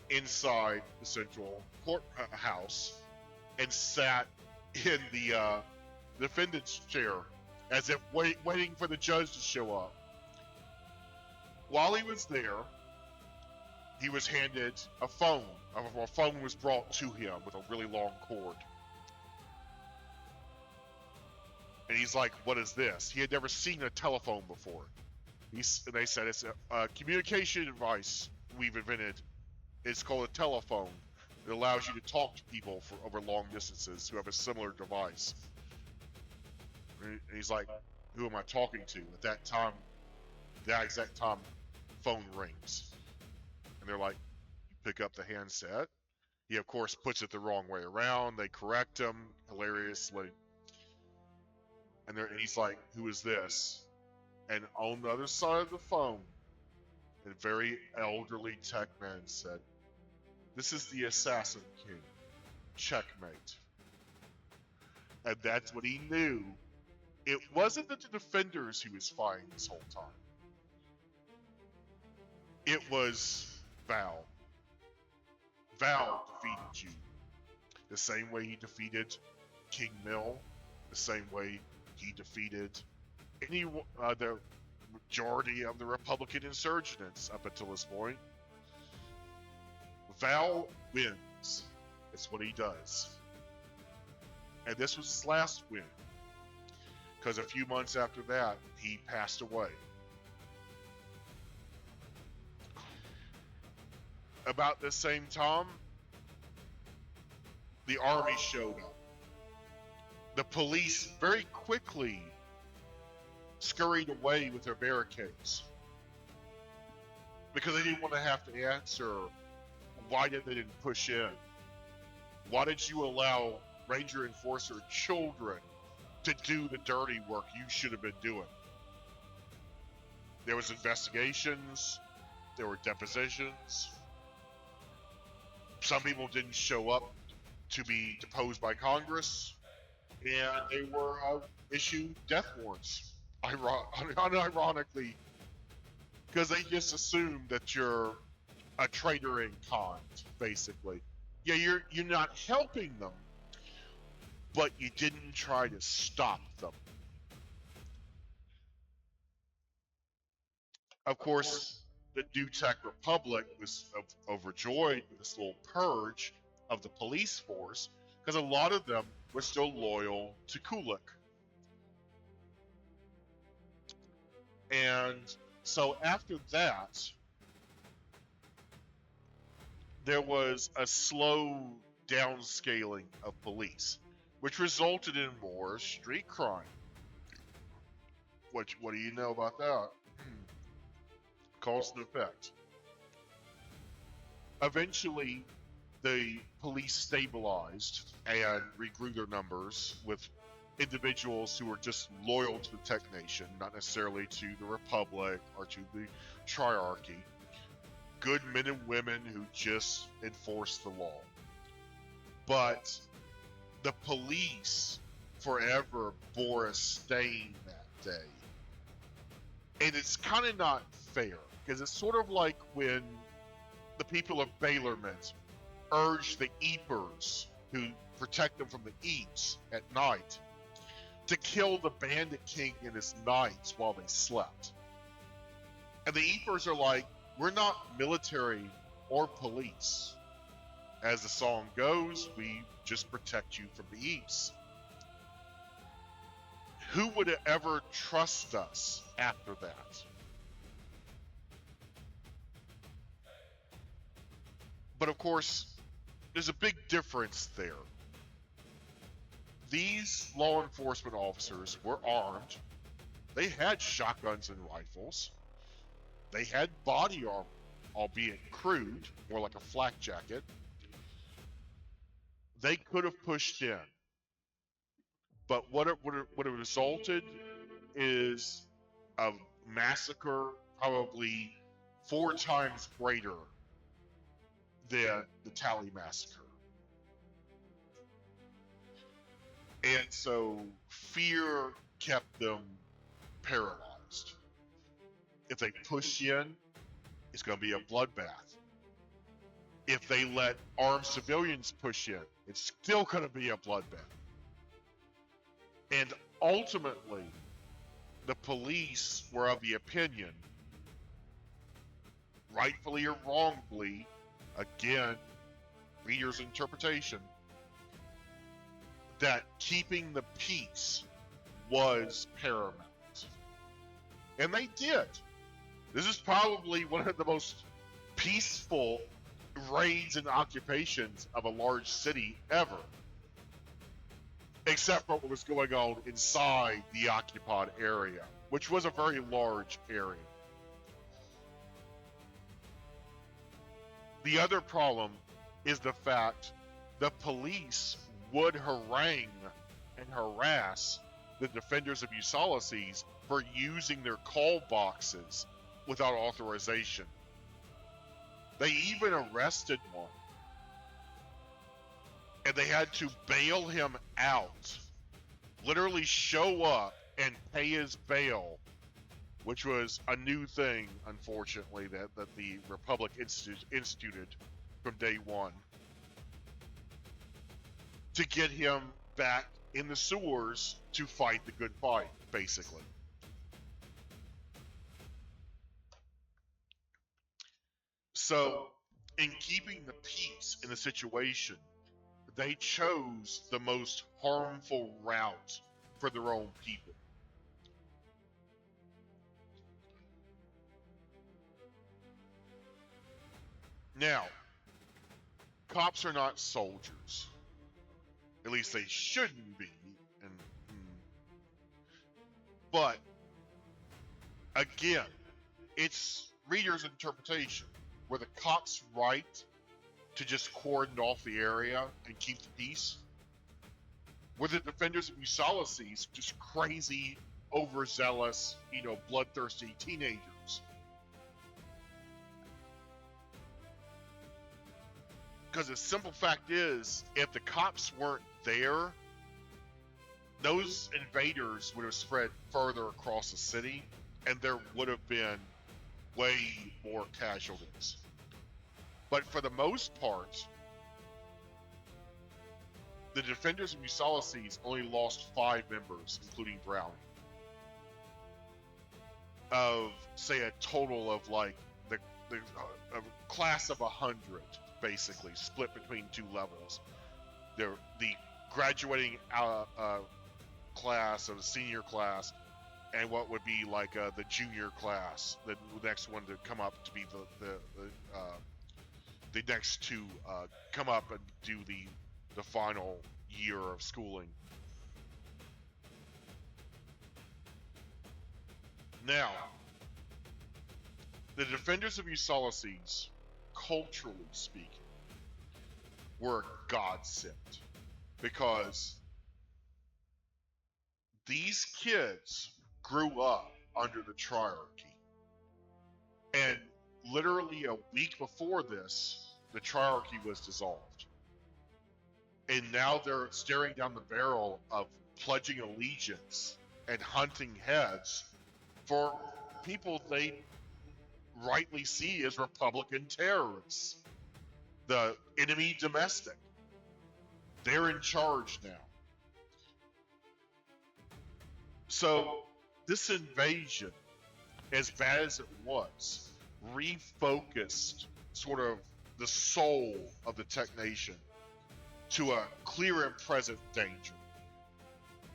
inside the central courthouse and sat in the defendant's chair as if waiting for the judge to show up. While he was there, he was handed a phone. A phone was brought to him with a really long cord. And he's like, what is this? He had never seen a telephone before. They said it's a communication device we've invented. It's called a telephone. It allows you to talk to people over long distances who have a similar device. And he's like, who am I talking to? At that exact time, phone rings. And they're like, you pick up the handset. He, of course, puts it the wrong way around. They correct him hilariously. And he's like, who is this? And on the other side of the phone, a very elderly tech man said, this is the Assassin King. Checkmate. And that's what he knew. It wasn't the defenders he was fighting this whole time. It was Val. Val defeated you. The same way he defeated King Mill. The same way he defeated the majority of the Republican insurgents up until this point. Val wins. It's what he does. And this was his last win. Because a few months after that, he passed away. About the same time, the army showed up. The police very quickly scurried away with their barricades because they didn't want to have to answer why they didn't push in. Why did you allow Ranger Enforcer children to do the dirty work you should have been doing? There was investigations, there were depositions. Some people didn't show up to be deposed by Congress, and they were issued death warrants. Unironically, because they just assume that you're a traitor in kind, basically. Yeah, you're not helping them, but you didn't try to stop them. Of course, the New Tech Republic was overjoyed with this little purge of the police force because a lot of them were still loyal to Kulik. And so after that, there was a slow downscaling of police, which resulted in more street crime. What do you know about that? cause and effect. Eventually, the police stabilized and regrew their numbers with individuals who were just loyal to the tech nation, not necessarily to the Republic or to the Triarchy. Good men and women who just enforced the law. But the police forever bore a stain that day. And it's kind of not fair, because it's sort of like when the people of Baylorment urged the Eepers, who protect them from the Eeps at night, to kill the Bandit King and his knights while they slept. And the Eepers are like, we're not military or police. As the song goes, we just protect you from the Eeps. Who would ever trust us after that? But of course, there's a big difference there. These law enforcement officers were armed. They had shotguns and rifles. They had body armor, albeit crude, more like a flak jacket. They could have pushed in. But what it resulted is a massacre probably 4 times greater than the Tally massacre. And so fear kept them paralyzed. If they push in, it's going to be a bloodbath. If they let armed civilians push in, it's still going to be a bloodbath. And ultimately, the police were of the opinion, rightfully or wrongfully, again, reader's interpretation, that keeping the peace was paramount. And they did. This is probably one of the most peaceful raids and occupations of a large city ever. Except for what was going on inside the occupied area, which was a very large area. The other problem is the fact the police would harangue and harass the defenders of USolaseese for using their call boxes without authorization. They even arrested one. And they had to bail him out. Literally show up and pay his bail, which was a new thing, unfortunately, that the Republic instituted from day one, to get him back in the sewers to fight the good fight, basically. So, in keeping the peace in the situation, they chose the most harmful route for their own people. Now, cops are not soldiers. At least they shouldn't be. But, again, it's reader's interpretation. Were the cops right to just cordon off the area and keep the peace? Were the defenders of USolaseese just crazy, overzealous, bloodthirsty teenagers? Because the simple fact is, if the cops weren't there, those invaders would have spread further across the city, and there would have been way more casualties. But for the most part, the defenders of USolaseese only lost 5 members, including Browning, of, say, a total of like a class of 100, basically split between 2 levels. The graduating class of the senior class, and what would be like the junior class, the next one to come up to be the next to come up and do the final year of schooling. Now, the defenders of USolaseese, culturally speaking, were a godsend, because these kids grew up under the triarchy. And literally a week before this, the triarchy was dissolved. And now they're staring down the barrel of pledging allegiance and hunting heads for people they rightly see as Republican terrorists. The enemy domestic. They're in charge now. So this invasion, as bad as it was, refocused sort of the soul of the tech nation to a clear and present danger.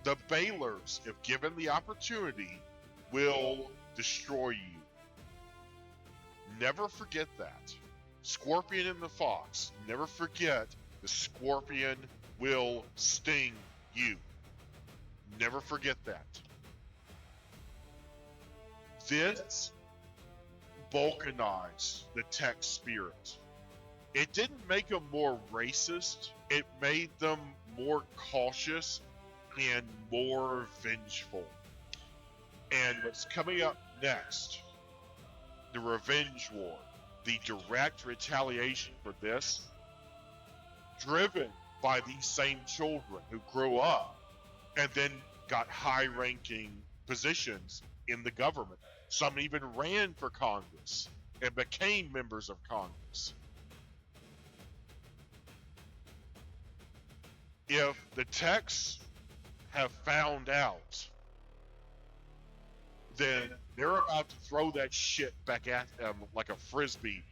The Baylors, if given the opportunity, will destroy you. Never forget that. Scorpion and the Fox, never forget the Scorpion will sting you. Never forget that. This balkanized the tech spirit. It didn't make them more racist, it made them more cautious and more vengeful. And what's coming up next, the Revenge War, the direct retaliation for this, driven by these same children who grew up and then got high-ranking positions in the government. Some even ran for Congress and became members of Congress. If the techs have found out, then they're about to throw that shit back at them like a frisbee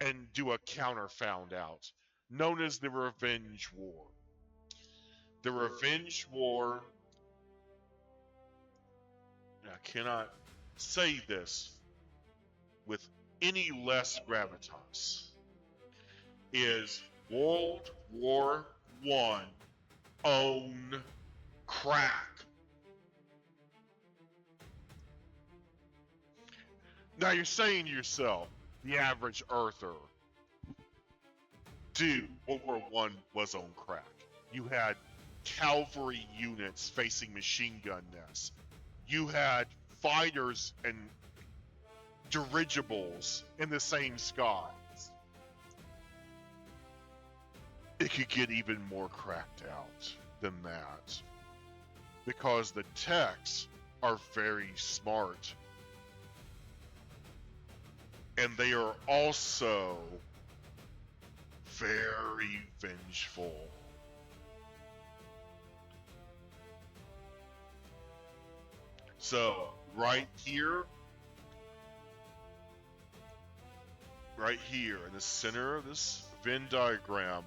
and do a counter found out, known as the Revenge War. The Revenge War, I cannot say this with any less gravitas, is World War I on crack. Now you're saying to yourself, the average earther, dude, World War I was on crack. You had cavalry units facing machine gun nests. You had fighters and dirigibles in the same skies. It could get even more cracked out than that, because the techs are very smart, and they are also very vengeful. So right here in the center of this Venn diagram,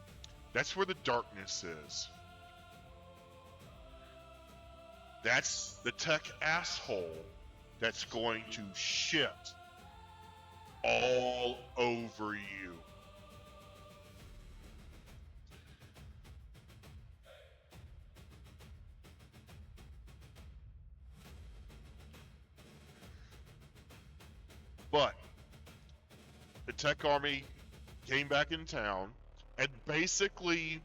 that's where the darkness is. That's the tech asshole that's going to shit all over you. But the tech army came back in town and basically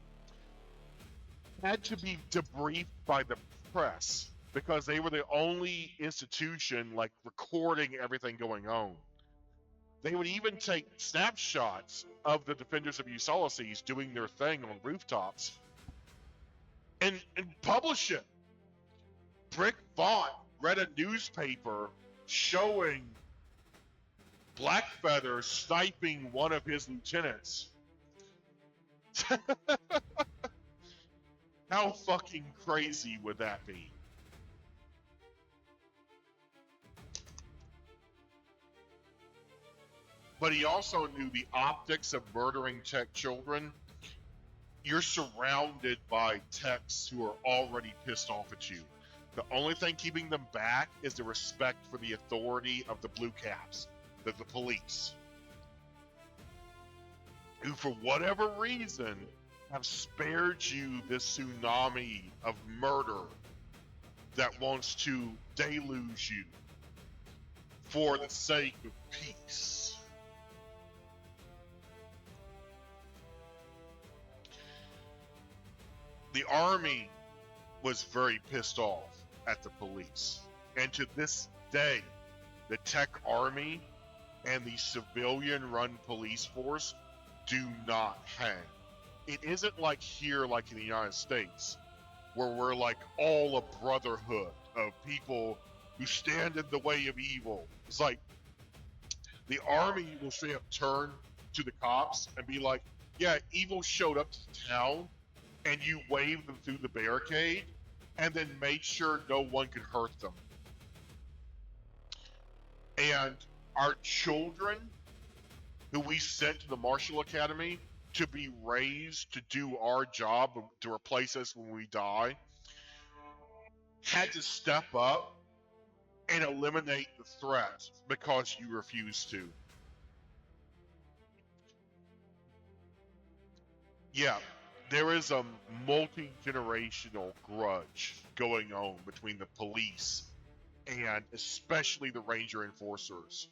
had to be debriefed by the press, because they were the only institution like recording everything going on. They would even take snapshots of the defenders of USolaseese doing their thing on rooftops and publish it. Brick Vaught read a newspaper showing Blackfeather sniping one of his lieutenants. How fucking crazy would that be? But he also knew the optics of murdering tech children. You're surrounded by techs who are already pissed off at you. The only thing keeping them back is the respect for the authority of the blue caps, the police, who for whatever reason have spared you this tsunami of murder that wants to deluge you for the sake of peace. The army was very pissed off at the police. And to this day, the tech army and the civilian-run police force do not hang. It isn't like here, like in the United States, where we're like all a brotherhood of people who stand in the way of evil. It's like the army will straight up turn to the cops and be like, yeah, evil showed up to town, and you waved them through the barricade and then made sure no one could hurt them. And our children, who we sent to the Marshall Academy to be raised to do our job, to replace us when we die, had to step up and eliminate the threat because you refused to. Yeah, there is a multi-generational grudge going on between the police and especially the Ranger Enforcers.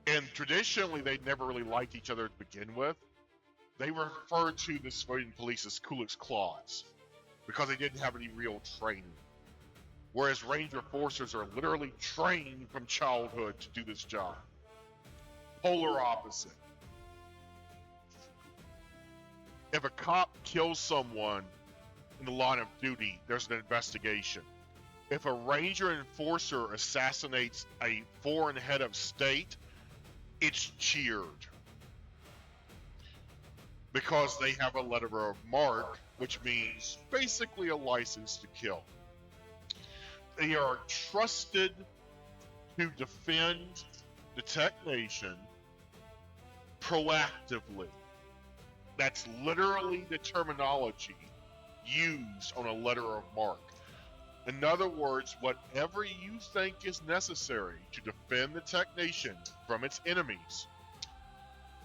And traditionally, they never really liked each other to begin with. They referred to the civilian police as Ku Klux Klans because they didn't have any real training. Whereas Ranger Enforcers are literally trained from childhood to do this job. Polar opposite. If a cop kills someone in the line of duty, there's an investigation. If a Ranger Enforcer assassinates a foreign head of state, it's cheered. Because they have a letter of marque, which means basically a license to kill. They are trusted to defend the tech nation proactively. That's literally the terminology used on a letter of marque. In other words, whatever you think is necessary to defend the tech nation from its enemies,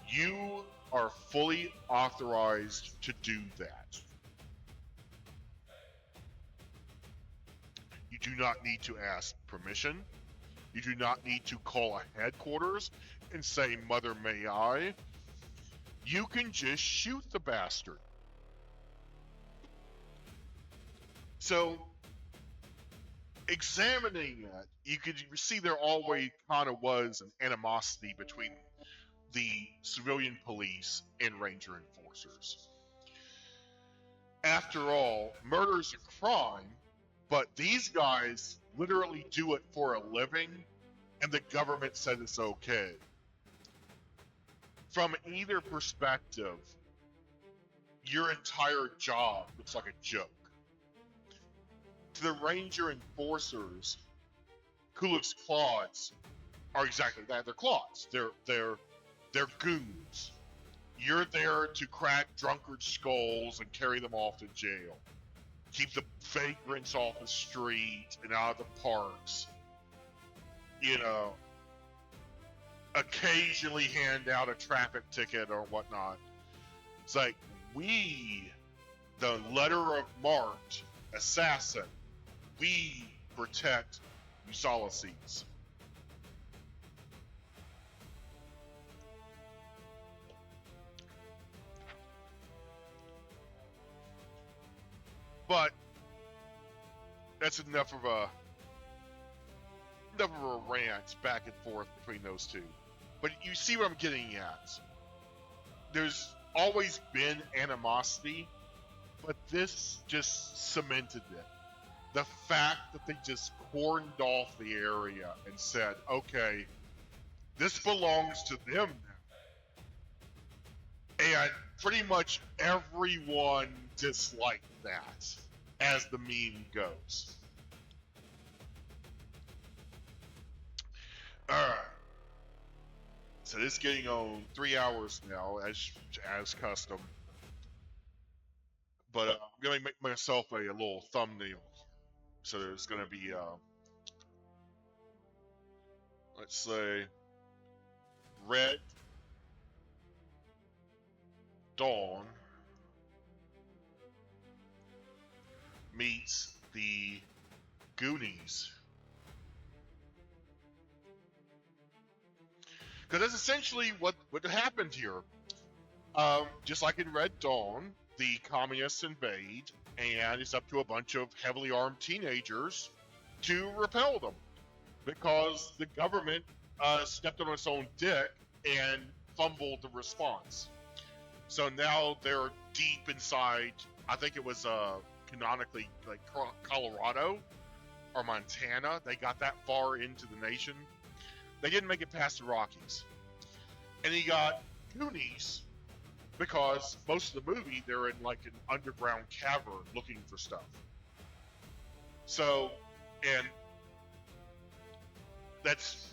you are fully authorized to do that. You do not need to ask permission. You do not need to call a headquarters and say, "Mother, may I?" You can just shoot the bastard. So, examining that, you could see there always kind of was an animosity between the civilian police and Ranger Enforcers. After all, murder is a crime, but these guys literally do it for a living, and the government said it's okay. From either perspective, your entire job looks like a joke. To the Ranger Enforcers, Ku Klux Klans are exactly that. They're Klans. They're goons. You're there to crack drunkard skulls and carry them off to jail. Keep the vagrants off the street and out of the parks. You know, occasionally hand out a traffic ticket or whatnot. It's like, we, the letter of marque assassin, we protect USolaseese. But that's enough of a rant back and forth between those two. But you see what I'm getting at. There's always been animosity, but this just cemented it. The fact that they just cordoned off the area and said, okay, this belongs to them now. And pretty much everyone disliked that, as the meme goes. Alright. So this is getting on 3 hours now, as custom. But I'm going to make myself a little thumbnail. So there's going to be, let's say, Red Dawn meets the Goonies. Because that's essentially what happened here. Just like in Red Dawn, the communists invade, and it's up to a bunch of heavily armed teenagers to repel them because the government stepped on its own dick and fumbled the response. So now they're deep inside. I think it was canonically like Colorado or Montana. They got that far into the nation. They didn't make it past the Rockies. And you got Goonies, because most of the movie they're in like an underground cavern looking for stuff. So, and that's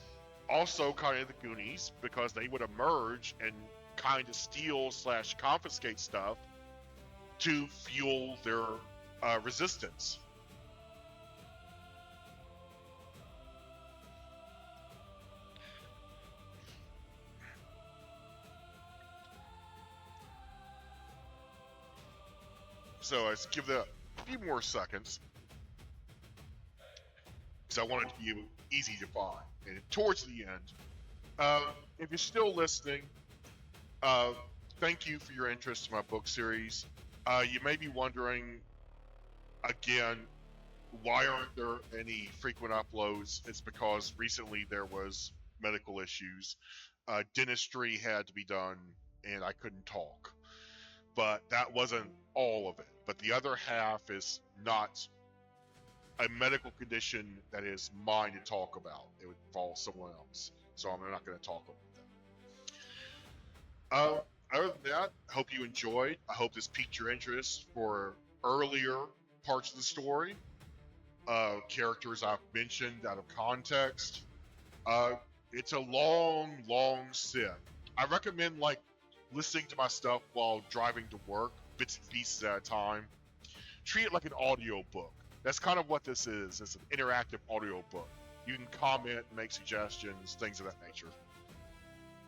also kind of the Goonies, because they would emerge and kind of steal / confiscate stuff to fuel their resistance. So let's give that a few more seconds, because I want it to be easy to find. And towards the end, if you're still listening, thank you for your interest in my book series. You may be wondering, again, why aren't there any frequent uploads? It's because recently there was medical issues. Dentistry had to be done, and I couldn't talk. But that wasn't all of it. But the other half is not a medical condition that is mine to talk about. It would involve someone else. So I'm not going to talk about that. Other than that, I hope you enjoyed. I hope this piqued your interest for earlier parts of the story. Characters I've mentioned out of context. It's a long, long sit. I recommend like listening to my stuff while driving to work, bits and pieces at a time. Treat it like an audio book. That's kind of what this is. It's an interactive audio book. You can comment, make suggestions, things of that nature.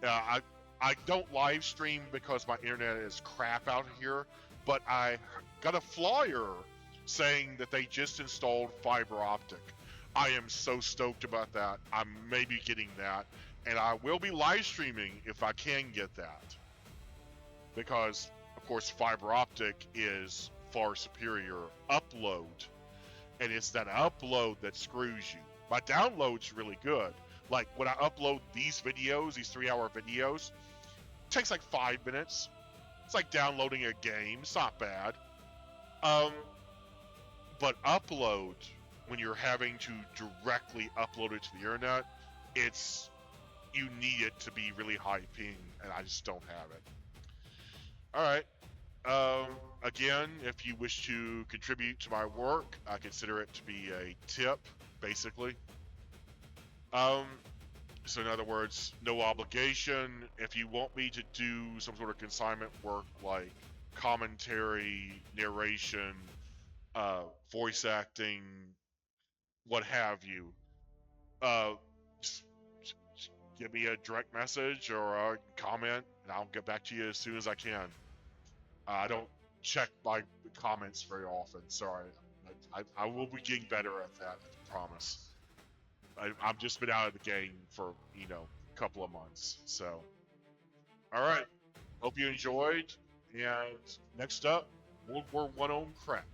I don't live stream because my internet is crap out here, but I got a flyer saying that they just installed fiber optic. I am so stoked about that. I'm maybe getting that, and I will be live streaming if I can get that. Because, of course, fiber optic is far superior upload, and it's that upload that screws you. My download's really good. Like, when I upload these videos, these 3-hour videos, it takes like 5 minutes. It's like downloading a game. It's not bad. But upload, when you're having to directly upload it to the internet, you need it to be really high ping, and I just don't have it. Alright, again, if you wish to contribute to my work, I consider it to be a tip, basically. So in other words, no obligation. If you want me to do some sort of consignment work like commentary, narration, voice acting, what have you, just give me a direct message or a comment, and I'll get back to you as soon as I can. I don't check my comments very often. Sorry. I will be getting better at that, I promise. I've just been out of the game for, a couple of months. So, alright. Hope you enjoyed. And next up, World War I on crack.